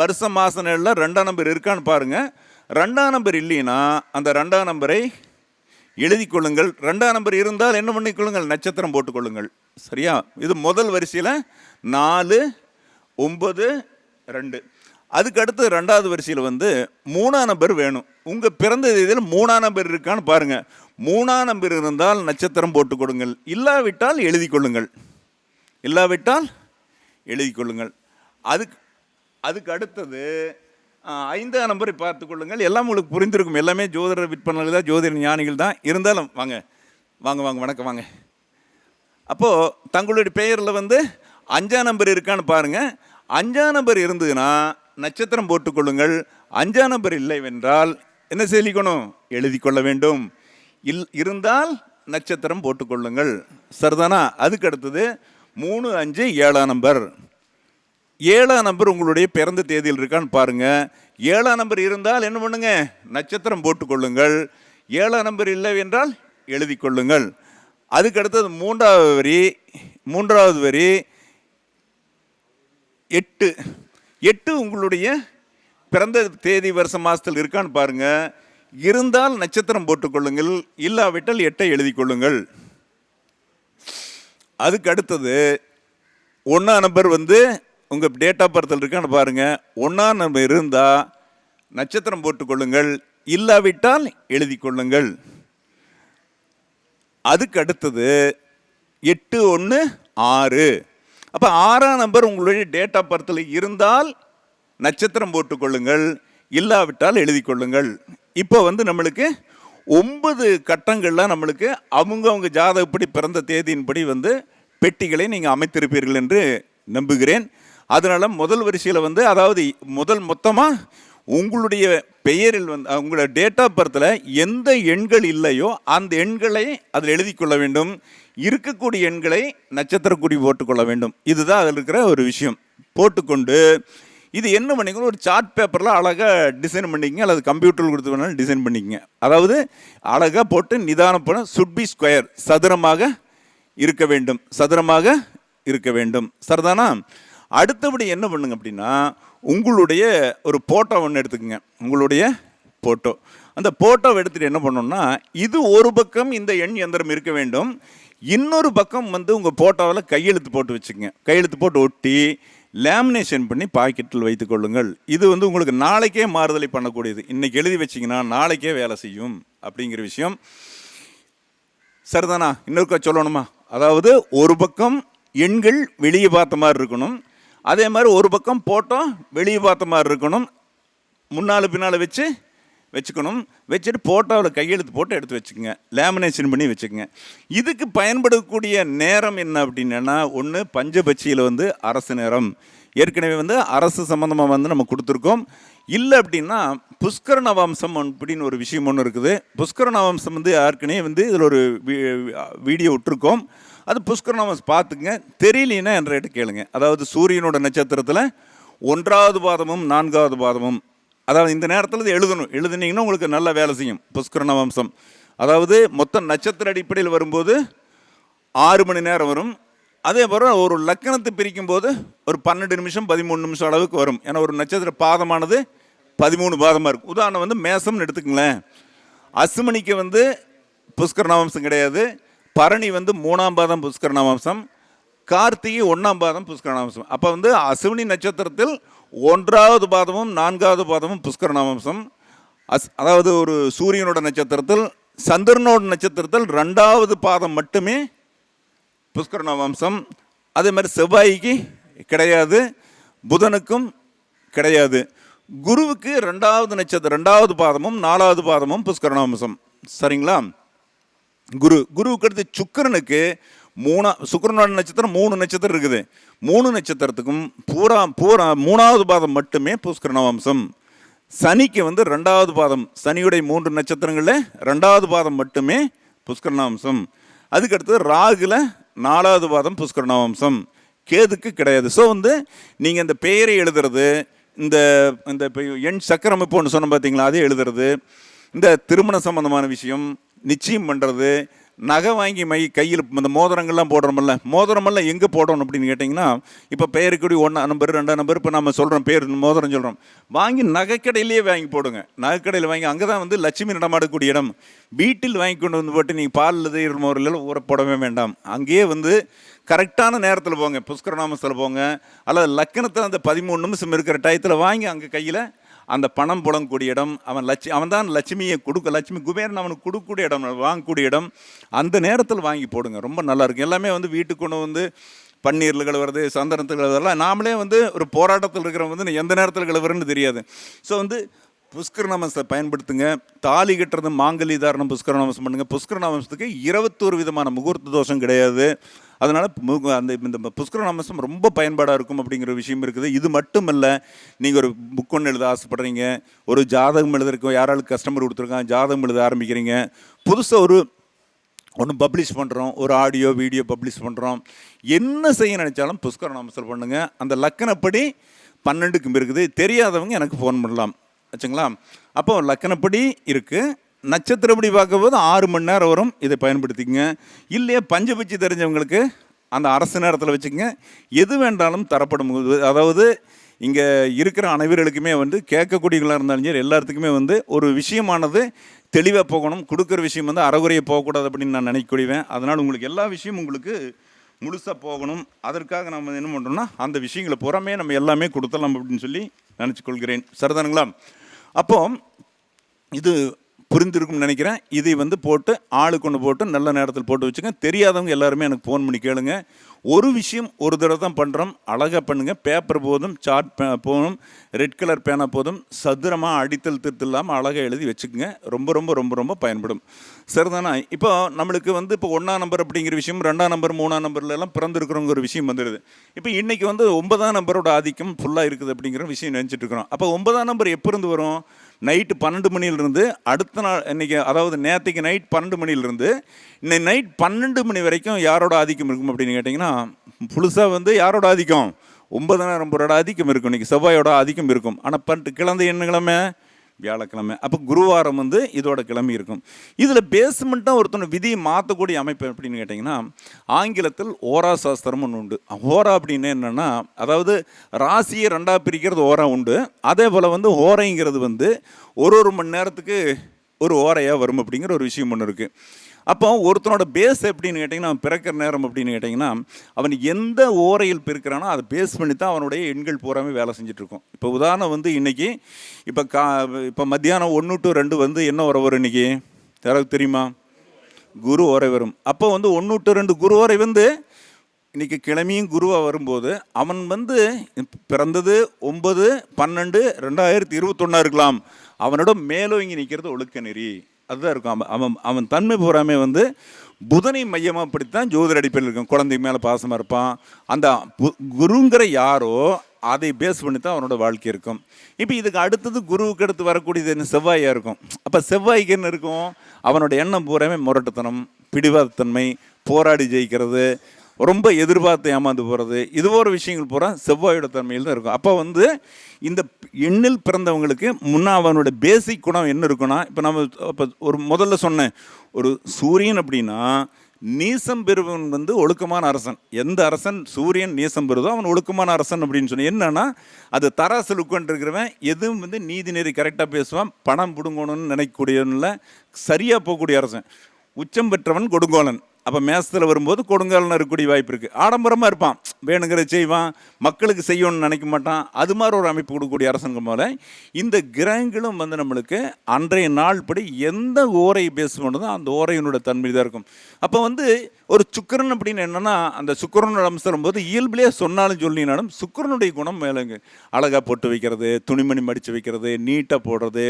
வருஷம், மாதம், நாளில் 2ஆம் நம்பர் இருக்கான்னு பாருங்கள். 2ஆம் நம்பர் இல்லைன்னா அந்த 2ஆம் நம்பரை எழுதி கொள்ளுங்கள். 2ஆம் நம்பர் இருந்தால் என்ன பண்ணிக்கொள்ளுங்கள், நட்சத்திரம் போட்டுக்கொள்ளுங்கள். சரியா? இது முதல் வரிசையில் 4, 9, 2. அதுக்கு அடுத்து 2ஆவது வரிசையில் வந்து 3ஆம் நம்பர் வேணும். உங்கள் பிறந்த தேதியில் 3ஆம் நம்பர் இருக்கான்னு பாருங்கள். 3ஆம் நம்பர் இருந்தால் நட்சத்திரம் போட்டு கொடுங்கள். இல்லாவிட்டால் எழுதி கொள்ளுங்கள். இல்லாவிட்டால் எழுதி கொள்ளுங்கள். அதுக்கு அடுத்தது 5ஆம் நம்பரை பார்த்து கொள்ளுங்கள். எல்லாம் உங்களுக்கு புரிந்திருக்கும். எல்லாமே ஜோதிடர் விற்பனைகள் தான், ஜோதிட ஞானிகள் தான். இருந்தாலும் வாங்க வாங்க வாங்க வணக்கம் வாங்க. அப்போது தங்களுடைய பெயரில் வந்து 5ஆம் நம்பர் இருக்கான்னு பாருங்கள். 5ஆம் நம்பர் இருந்ததுன்னா நட்சத்திரம் போட்டுக்கொள்ளுங்கள். 5ஆம் நம்பர் இல்லை என்றால் என்ன செய்யணும், எழுதி கொள்ள வேண்டும். இருந்தால் நட்சத்திரம் போட்டுக்கொள்ளுங்கள். சரிதானா? அதுக்கு அடுத்தது 3, 5, 7ஆம் நம்பர். 7ஆம் நம்பர் உங்களுடைய பிறந்த தேதியில் இருக்கான்னு பாருங்கள். 7ஆம் நம்பர் இருந்தால் என்ன பண்ணுங்க, நட்சத்திரம் போட்டுக்கொள்ளுங்கள். 7ஆம் நம்பர் இல்லை என்றால் எழுதி கொள்ளுங்கள். அதுக்கு அடுத்தது மூன்றாவது வரி 8. 8 உங்களுடைய பிறந்த தேதி வருஷம் மாதத்தில் இருக்கான்னு பாருங்க. இருந்தால் நட்சத்திரம் போட்டுக்கொள்ளுங்கள், இல்லாவிட்டால் 8 எழுதி கொள்ளுங்கள். அதுக்கு அடுத்தது 1ஆம் நம்பர் உங்கள் டேட் ஆஃப் பர்த்தில் இருக்கான்னு பாருங்கள். 1ஆம் நம்பர் இருந்தால் நட்சத்திரம் போட்டுக்கொள்ளுங்கள், இல்லாவிட்டால் எழுதி கொள்ளுங்கள். அதுக்கு அடுத்தது 8, 1, 6. அப்போ 6ஆம் நம்பர் உங்களுடைய டேட் ஆஃப் பர்த்தில் இருந்தால் நட்சத்திரம் போட்டுக்கொள்ளுங்கள், இல்லாவிட்டால் எழுதி கொள்ளுங்கள். இப்போ நம்மளுக்கு 9 கட்டங்கள்லாம் நம்மளுக்கு அவங்க ஜாதகப்படி பிறந்த தேதியின்படி பெட்டிகளை நீங்கள் அமைத்திருப்பீர்கள் என்று நம்புகிறேன். அதனால் முதல் வரிசையில் அதாவது மொத்தமாக உங்களுடைய பெயரில் உங்களோட டேட் ஆஃப் பர்த்தில் எந்த எண்கள் இல்லையோ அந்த எண்களை அதில் எழுதி கொள்ள வேண்டும். இருக்கக்கூடிய எண்களை நட்சத்திர குறி போட்டுக்கொள்ள வேண்டும். இதுதான் அதில் இருக்கிற ஒரு விஷயம். போட்டுக்கொண்டு இது என்ன பண்ணிக்கணும், ஒரு சார்ட் பேப்பரில் அழகாக டிசைன் பண்ணிக்கங்க, அல்லது கம்ப்யூட்டரில் கொடுத்து வேணாலும் டிசைன் பண்ணிக்கங்க. அதாவது அழகாக போட்டு நிதானப்பட சுட் பி ஸ்கொயர், சதுரமாக இருக்க வேண்டும். சரிதானா? அடுத்தபடி என்ன பண்ணுங்க அப்படின்னா, உங்களுடைய ஒரு ஃபோட்டோ ஒன்று எடுத்துக்கங்க. உங்களுடைய ஃபோட்டோ, அந்த ஃபோட்டோவை எடுத்துகிட்டு என்ன பண்ணணும்னா, இது ஒரு பக்கம் இந்த எண் எந்திரம் இருக்க வேண்டும், இன்னொரு பக்கம் உங்கள் ஃபோட்டோவில் கையெழுத்து போட்டு வச்சுக்கங்க. கையெழுத்து போட்டு ஒட்டி லேமினேஷன் பண்ணி பாக்கெட்டில் வைத்து கொள்ளுங்கள். இது உங்களுக்கு நாளைக்கே மாறுதலை பண்ணக்கூடியது. இன்றைக்கி எழுதி வச்சிங்கன்னா நாளைக்கே வேலை செய்யும் அப்படிங்கிற விஷயம். சரிதானா? இன்னொருக்கா சொல்லணுமா? அதாவது ஒரு பக்கம் எண்கள் வெளியே பார்த்த மாதிரி இருக்கணும், அதே மாதிரி ஒரு பக்கம் ஃபோட்டோ வெளியே பார்த்த மாதிரி இருக்கணும். முன்னால் பின்னால் வச்சுக்கணும். வச்சுட்டு ஃபோட்டோவில் கையெழுத்து போட்டு எடுத்து வச்சுக்கோங்க, லேமினேஷன் பண்ணி வச்சுக்கோங்க. இதுக்கு பயன்படக்கூடிய நேரம் என்ன அப்படின்னா, ஒன்று பஞ்சபட்சியில் அரசு நேரம், ஏற்கனவே அரசு சம்மந்தமாக நம்ம கொடுத்துருக்கோம். இல்லை அப்படின்னா புஷ்கர நவாம்சம் அப்படின்னு ஒரு விஷயம் ஒன்று இருக்குது. புஷ்கர நவாம்சம் ஏற்கனவே இதில் ஒரு வீடியோ விட்டுருக்கோம். அது புஷ்கர நவாம்சம் பார்த்துங்க. தெரியலனா என்ற கேளுங்க. அதாவது சூரியனோட நட்சத்திரத்தில் 1வது பாதமும் 4வது பாதமும், அதாவது இந்த நேரத்தில் இது எழுதுனீங்கன்னா உங்களுக்கு நல்ல வேலை செய்யும். புஷ்கர நவாம்சம் அதாவது மொத்தம் நட்சத்திர அடிப்படையில் வரும்போது 6 மணி நேரம் வரும். அதே போல் ஒரு லக்கணத்தை பிரிக்கும் போது ஒரு 12 நிமிஷம் 13 நிமிஷம் அளவுக்கு வரும். ஏன்னா ஒரு நட்சத்திர பாதமானது 13 பாதமாக இருக்கும். உதாரணம் மேசம்னு எடுத்துக்கங்களேன். அசுமணிக்கு புஷ்கர நவாம்சம் கிடையாது. பரணி 3ஆம் பாதம் புஷ்கர நவாம்சம், கார்த்திகை 1ஆம் பாதம் புஷ்கர நவாம்சம். அப்போ அசுவினி நட்சத்திரத்தில் 1வது பாதமும் 4வது பாதமும் புஷ்கர நவாம்சம். அதாவது ஒரு சூரியனோட நட்சத்திரத்தில் சந்திரனோட நட்சத்திரத்தில் 2வது பாதம் மட்டுமே புஷ்கர நவாம்சம். அதே மாதிரி செவ்வாய்க்கு கிடையாது, புதனுக்கும் கிடையாது. குருவுக்கு 2வது நட்சத்திரம் 2வது பாதமும் 4வது பாதமும் புஷ்கர நவாம்சம். சரிங்களா? குருவுக்கு அடுத்து சுக்கிரனுக்கு சுக்கிரனோட நட்சத்திரம் 3 நட்சத்திரம் இருக்குது. 3 நட்சத்திரத்துக்கும் பூரா 3வது பாதம் மட்டுமே புஷ்கர நவாம்சம். சனிக்கு 2வது பாதம், சனியுடைய 3 நட்சத்திரங்களில் 2வது பாதம் மட்டுமே புஷ்கர நவாம்சம். அதுக்கடுத்து ராகுல 4வது பாதம் புஷ்கர நவாம்சம். கேதுக்கு கிடையாது. ஸோ நீங்கள் இந்த பெயரை எழுதுறது, இந்த எண் சக்கரம் இப்போ ஒன்று சொன்ன பார்த்தீங்களா, அதே எழுதுறது, இந்த திருமண சம்பந்தமான விஷயம், நிச்சயம் பண்ணுறது, நகை வாங்கி கையில் இந்த மோதிரங்கள்லாம் போடுறோம்ல, மோதிரமெல்லாம் எங்கே போடணும் அப்படின்னு கேட்டிங்கன்னா, இப்போ பெயருக்குடி 1ஆம் நம்பர் 2ஆம் நம்பர், இப்போ நம்ம சொல்கிறோம் பேர் மோதிரம் சொல்கிறோம், வாங்கி நகைக்கடையிலேயே வாங்கி போடுங்க. நகைக்கடையில் வாங்கி, அங்கே தான் லட்சுமி நடமாடக்கூடிய இடம். வீட்டில் வாங்கி கொண்டு போட்டு நீங்கள் பாலில் மோரில் ஊற போடவே வேண்டாம். அங்கேயே கரெக்டான நேரத்தில் போங்க, புஷ்கர நாமத்தில் போங்க, அல்லது லக்கணத்தில் அந்த 13 நிமிஷம் இருக்கிற டயத்தில் வாங்கி அங்கே கையில் அந்த பணம் புழங்கக்கூடிய இடம், அவன் தான் லட்சுமியை லட்சுமி குபேரன் அவனுக்கு கொடுக்கக்கூடிய இடம், வாங்கக்கூடிய இடம், அந்த நேரத்தில் வாங்கி போடுங்க. ரொம்ப நல்லாயிருக்கும். எல்லாமே வீட்டுக்கு கொண்டு பன்னீரில் கழுவுறது, சந்தனத்தில் கழுவுறதெல்லாம் நாமளே ஒரு போராட்டத்தில் இருக்கிறவங்க எந்த நேரத்தில் கழுவுறன்னு தெரியாது. ஸோ புஷ்கர நாமத்தை பயன்படுத்துங்க. தாலி கட்டுறது மாங்கல்ய தாரணம் புஷ்கர நாமம் பண்ணுங்கள். புஷ்கர நாமத்துக்கு 21 விதமான முகூர்த்த தோஷம் கிடையாது. அதனால் இந்த புஷ்கர நாமம் ரொம்ப பயன்பாடாக இருக்கும் அப்படிங்கிற விஷயம் இருக்குது. இது மட்டும் இல்லை, நீங்கள் ஒரு புக் ஒன்று எழுத ஆசைப்படுறீங்க, ஒரு ஜாதகம் எழுதுறதுக்கு யாராலும் கஸ்டமர் கொடுத்துருக்காங்க, ஜாதகம் எழுத ஆரம்பிக்கிறீங்க, புதுசாக ஒன்று பப்ளிஷ் பண்ணுறோம், ஒரு ஆடியோ வீடியோ பப்ளிஷ் பண்ணுறோம், என்ன செய்ய நினச்சாலும் புஷ்கர நாமத்தில் பண்ணுங்கள். அந்த லக்கணப்படி 12க்கும் இருக்குது. தெரியாதவங்க எனக்கு ஃபோன் பண்ணலாம், வச்சுங்களா? அப்போ லக்கணப்படி இருக்குது, நட்சத்திரப்படி பார்க்கும்போது 6 மணி நேரம் வரும். இதை பயன்படுத்திக்கங்க. இல்லையா பஞ்சபட்சி தெரிஞ்சவங்களுக்கு அந்த அரசு நேரத்தில் வச்சுக்கங்க. எது வேண்டாலும் தரப்படும். அதாவது இங்கே இருக்கிற அனைவர்களுக்குமே வந்து கேட்கக்கூடியவங்களாக இருந்தாலும் சரி எல்லாத்துக்குமே வந்து ஒரு விஷயமானது தெளிவாக போகணும். கொடுக்குற விஷயம் வந்து அறகுறையை போகக்கூடாது அப்படின்னு நான் நினைக்கக்கூடியவேன். அதனால் உங்களுக்கு எல்லா விஷயமும் உங்களுக்கு முழுசாக போகணும். அதற்காக நம்ம என்ன பண்ணுறோம்னா அந்த விஷயங்களை புறமே நம்ம எல்லாமே கொடுத்தலாம் அப்படின்னு சொல்லி நினச்சிக்கொள்கிறேன். சரிதானுங்களா? அப்போ இது புரிந்திருக்கும்னு நினைக்கிறேன். இதை வந்து போட்டு ஆளுக்கு ஒன்று போட்டு நல்ல நேரத்தில் போட்டு வச்சுங்க. தெரியாதவங்க எல்லாருமே எனக்கு ஃபோன் பண்ணி கேளுங்க. ஒரு விஷயம் ஒரு தடவை தான் பண்ணுறோம். அழகாக பண்ணுங்கள். பேப்பர் போதும், சார்ட் போதும், ரெட் கலர் பேனா போதும். சதுரமாக அடித்தல் திருத்தல் இல்லாமல் அழகாக எழுதி வச்சுக்கோங்க. ரொம்ப ரொம்ப ரொம்ப ரொம்ப பயன்படும். சரிதானா? இப்போ நம்மளுக்கு வந்து இப்போ 1ஆம் நம்பர் அப்படிங்கிற விஷயம் 2ஆம் நம்பர் 3ஆம் நம்பர்லாம் பிறந்திருக்கிறோங்க ஒரு விஷயம் வந்துடுது. இப்போ இன்றைக்கி வந்து 9ஆம் நம்பரோட ஆதிக்கம் ஃபுல்லாக இருக்குது அப்படிங்கிற விஷயம் நினச்சிட்டு இருக்கிறோம். அப்போ 9ஆம் நம்பர் எப்போ இருந்து வரும்? நைட்டு 12 மணியிலிருந்து அடுத்த நாள் இன்றைக்கி, அதாவது நேற்றுக்கு நைட் 12 மணியிலிருந்து இன்னைக்கு நைட் 12 மணி வரைக்கும் யாரோட ஆதிக்கம் இருக்கும் அப்படின்னு கேட்டிங்கன்னா, புதுசாக வந்து யாரோட ஆதிக்கம்? 9ஆம் நம்பரோட ஆதிக்கம் இருக்கும். இன்றைக்கி செவ்வாயோட ஆதிக்கம் இருக்கும். ஆனால் கிழந்த என்ன கிழமை? வியாழக்கிழமை. அப்போ குருவாரம் வந்து இதோட கிழமை இருக்கும். இதில் பேஸ்மெண்ட்டாக ஒருத்தனை விதியை மாற்றக்கூடிய அமைப்பு எப்படின்னு கேட்டிங்கன்னா, ஆங்கிலத்தில் ஓரா சாஸ்திரம் ஒன்று உண்டு. ஓரா அப்படின்னு என்னென்னா, அதாவது ராசியை 2ஆக பிரிக்கிறது ஓரா உண்டு. அதே போல் வந்து ஓரைங்கிறது வந்து ஒரு மணி நேரத்துக்கு ஒரு ஓரையாக வரும் அப்படிங்கிற ஒரு விஷயம் ஒன்று இருக்குது. அப்போ ஒருத்தனோட பேஸ் எப்படின்னு கேட்டிங்கன்னா, பிறக்கிற நேரம் அப்படின்னு கேட்டிங்கன்னா, அவன் எந்த ஓரையில் பிறக்கிறானோ அதை பேஸ் பண்ணி தான் அவனுடைய எண்கள் பூராமே வேலை செஞ்சிட்ருக்கும். இப்போ உதாரணம் வந்து இன்றைக்கி இப்போ மத்தியானம் 1 to 2 வந்து என்ன ஓரை வரும் இன்றைக்கி? யாராவது தெரியுமா? குரு ஓரை வரும். அப்போ வந்து 1 to 2 குரு ஓரை வந்து இன்றைக்கி கிழமையும் குருவாக வரும்போது அவன் வந்து பிறந்தது 9/12/2021 இருக்கலாம். அவனோட மேலோங்கி நிற்கிறது ஒழுக்க நெறி. அதுதான் இருக்கும். அவன் தன்மை பூராமே வந்து புதனை மையமாக படித்தான் ஜோதிட அடிப்படையில் இருக்கும். குழந்தை மேலே பாசமாக இருப்பான். அந்த குருங்கிற யாரோ அதை பேஸ் பண்ணி தான் அவனோட வாழ்க்கை இருக்கும். இப்போ இதுக்கு அடுத்தது குருவுக்கு அடுத்து வரக்கூடியது என்ன? செவ்வாயாக இருக்கும். அப்போ செவ்வாய்க்கு என்ன இருக்கும்? அவனோட எண்ணம் பூராமே முரட்டுத்தனம், பிடிவாதத்தன்மை, போராடி ஜெயிக்கிறது, ரொம்ப எதிர்பார்த்து ஏமாந்து போகிறது, இது ஒரு விஷயங்கள் பூரா செவ்வாயோட தன்மையில் தான் இருக்கும். அப்போ வந்து இந்த எண்ணில் பிறந்தவங்களுக்கு முன்னே அவனோட பேசிக் குணம் என்ன இருக்குன்னா, இப்போ நம்ம இப்போ ஒரு முதல்ல சொன்னேன், ஒரு சூரியன் அப்படின்னா நீசம் பெறுவன் வந்து ஒழுக்கமான அரசன். எந்த அரசன் சூரியன் நீசம் பெறுதோ அவன் ஒழுக்கமான அரசன் அப்படின்னு சொன்னேன். என்னன்னா அது தராசு லுக்கன்றிருக்கிறவன் எதுவும் வந்து நீதி நெறி கரெக்டாக பேசுவான். பணம் பிடுங்கணும்னு நினைக்கக்கூடியவனில் சரியாக போகக்கூடிய அரசன். உச்சம் பெற்றவன் கொடுங்கோலன். அப்போ மேசத்தில் வரும்போது கொடுங்காலன்னு இருக்கக்கூடிய வாய்ப்பு இருக்குது. ஆடம்பரமாக இருப்பான், வேணுங்கிறத செய்வான், மக்களுக்கு செய்யணும்னு நினைக்க மாட்டான். அது மாதிரி ஒரு அமைப்பு கொடுக்கக்கூடிய அரசங்கள் போல இந்த கிரகங்களும் வந்து நம்மளுக்கு அன்றைய நாள் படி எந்த ஓரை பேஸ் பண்ணுதோ அந்த ஓரையினோட தன்மை தான் இருக்கும். அப்போ வந்து ஒரு சுக்கிரன் அப்படின்னு என்னென்னா, அந்த சுக்கிரனோட அம்சம் வரும்போது இயல்பிலே சொன்னாலும் சொல்லினாலும் சுக்கிரனுடைய குணம் மேலேங்க. அழகாக போட்டு வைக்கிறது, துணிமணி மடித்து வைக்கிறது, நீட்டாக போடுறது.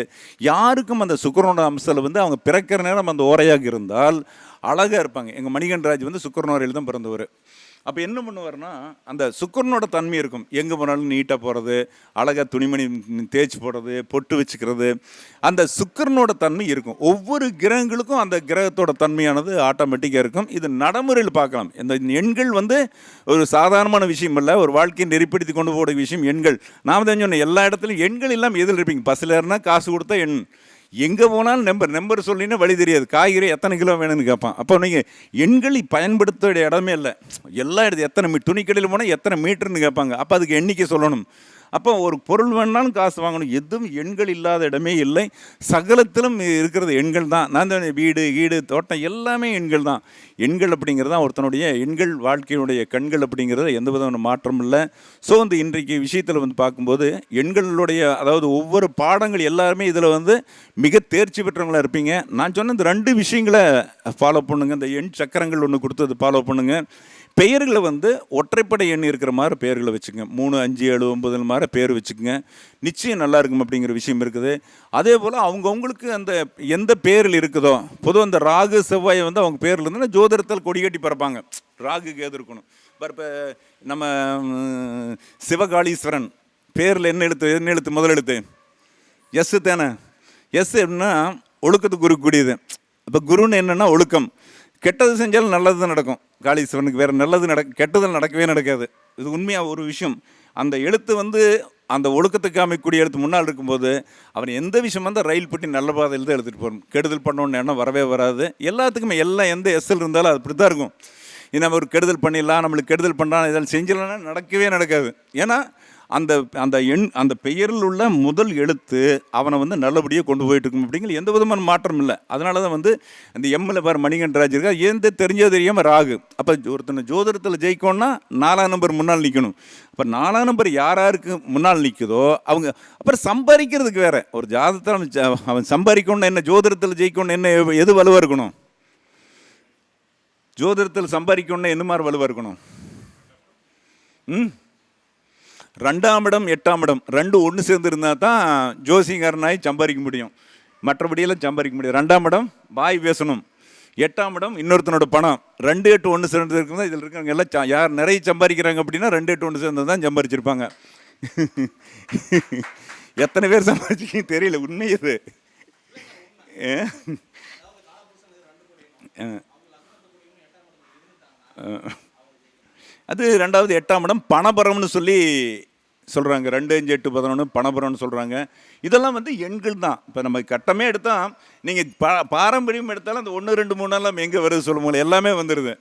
யாருக்கும் அந்த சுக்கிரனோட அம்சத்தில் வந்து அவங்க பிறக்கிற நேரம் அந்த ஓரையாக இருந்தால் அழகாக இருப்பாங்க. எங்கள் மணிகண்டராஜ் வந்து சுக்கிரனோரையில் தான் பிறந்தவர். அப்போ என்ன பண்ணுவார்னா, அந்த சுக்கிரனோட தன்மை இருக்கும். எங்கே போனாலும் நீட்டாக போகிறது, அழகாக துணிமணி தேய்ச்சி போடுறது, பொட்டு வச்சுக்கிறது, அந்த சுக்கிரனோட தன்மை இருக்கும். ஒவ்வொரு கிரகங்களுக்கும் அந்த கிரகத்தோட தன்மையானது ஆட்டோமேட்டிக்காக இருக்கும். இது நடைமுறையில் பார்க்கலாம். இந்த எண்கள் வந்து ஒரு சாதாரணமான விஷயம் இல்லை, ஒரு வாழ்க்கையை நெறிப்படுத்தி கொண்டு போகிற விஷயம் எண்கள். நாம் தான் சொன்னேன், எல்லா இடத்துலையும் எண்கள் இல்லாமல் எதில் இருப்பீங்க? பஸ்ஸில் ஏறினா காசு கொடுத்தா எண், எங்கே போனாலும் நம்பர் சொல்லினா வழி தெரியாது. காய்கறி எத்தனை கிலோ வேணும்னு கேட்பான். அப்போ நீங்கள் எண்களை பயன்படுத்த இடமே இல்லை. எல்லா இடத்து எத்தனை துணிக்கடையில் போனால் எத்தனை மீட்டர்னு கேட்பாங்க. அப்போ அதுக்கு எண்ணிக்கை சொல்லணும். அப்போ ஒரு பொருள் வேணாலும் காசு வாங்கணும். எதுவும் எண்கள் இல்லாத இடமே இல்லை. சகலத்திலும் இருக்கிறது எண்கள் தான். நான் தான் வீடு தோட்டம் எல்லாமே எண்கள் தான். எண்கள் அப்படிங்கிறது தான் ஒருத்தனுடைய எண்கள் வாழ்க்கையினுடைய கண்கள் அப்படிங்கிறது எந்த விதமான மாற்றம் இல்லை. ஸோ வந்து இன்றைக்கு விஷயத்தில் வந்து பார்க்கும்போது எண்களுடைய, அதாவது ஒவ்வொரு பாடங்கள் எல்லாருமே இதில் வந்து மிக தேர்ச்சி பெற்றவங்களாக இருப்பீங்க. நான் சொன்ன இந்த 2 விஷயங்களை ஃபாலோ பண்ணுங்கள். இந்த எண் சக்கரங்கள் ஒன்று கொடுத்து ஃபாலோ பண்ணுங்கள். பெயர்களை வந்து ஒற்றைப்படை எண் இருக்கிற மாதிரி பெயர்களை வச்சுக்கோங்க. 3, 5, 7, 9 மாதிரி பேர் வச்சுக்கோங்க. நிச்சயம் நல்லா இருக்கும் அப்படிங்கிற விஷயம் இருக்குது. அதே போல் அவங்கவுங்களுக்கு அந்த எந்த பேரில் இருக்குதோ, பொதுவாக அந்த ராகு செவ்வாயை வந்து அவங்க பேரில் இருந்துன்னா ஜோதிடத்தில் கொடி கட்டி பறப்பாங்க. ராகுக்கு எது இருக்கணும்? இப்போ நம்ம சிவகாளீஸ்வரன் பேரில் என்ன எழுத்து முதல் எழுத்து? எஸ் தானே. எஸ் எப்படின்னா ஒழுக்கத்துக்கு குறிக்கூடியது. இப்போ குருன்னு என்னென்னா ஒழுக்கம். கெட்டது செஞ்சாலும் நல்லது தான் நடக்கும். காளீஸ்வரனுக்கு வேறு நல்லது கெட்டதில் நடக்கவே நடக்காது. இது உண்மையாக ஒரு விஷயம். அந்த எழுத்து வந்து அந்த ஒழுக்கத்துக்கு அமைக்கக்கூடிய எழுத்து முன்னால் இருக்கும்போது அவன் எந்த விஷயம் வந்து ரயில் பெட்டி நல்ல பாதையில் தான் எழுதிட்டு போகணும். கெடுதல் பண்ணணுன்னு எண்ணம் வரவே வராது. எல்லாத்துக்குமே எல்லாம் எந்த எஸ்எல் இருந்தாலும் அது அப்படி தான் இருக்கும். இது நம்ம ஒரு கெடுதல் பண்ணிடலாம், நம்மளுக்கு கெடுதல் பண்ணுறான், இதெல்லாம் செஞ்சலன்னா நடக்கவே நடக்காது. ஏன்னா அந்த அந்த அந்த பெயரில் உள்ள முதல் எழுத்து அவனை வந்து நல்லபடியாக கொண்டு போயிட்டு இருக்கும் அப்படிங்கிற எந்த விதமான மாற்றம் இல்லை. அதனால தான் வந்து அந்த எம்மில் பாரு மணிகண்டராஜ் இருக்கா, எந்த தெரிஞ்சோ தெரியாமல் ராகு. அப்போ ஒருத்தனை ஜோதிடத்தில் ஜெயிக்கணும்னா 4ஆம் நம்பர் முன்னால் நிற்கணும். அப்போ 4ஆம் நம்பர் யாருக்கு முன்னால் நிற்குதோ அவங்க அப்புறம் சம்பாதிக்கிறதுக்கு வேற ஒரு ஜாதகத்தில் அவன் சம்பாதிக்கணும்னு என்ன, ஜோதிடத்தில் ஜெயிக்கணும்னு என்ன, எது வலுவாக இருக்கணும்? ஜோதிடத்தில் சம்பாதிக்கணும்னா என்ன மாதிரி வலுவாக இருக்கணும்? 2ஆம் இடம் 8ஆம் இடம் 2 ஒன்று சேர்ந்து இருந்தால் தான் ஜோசிகாரனாய் சம்பாதிக்க முடியும். மற்றபடியெல்லாம் சம்பாதிக்க முடியும். 2ஆம் இடம் வாய் பேசணும், 8ஆம் இடம் இன்னொருத்தனோட பணம். 2, 8 ஒன்று சேர்ந்து இருக்குதான் இதில் இருக்கிறவங்க எல்லாம் யார் நிறைய சம்பாதிக்கிறாங்க அப்படின்னா 2, 8 ஒன்று சேர்ந்து தான் சம்பாதிச்சிருப்பாங்க. எத்தனை பேர் சம்பாதிச்சிங்க தெரியல, உண்மை இது. அது 2வது 8ஆம் இடம் பணபரம்னு சொல்லி சொல்கிறாங்க. 2, 5, 8, 11 பணபரம்னு சொல்கிறாங்க. இதெல்லாம் வந்து எண்கள் தான். இப்போ நம்ம கட்டமே எடுத்தால் நீங்கள் பாரம்பரியம் எடுத்தாலும் அந்த 1, 2, 3 எல்லாம் எங்கே வருது சொல்லும்போது எல்லாமே வந்துடுது.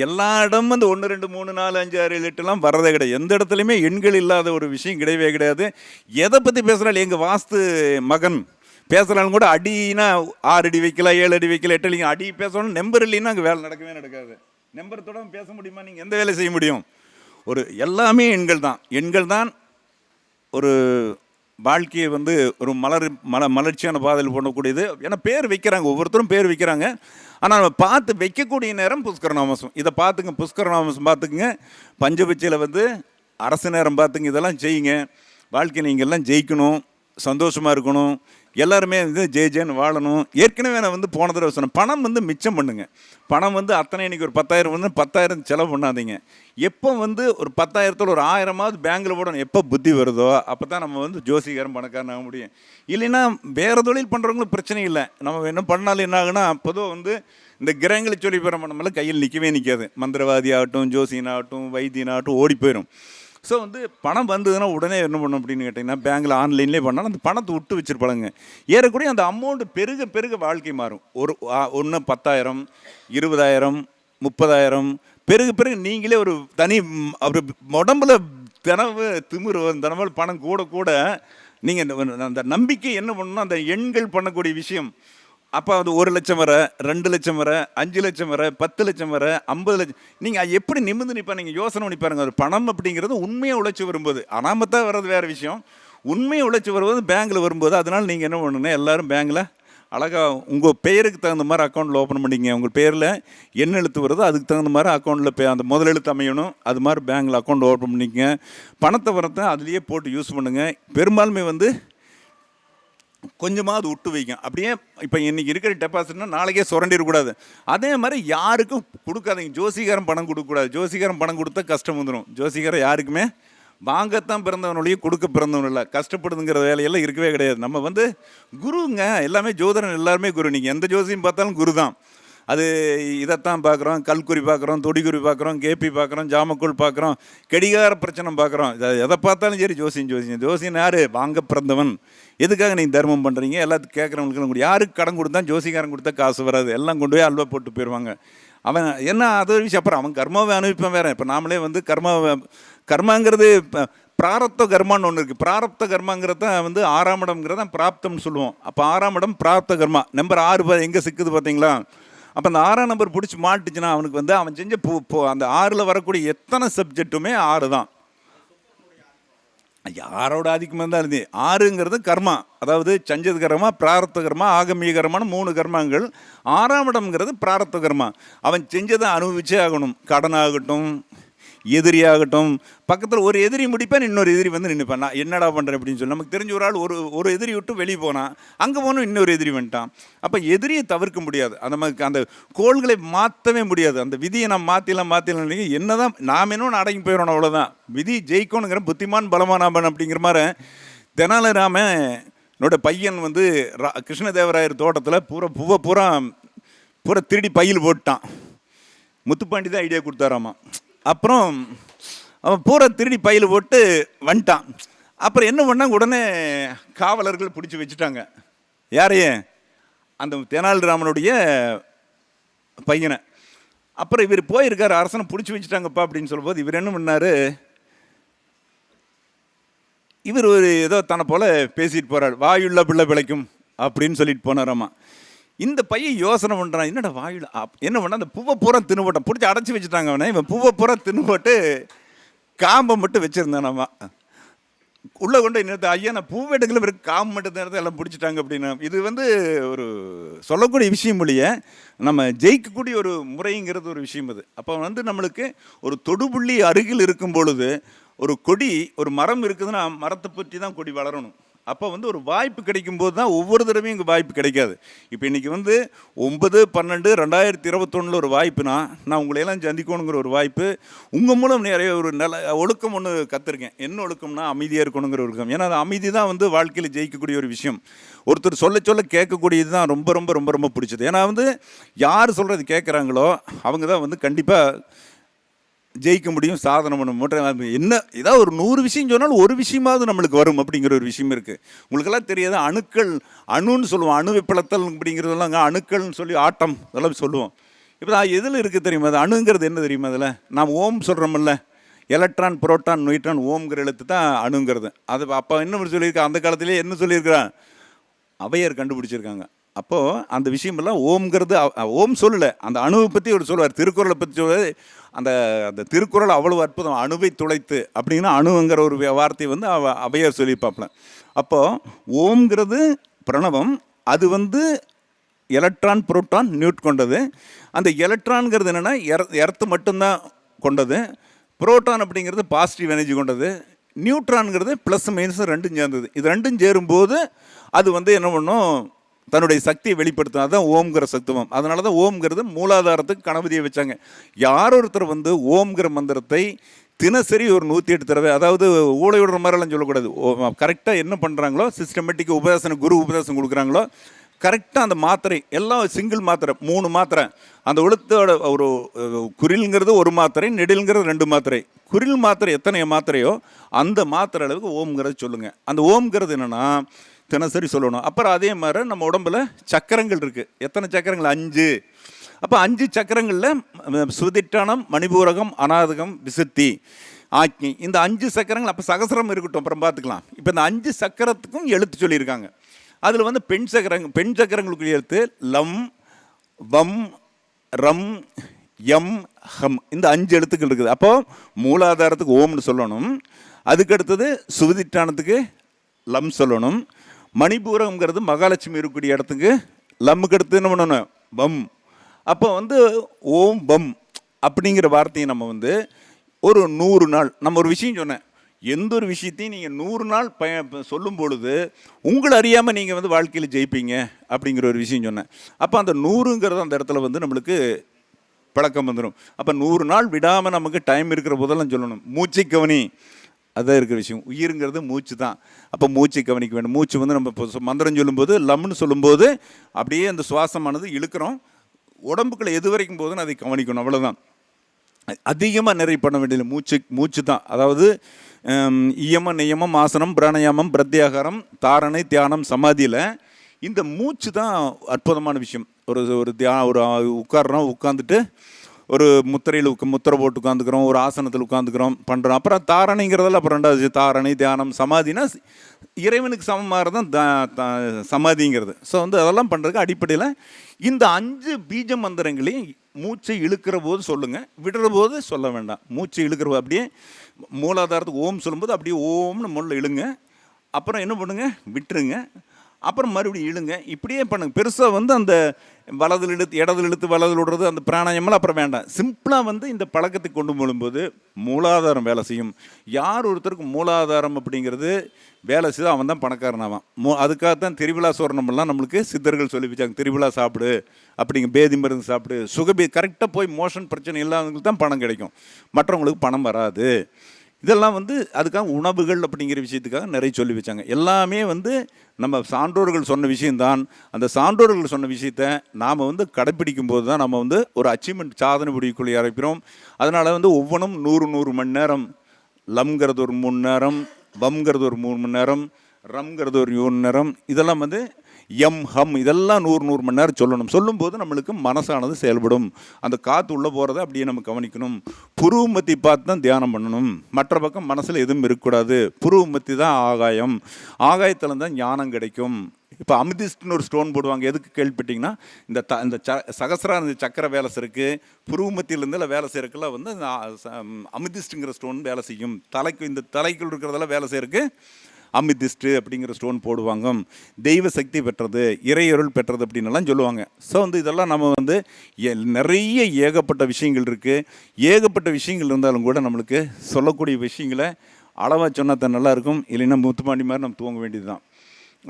எல்லா இடமும் வந்து 1, 2, 3, 4, 5, 6, 7, 8 வரதே கிடையாது. எந்த இடத்துலையுமே எண்கள் இல்லாத ஒரு விஷயம் கிடையவே கிடையாது. எதை பற்றி பேசுகிறாலும் எங்கள் வாஸ்து மகன் பேசுகிறாலும் கூட அடினா 6 அடி வைக்கலாம், 7 அடி வைக்கலாம், 8 அடிங்க அடி பேசணும். நம்பர் இல்லைன்னா அங்கே வேலை நடக்கவே நடக்காது. நம்பர் தொடர்ந்து பேச முடியுமா? நீங்கள் எந்த வேலை செய்ய முடியும்? ஒரு எல்லாமே எண்கள் தான். எண்கள் தான் ஒரு வாழ்க்கையை வந்து ஒரு மலர்ச்சியான பாதையில் போடக்கூடியது. ஏன்னா பேர் வைக்கிறாங்க, ஒவ்வொருத்தரும் பேர் வைக்கிறாங்க. ஆனால் நம்ம பார்த்து வைக்கக்கூடிய நேரம் புஷ்கரநாமசம். இதை பார்த்துங்க, புஷ்கரநாமசம் பார்த்துக்குங்க. பஞ்சபட்சியில் வந்து அரசு நேரம் பார்த்துங்க. இதெல்லாம் செய்யுங்க. வாழ்க்கை நீங்கள் எல்லாம் ஜெயிக்கணும், சந்தோஷமாக இருக்கணும், எல்லாருமே வந்து ஜெயன்னு வாழணும். ஏற்கனவே நான் வந்து போன தடவை சொன்னேன், பணம் வந்து மிச்சம் பண்ணுங்க. பணம் வந்து அத்தனை இன்றைக்கி ஒரு 10,000 வந்து 10,000 செலவு பண்ணாதீங்க. எப்போ வந்து ஒரு 10,000த்தில் ஒரு 1000ஆவது பேங்கில் போடணும். எப்போ புத்தி வருதோ அப்போ தான் நம்ம வந்து ஜோசிகாரன் பணக்காரன் ஆக முடியும். இல்லைன்னா வேறு தொழில் பண்ணுறவங்களுக்கு பிரச்சனை இல்லை. நம்ம என்ன பண்ணாலும் என்ன ஆகுனா, பொதுவாக வந்து இந்த கிரகங்களை சொல்லி போகிற நம்மளால் கையில் நிற்கவே நிற்காது. மந்திரவாதி ஆகட்டும், ஜோசியனாகட்டும், வைத்தியனாகட்டும் ஓடி போயிடும். ஸோ வந்து பணம் வந்ததுன்னா உடனே என்ன பண்ணணும் அப்படின்னு கேட்டிங்கன்னா, பேங்கில் ஆன்லைன்லேயே பண்ணாலும் அந்த பணத்தை விட்டு வச்சுருப்பாங்க. ஏறக்குறைய அந்த அமௌண்ட்டு பெருக பெருக வாழ்க்கை மாறும். ஒன்று 10,000, 20,000, 30,000 பெருக பெருக நீங்களே ஒரு தனி ஒரு உடம்புல திமிரு தினமும் பணம் கூட கூட நீங்கள் அந்த நம்பிக்கை என்ன பண்ணணும்னா, அந்த எண்கள் பண்ணக்கூடிய விஷயம். அப்போ அது 1 லட்சம் வர, 2 லட்சம் வர, 5 லட்சம் வர, 10 லட்சம் வர, 50 லட்சம், நீங்கள் எப்படி நிமிர்ந்து நிற்பா? நீங்கள் யோசனை பண்ணி பாருங்கள். அது பணம் அப்படிங்கிறது உண்மையாக உழைச்சி வரும்போது, அனாமத்தாக வர்றது வேறு விஷயம். உண்மையை உழைச்சி வரும்போது பேங்கில் வரும்போது, அதனால் நீங்கள் என்ன பண்ணணுன்னா, எல்லோரும் பேங்கில் அழகாக உங்கள் பெயருக்கு தகுந்த மாதிரி அக்கௌண்ட்டில் ஓப்பன் பண்ணிங்க. உங்கள் பேரில் என்ன எழுத்து வருதோ அதுக்கு தகுந்த மாதிரி அக்கௌண்ட்டில் அந்த முதல் எழுத்து அமையணும். அது மாதிரி பேங்கில் அக்கௌண்ட் ஓப்பன் பண்ணிக்கங்க. பணத்தை வரத்தை அதுலேயே போட்டு யூஸ் பண்ணுங்கள். பெரும்பாலுமே வந்து கொஞ்சமாவது விட்டு வைக்கும். அப்படியே இப்போ இன்றைக்கி இருக்கிற டெபாசிட்னா நாளைக்கே சுரண்டிடக்கூடாது. அதே மாதிரி யாருக்கும் கொடுக்காதீங்க. ஜோசிகாரம் பணம் கொடுக்கக்கூடாது. ஜோசிகாரம் பணம் கொடுத்தா கஷ்டம் வந்துடும். ஜோசிகாரம் யாருக்குமே வாங்கத்தான் பிறந்தவனுடைய கொடுக்க பிறந்தவன் இல்லை. கஷ்டப்படுதுங்கிற வேலையெல்லாம் இருக்கவே கிடையாது. நம்ம வந்து குருங்க, எல்லாமே ஜோதிடன் எல்லாருமே குரு. நீங்கள் எந்த ஜோசியம் பார்த்தாலும் குரு தான். அது இதைத்தான் பார்க்குறோம், கல்குறி பார்க்குறோம், தொடிக்குறி பார்க்குறோம், கேபி பார்க்குறோம், ஜாமக்குள் பார்க்குறோம், கடிகார பிரச்சனை பார்க்குறோம். எதை பார்த்தாலும் சரி ஜோசியம் யார்? வாங்க பிறந்தவன். எதுக்காக நீங்கள் தர்மம் பண்ணுறீங்க? எல்லாத்துக்கும் கேட்குறவங்களுக்கு யாருக்கு கடன் கொடுத்தா ஜோசிகாரன் கொடுத்தா காசு வராது. எல்லாம் கொண்டு போய் அல்வா போட்டு போயிடுவாங்க. அவன் என்ன அது ஒரு விஷயம். அப்புறம் அவன் கர்மாவை அனுப்பிப்பான் வேறு. இப்போ நாமளே வந்து கர்மாங்கிறது பிராரப்த கர்மான்னு ஒன்று இருக்குது. பிராரப்த கர்மாங்கிறத வந்து 6ஆம் இடம்ங்கிறத பிராப்தம்னு சொல்லுவோம். அப்போ 6ஆம் இடம் பிராப்த கர்மா. நம்பர் 6 எங்கே சிக்குது பார்த்தீங்களா? அப்போ அந்த 6ஆம் நம்பர் பிடிச்சி மாட்டுச்சுன்னா அவனுக்கு வந்து அவன் செஞ்ச அந்த 6ல் வரக்கூடிய எத்தனை சப்ஜெக்ட்டுமே 6 தான். யாரோட ஆதிக்கமாக தான் இருந்து 6ங்கிறது கர்மா. அதாவது சஞ்சது கர்மா, பிராரப்த கர்மா, ஆகமீக கர்மான்னு 3 கர்மாங்கள். 6ஆம் இடம்ங்கிறது பிராரப்த கர்மா. அவன் செஞ்சதை அனுபவிச்சே ஆகணும். கடனாகட்டும், எதிரியாகட்டும். பக்கத்தில் ஒரு எதிரி முடிப்பேன், இன்னொரு எதிரி வந்து நின்றுப்பேன். நான் என்னடா பண்ணுறேன் அப்படின்னு சொல்லி நமக்கு தெரிஞ்ச ஒரு ஆள் ஒரு எதிரி விட்டு வெளியே போனான். அங்கே போகணும், இன்னொரு எதிரி வந்துட்டான். அப்போ எதிரியை தவிர்க்க முடியாது. நமக்கு அந்த கோள்களை மாற்றவே முடியாது. அந்த விதியை நம்ம மாற்றிலாம் என்ன தான் நாம் இன்னொன்று அடங்கி போயிடணும், அவ்வளோதான். விதி ஜெயிக்கணுங்கிற புத்திமான் பலமானாபன் அப்படிங்கிற மாதிரி தெனாலிராமனோட பையன் வந்து கிருஷ்ணதேவராயர் தோட்டத்தில் பூரா திருடி பையில் போட்டான். முத்துப்பாண்டி தான் ஐடியா கொடுத்தாராமா. அப்புறம் அவன் பூரா திருடி பையில் போட்டு வந்துட்டான். அப்புறம் என்ன பண்ணாங்க, உடனே காவலர்கள் பிடிச்சி வச்சுட்டாங்க. யாரையே? அந்த தெனாலிராமனுடைய பையனை. அப்புறம் இவர் போயிருக்காரு, அரசனை பிடிச்சி வச்சுட்டாங்கப்பா அப்படின்னு சொல்லும்போது இவர் என்ன பண்ணார், இவர் ஒரு ஏதோ தன்னை போல் பேசிட்டு போகிறார். வாயுள்ள பிள்ளை பிழைக்கும் அப்படின்னு சொல்லிட்டு போனாராமா. இந்த பையன் யோசனை பண்ணுறான், என்னடா வாயுள்ள என்ன பண்ணா, அந்த பூவை பூரா தின்னு போட்டான். பிடிச்சி அடைச்சி வச்சுட்டாங்க அவனை. இவன் பூவை பூரா தின்னு போட்டு காம்பை மட்டும் வச்சுருந்தானாமா. உள்ளே கொண்டு நிறுத்த, ஐயா நான் பூவை எடுக்கல, பிறகு காம்பு மட்டும் நேரத்தை எல்லாம் பிடிச்சிட்டாங்க அப்படின்னா. இது ஒரு சொல்லக்கூடிய விஷயம் இல்லையே, நம்ம ஜெயிக்கக்கூடிய ஒரு முறைங்கிறது ஒரு விஷயம் அது. அப்போ நம்மளுக்கு ஒரு தொடுபுள்ளி அருகில் இருக்கும் பொழுது, ஒரு கொடி, ஒரு மரம் இருக்குதுன்னா மரத்தை பற்றி தான் கொடி வளரணும். அப்போ ஒரு வாய்ப்பு கிடைக்கும் போது தான் ஒவ்வொரு தடவையும் இங்கே வாய்ப்பு கிடைக்காது. இப்போ இன்றைக்கி 9/12/2021 ஒரு வாய்ப்புனா, நான் உங்களையெல்லாம் சந்திக்கணுங்கிற ஒரு வாய்ப்பு. உங்கள் மூலம் நிறைய ஒரு நல்ல ஒழுக்கம் ஒன்று கற்றுருக்கேன். என்ன ஒழுக்கம்னா அமைதியாக இருக்கணுங்கிற ஒழுக்கம். ஏன்னா அது அமைதி தான் வாழ்க்கையில் ஜெயிக்கக்கூடிய ஒரு விஷயம். ஒருத்தர் சொல்ல சொல்ல கேட்கக்கூடியது தான் ரொம்ப ரொம்ப ரொம்ப ரொம்ப பிடிச்சது. ஏன்னா யார் சொல்கிறது கேட்குறாங்களோ அவங்க தான் கண்டிப்பாக ஜெயிக்க முடியும், சாதனை பண்ண முடியும். என்ன ஏதாவது ஒரு 100 விஷயம் சொன்னாலும் ஒரு விஷயமாவது நம்மளுக்கு வரும் அப்படிங்கிற ஒரு விஷயம் இருக்குது. உங்களுக்கெல்லாம் தெரியாது, அணுன்னு சொல்லுவோம், அணு வெப்பளத்தல் அப்படிங்கிறதெல்லாம் அணுக்கள்னு சொல்லி ஆட்டம் அதெல்லாம் சொல்லுவோம். இப்போ எதில் இருக்குது தெரியுமா? அது அணுங்கிறது என்ன தெரியுமா? அதில் நாம் ஓம் சொல்கிறோமில்ல, எலக்ட்ரான், புரோட்டான், நியூட்ரான், ஓம்ங்கிற எழுத்து தான் அணுங்கிறது. அது அப்போ என்ன சொல்லியிருக்கா, அந்த காலத்திலே என்ன சொல்லியிருக்கிறான், ஔவையார் கண்டுபிடிச்சிருக்காங்க. அப்போது அந்த விஷயமெல்லாம் ஓம்ங்கிறது ஓம் சொல்லலை, அந்த அணுவை பற்றி ஒரு சொல்லுவார். திருக்குறளை பற்றி சொல்லுவார். அந்த அந்த திருக்குறள் அவ்வளவு அற்புதம். அணுவை துளைத்து அப்படின்னா அணுங்கிற ஒரு வார்த்தை ஔவையார் சொல்லியிருப்பாப்புல. அப்போது ஓம்ங்கிறது பிரணவம். அது எலக்ட்ரான், புரோட்டான், நியூட் கொண்டது. அந்த எலக்ட்ரான்ங்கிறது என்னென்னா எர்த்து மட்டும்தான் கொண்டது. புரோட்டான் அப்படிங்கிறது பாசிட்டிவ் எனர்ஜி கொண்டது. நியூட்ரான்ங்கிறது ப்ளஸ் மைனஸ் ரெண்டும் சேர்ந்தது. இது ரெண்டும் சேரும்போது அது என்ன பண்ணும், தன்னுடைய சக்தியை வெளிப்படுத்தும். அதுதான் ஓம்ங்கிற சத்துவம். அதனால தான் ஓம்ங்கிறது மூலாதாரத்துக்கு கணபதியை வச்சாங்க. யார் ஒருத்தர் ஓம்ங்கிற மந்திரத்தை தினசரி ஒரு 108 தடவை, அதாவது ஊழை விடுற மாதிரிலாம் சொல்லக்கூடாது, கரெக்டாக என்ன பண்ணுறாங்களோ, சிஸ்டமேட்டிக் உபதேசம், குரு உபதேசம் கொடுக்குறாங்களோ, கரெக்டாக அந்த மாத்திரை எல்லாம் சிங்கிள் மாத்திரை, 3 மாத்திரை. அந்த எழுத்தோட ஒரு குறில்ங்கிறது ஒரு மாத்திரை, நெடில்ங்கிறது 2 மாத்திரை. குறில் மாத்திரை எத்தனை மாத்திரையோ அந்த மாத்திரை அளவுக்கு ஓம்ங்கிறது சொல்லுங்கள். அந்த ஓம்ங்கிறது என்னென்னா தினசரி சொல்லணும். அப்புறம் அதே மாதிரி நம்ம உடம்புல சக்கரங்கள் இருக்குது. எத்தனை சக்கரங்கள்? 5. அப்போ 5 சக்கரங்களில் சுதிட்டானம், மணிபூரகம், அநாதகம், விசுத்தி, ஆக்னி, இந்த 5 சக்கரங்கள். அப்போ சகசரம் இருக்கட்டும், அப்புறம் பார்த்துக்கலாம். இப்போ இந்த 5 சக்கரத்துக்கும் எழுத்து சொல்லியிருக்காங்க. அதில் பெண் சக்கரங்களுக்கு எழுத்து லம், வம், ரம், எம், ஹம், இந்த 5 எழுத்துக்கள் இருக்குது. அப்போது மூலாதாரத்துக்கு ஓம்னு சொல்லணும். அதுக்கடுத்தது சுதிட்டானத்துக்கு லம் சொல்லணும். மணிபூரகம்ங்கிறது மகாலட்சுமி இருக்கக்கூடிய இடத்துக்கு லம்முக்கு அடுத்து என்ன பண்ணணும், பம். அப்போ ஓம் பம் அப்படிங்கிற வார்த்தையை நம்ம ஒரு 100 நாள், நம்ம ஒரு விஷயம் சொன்னேன், எந்த ஒரு விஷயத்தையும் நீங்கள் 100 நாள் சொல்லும் பொழுது உங்களை அறியாமல் நீங்கள் வாழ்க்கையில் ஜெயிப்பீங்க அப்படிங்கிற ஒரு விஷயம் சொன்னேன். அப்போ அந்த 100ங்கிறது அந்த இடத்துல நம்மளுக்கு பழக்கம் வந்துடும். அப்போ 100 நாள் விடாமல் நமக்கு டைம் இருக்கிற போதெல்லாம் சொல்லணும். மூச்சை கவனி, அதுதான் இருக்கிற விஷயம். உயிருங்கிறது மூச்சு தான். அப்போ மூச்சை கவனிக்க வேண்டும். மூச்சு நம்ம இப்போ மந்திரம் சொல்லும்போது லம்னு சொல்லும்போது அப்படியே அந்த சுவாசமானது இழுக்கிறோம். உடம்புக்குள்ளே எது வரைக்கும் போதுன்னு அதை கவனிக்கணும், அவ்வளோதான். அதிகமாக நிறைய பண்ண வேண்டியது மூச்சு தான். அதாவது இயம, நியமம், ஆசனம், பிராணாயாமம், பிரத்யாகாரம், தாரணை, தியானம், சமாதியில் இந்த மூச்சு தான் அற்புதமான விஷயம். ஒரு உட்கார்றோம், உட்காந்துட்டு ஒரு முத்திரையில் முத்திரை போட்டு உட்காந்துக்கிறோம், ஒரு ஆசனத்தில் உட்காந்துக்கிறோம், பண்ணுறோம். அப்புறம் தாரணைங்கிறதெல்லாம் அப்புறம் 2வது தாரணை, தியானம், சமாதினா இறைவனுக்கு சமமாக தான் சமாதிங்கிறது. ஸோ அதெல்லாம் பண்ணுறதுக்கு அடிப்படையில் இந்த 5 பீஜ மந்திரங்களையும் மூச்சை இழுக்கிற போது சொல்லுங்கள், விடுற போது சொல்ல வேண்டாம். மூச்சை இழுக்கிற போது அப்படியே மூலாதாரத்துக்கு ஓம் சொல்லும்போது அப்படியே ஓம்னு முதல்ல இழுங்க, அப்புறம் என்ன பண்ணுங்க, விட்டுருங்க, அப்புறம் மறுபடியும் இழுங்க. இப்படியே பண்ணுங்க. பெருசாக அந்த வலதில் இழுத்து இடத்துல இழுத்து வலதில் விடுறது அந்த பிராணாயமெல்லாம் அப்புறம் வேண்டாம். சிம்பிளாக இந்த பழக்கத்தை கொண்டு போகும்போது மூலாதாரம் வேலை செய்யும். யார் ஒருத்தருக்கு மூலாதாரம் அப்படிங்கிறது வேலை செய்து அவன் தான் பணக்காரனாவான். அதுக்காகத்தான் திருவிழா சோரணமெல்லாம் நம்மளுக்கு சித்தர்கள் சொல்லி வச்சாங்க. திருவிழா சாப்பிடு அப்படிங்க, பேதி மருந்து சாப்பிடு, சுகபி கரெக்டாக போய் மோஷன் பிரச்சனை இல்லாதவங்களுக்கு தான் பணம் கிடைக்கும், மற்றவங்களுக்கு பணம் வராது. இதெல்லாம் அதுக்காக உணவுகள் அப்படிங்கிற விஷயத்துக்காக நிறைய சொல்லி வச்சாங்க. எல்லாமே நம்ம சான்றோர்கள் சொன்ன விஷயந்தான். அந்த சான்றோர்கள் சொன்ன விஷயத்தை நாம் கடைப்பிடிக்கும் போது தான் நம்ம ஒரு அச்சீவ்மெண்ட் சாதனை பிடிக்குள்ளே இறக்கிறோம். அதனால் ஒவ்வொன்றும் 100 மணி நேரம், லம்ங்கிறது ஒரு 3 நேரம், பம்ங்கிறது ஒரு 3 மணி நேரம், ரம்ங்கிறது ஒரு 1 மணி நேரம், இதெல்லாம் வந்து எம் ஹம் இதெல்லாம் 100 மணி நேரம் சொல்லணும். சொல்லும்போது நம்மளுக்கு மனசானது செயல்படும். அந்த காற்று உள்ளே போகிறத அப்படியே நம்ம கவனிக்கணும். புருவமத்தி பார்த்து தான் தியானம் பண்ணணும். மற்ற பக்கம் மனசில் எதுவும் இருக்கக்கூடாது. புருவமத்தி தான் ஆகாயம். ஆகாயத்தில் தான் ஞானம் கிடைக்கும். இப்போ அமிதிஸ்ட்னு ஒரு ஸ்டோன் போடுவாங்க. எதுக்கு கேள்விப்பட்டிங்கன்னா, இந்த சகசிரார சக்கர வேலை செய்யறதுக்கு, புருவமத்தியிலேருந்து வேலை செய்யறதுக்குலாம் வந்து அமிதிஸ்ட்டுங்கிற ஸ்டோன் வேலை செய்யும். இந்த தலைக்குள் இருக்கிறதெல்லாம் வேலை செய்யறதுக்கு அமிதிஸ்ட்டு அப்படிங்கிற ஸ்டோன் போடுவாங்க. தெய்வ சக்தி பெற்றது, இறையருள் பெற்றது அப்படின்னுலாம் சொல்லுவாங்க. ஸோ வந்து இதெல்லாம் நம்ம வந்து நிறைய ஏகப்பட்ட விஷயங்கள் இருக்குது. ஏகப்பட்ட விஷயங்கள் இருந்தாலும் கூட நம்மளுக்கு சொல்லக்கூடிய விஷயங்களை அளவாக சொன்னால் தான் நல்லாயிருக்கும். இல்லைன்னா முத்துமாண்டி மாதிரி நம்ம தூங்க வேண்டியது தான்.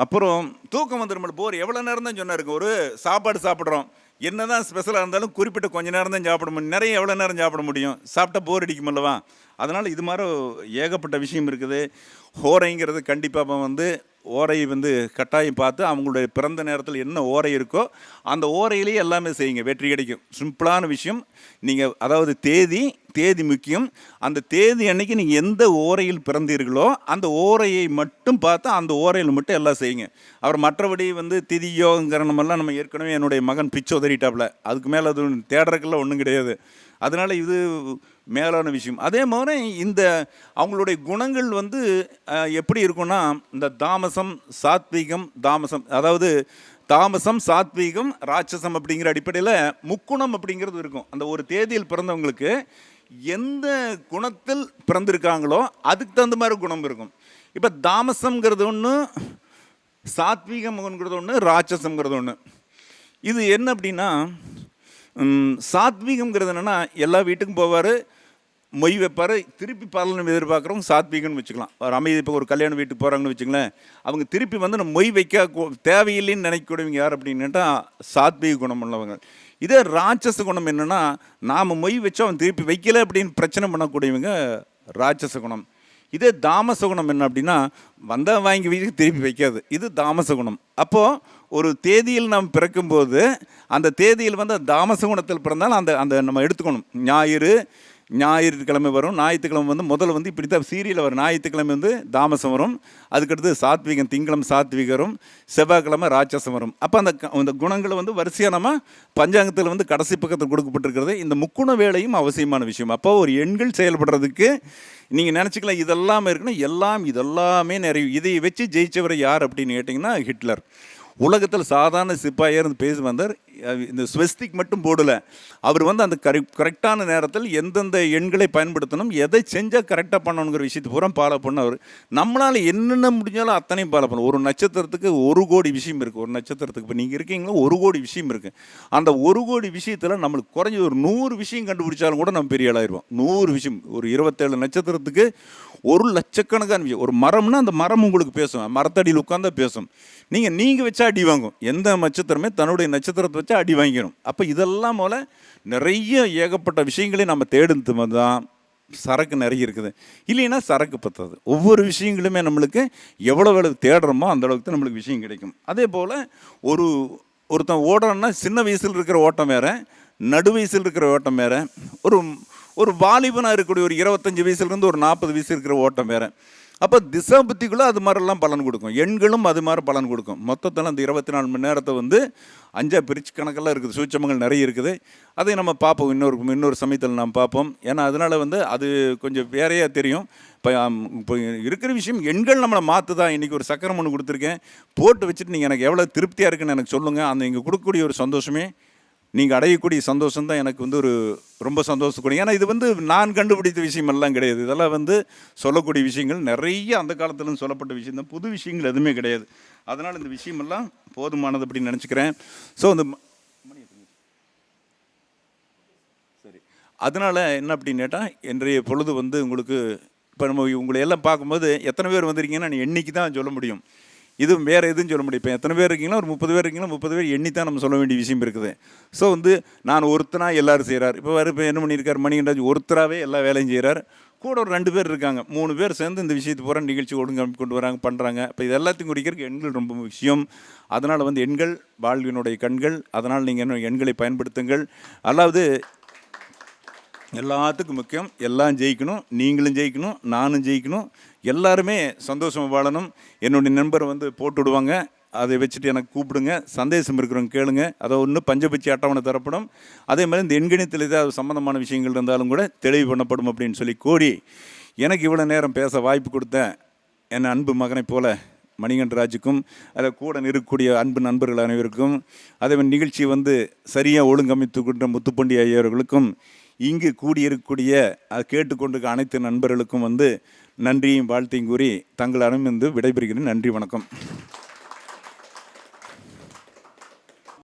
அப்புறம் தூக்கம் வந்து நம்மளுக்கு போர் எவ்வளோ நேரம் தான் சொன்னா இருக்கும். ஒரு சாப்பாடு சாப்பிட்றோம், என்ன தான் ஸ்பெஷலாக இருந்தாலும் குறிப்பிட்ட கொஞ்சம் நேரம் தான் சாப்பிட முடியும். நிறைய எவ்வளோ நேரம் சாப்பிட முடியும்? சாப்பிட்டா போர் அடிக்குமல்லவா? அதனால் இது மாதிரி ஏகப்பட்ட விஷயம் இருக்குது. ஓரைங்கிறது கண்டிப்பாக வந்து ஓரை வந்து கட்டாயம் பார்த்து அவங்களுடைய பிறந்த நேரத்தில் என்ன ஓரை இருக்கோ அந்த ஓரையிலேயே எல்லாமே செய்யுங்க, வெற்றி கிடைக்கும். சிம்பிளான விஷயம். நீங்கள் அதாவது தேதி முக்கியம். அந்த தேதி அன்னைக்கு நீங்கள் எந்த ஓரையில் பிறந்தீர்களோ அந்த ஓரையை மட்டும் பார்த்து அந்த ஓரையில் மட்டும் எல்லாம் செய்யுங்க. அவர் மற்றபடி வந்து திதியோகரணமெல்லாம் நம்ம ஏற்கனவே என்னுடைய மகன் பிச்சு உதறிட்டாப்புல. அதுக்கு மேலே அது தேடுறதுக்கெல்லாம் ஒன்றும் கிடையாது. அதனால் இது மேலான விஷயம். அதே மாதிரி இந்த அவங்களுடைய குணங்கள் வந்து எப்படி இருக்குன்னா, இந்த தாமசம் சாத்வீகம் அதாவது தாமசம் சாத்வீகம் ராட்சசம் அப்படிங்கிற அடிப்படையில் முக்குணம் அப்படிங்கிறது இருக்கும். அந்த ஒரு தேதியில் பிறந்தவங்களுக்கு எந்த குணத்தில் பிறந்திருக்காங்களோ அதுக்கு தகுந்த மாதிரி குணம் இருக்கும். இப்போ தாமசம்ங்கிறது ஒன்று, சாத்வீகம்ங்கிறது ஒன்று, ராட்சசம்ங்கிறது ஒன்று. இது என்ன அப்படின்னா, சாத்வீகம்ங்கிறது என்னென்னா எல்லா வீட்டுக்கும் போவார், மொய் வைப்பார், திருப்பி பலன் எதிர்பார்க்குறவங்க சாத்வீகம்னு வச்சுக்கலாம். ஒரு அமைதி இப்போ ஒரு கல்யாண வீட்டுக்கு போகிறாங்கன்னு வச்சுங்களேன், அவங்க திருப்பி வந்து நம்ம மொய் வைக்க தேவையில்லைன்னு நினைக்கக்கூடியவங்க யார் அப்படின்னுட்டா சாத்வீக குணம் உள்ளவங்க. இதே ராட்சச குணம் என்னென்னா, நாம் மொய் வச்சோம் அவன் திருப்பி வைக்கல அப்படின்னு பிரச்சனை பண்ணக்கூடியவங்க ராட்சச குணம். இதே தாமச குணம் என்ன அப்படின்னா, வந்தால் வாங்கி வீட்டுக்கு திருப்பி வைக்காது. இது தாமச குணம். அப்போது ஒரு தேதியில் நாம் பிறக்கும்போது அந்த தேதியில் வந்து தாமச குணத்தில் பிறந்தால் அந்த நம்ம எடுத்துக்கணும். ஞாயிற்றுக்கிழமை வரும், ஞாயிற்றுக்கிழமை வந்து முதல்ல வந்து இப்படி தான் சீரியல் வரும். ஞாயிற்றுக்கிழமை வந்து தாமசம் வரும், அதுக்கடுத்து சாத்வீகம், திங்கிழமை சாத்வீகம் வரும், செவ்வாய்க்கிழமை ராட்சசம் வரும். அப்போ அந்த குணங்களை வந்து வரிசையாக நம்ம பஞ்சாங்கத்தில் வந்து கடைசி பக்கத்தில் கொடுக்கப்பட்டிருக்கிறது. இந்த முக்குண வேலையும் அவசியமான விஷயம். அப்போ ஒரு எண்கள் செயல்படுறதுக்கு நீங்கள் நினச்சிக்கலாம் இதெல்லாம் இருக்குன்னா இதெல்லாமே நிறைய. இதை வச்சு ஜெயிச்சவர் யார் அப்படின்னு கேட்டிங்கன்னா ஹிட்லர். உலகத்தில் சாதாரண சிப்பாயாக இருந்து பேசி வந்தார். இந்த ஸ்வஸ்திக் மட்டும் போடலை. அவர் வந்து அந்த கரெக்டான நேரத்தில் எந்தெந்த எண்களை பயன்படுத்தணும், எதை செஞ்சால் கரெக்டாக பண்ணணுங்கிற விஷயத்தை பூரா ஃபாலோ பண்ணவர். நம்மளால் என்னென்ன முடிஞ்சாலும் அத்தனையும் ஃபாலோ பண்ணணும். ஒரு நட்சத்திரத்துக்கு 1 கோடி விஷயம் இருக்குது. ஒரு நட்சத்திரத்துக்கு இப்போ நீங்கள் இருக்கீங்களோ 1 கோடி விஷயம் இருக்குது. அந்த 1 கோடி விஷயத்தில் நம்மளுக்கு குறைஞ்சி ஒரு 100 விஷயம் கண்டுபிடிச்சாலும் கூட நம்ம பெரிய ஆளாயிருவோம். 100 விஷயம். ஒரு 27 நட்சத்திரத்துக்கு 1 லட்சக்கணக்கான விஷயம். ஒரு மரம்னா அந்த மரம் உங்களுக்கு பேசும், மரத்தடியில் உட்காந்தா பேசும். நீங்கள் வச்சா அடி வாங்கும். எந்த நட்சத்திரமே தன்னுடைய நட்சத்திரத்தை வச்சா அடி வாங்கிடும். அப்போ இதெல்லாம் போல் நிறைய ஏகப்பட்ட விஷயங்களையும் நம்ம தேடுறது தான் சரக்கு நிறைய இருக்குது. இல்லைன்னா சரக்கு பத்தாது. ஒவ்வொரு விஷயங்களுமே நம்மளுக்கு எவ்வளோ தேடுறோமோ அந்த அளவுக்கு நம்மளுக்கு விஷயம் கிடைக்கும். அதே போல் ஒருத்தன் ஓடுறோன்னா சின்ன வயசில் இருக்கிற ஓட்டம் வேறு, நடு வயசில் இருக்கிற ஓட்டம் வேறு, ஒரு வாலிபனாக இருக்கக்கூடிய ஒரு 25 வயசுலேருந்து ஒரு 40 வயசு இருக்கிற ஓட்டம் வேறு. அப்போ திசா புத்திக்குள்ளே அது மாதிரிலாம் பலன் கொடுக்கும். எண்களும் அது மாதிரி பலன் கொடுக்கும். மொத்தத்தில் அந்த 24 மணி நேரத்தை வந்து 5 பிரிச்சு கணக்கெல்லாம் இருக்குது. சூட்சமங்கள் நிறைய இருக்குது. அதை நம்ம பார்ப்போம். இன்னொரு சமயத்தில் நாம் பார்ப்போம். ஏன்னா அதனால் வந்து அது கொஞ்சம் வேறையாக தெரியும். இப்போ இருக்கிற விஷயம் எண்கள் நம்மளை மாற்றுதா. இன்றைக்கி ஒரு சக்கரம் ஒன்று கொடுத்துருக்கேன், போட்டு வச்சுட்டு நீங்கள் எனக்கு எவ்வளோ திருப்தியாக இருக்குன்னு எனக்கு சொல்லுங்கள். அந்த இங்கே கொடுக்கக்கூடிய ஒரு சந்தோஷமே, நீங்கள் அடையக்கூடிய சந்தோஷம் தான் எனக்கு வந்து ஒரு ரொம்ப சந்தோஷக்கூடிய. ஏன்னா இது வந்து நான் கண்டுபிடித்த விஷயமெல்லாம் கிடையாது. இதெல்லாம் வந்து சொல்லக்கூடிய விஷயங்கள் நிறைய அந்த காலத்துலேருந்து சொல்லப்பட்ட விஷயம் தான். புது விஷயங்கள் எதுவுமே கிடையாது. அதனால் இந்த விஷயமெல்லாம் போதுமானது அப்படின்னு நினச்சிக்கிறேன். ஸோ அந்த சரி, அதனால் என்ன அப்படின்னு கேட்டால், இன்றைய பொழுது வந்து உங்களுக்கு இப்போ நம்ம உங்களை எல்லாம் பார்க்கும்போது எத்தனை பேர் வந்திருக்கீங்கன்னா நான் எண்ணிக்கை தான் சொல்ல முடியும். இது வேறு எதுவும் சொல்ல முடியும். இப்போ எத்தனை பேர் இருக்கீங்களோ ஒரு 30 பேர் இருக்கீங்களோ 30 பேர் எண்ணி தான் நம்ம சொல்ல வேண்டிய விஷயம் இருக்குது. ஸோ வந்து நான் ஒருத்தனாக எல்லோரும் செய்கிறார். இப்போ என்ன பண்ணியிருக்கார், மணிகண்டாஜ் ஒருத்தராகவே எல்லா வேலையும் செய்கிறார். கூட ஒரு 2 பேர் இருக்காங்க, 3 பேர் சேர்ந்து இந்த விஷயத்தை பூரா நிகழ்ச்சி கொண்டு வராங்க, பண்ணுறாங்க. இப்போ இது எல்லாத்தையும் குறிக்கிறதுக்கு எண்கள் ரொம்ப விஷயம். அதனால் வந்து எண்கள் வாழ்வினுடைய கண்கள். அதனால் நீங்கள் எண்களை பயன்படுத்துங்கள். அதாவது எல்லாத்துக்கும் முக்கியம், எல்லாம் ஜெயிக்கணும், நீங்களும் ஜெயிக்கணும், நானும் ஜெயிக்கணும், எல்லாருமே சந்தோஷமாக வாழணும். என்னுடைய நண்பர் வந்து போட்டு விடுவாங்க, அதை வச்சுட்டு எனக்கு கூப்பிடுங்க, சந்தேசம் இருக்கிறவங்க கேளுங்க. அதை ஒன்று பஞ்சபட்சி அட்டவணை தரப்படும். அதே மாதிரி இந்த எண்கணித்தில் ஏதாவது சம்மந்தமான விஷயங்கள் இருந்தாலும் கூட தெளிவு பண்ணப்படும் அப்படின்னு சொல்லி கோரி, எனக்கு இவ்வளோ நேரம் பேச வாய்ப்பு கொடுத்த என் அன்பு மகனை போல மணிகண்டராஜுக்கும், அதை கூட இருக்கக்கூடிய அன்பு நண்பர்கள் அனைவருக்கும், அதே மாதிரி நிகழ்ச்சி வந்து சரியாக ஒழுங்கமைத்து கொண்ட முத்துப்பண்டி ஐயர்களுக்கும், இங்கு கூடியிருக்கக்கூடிய அதை கேட்டுக்கொண்டிருக்க அனைத்து நண்பர்களுக்கும் வந்து நன்றியும் வாழ்த்தையும் கூறி தங்கள் அனுமதி விடைபெறுகிறேன். நன்றி, வணக்கம்.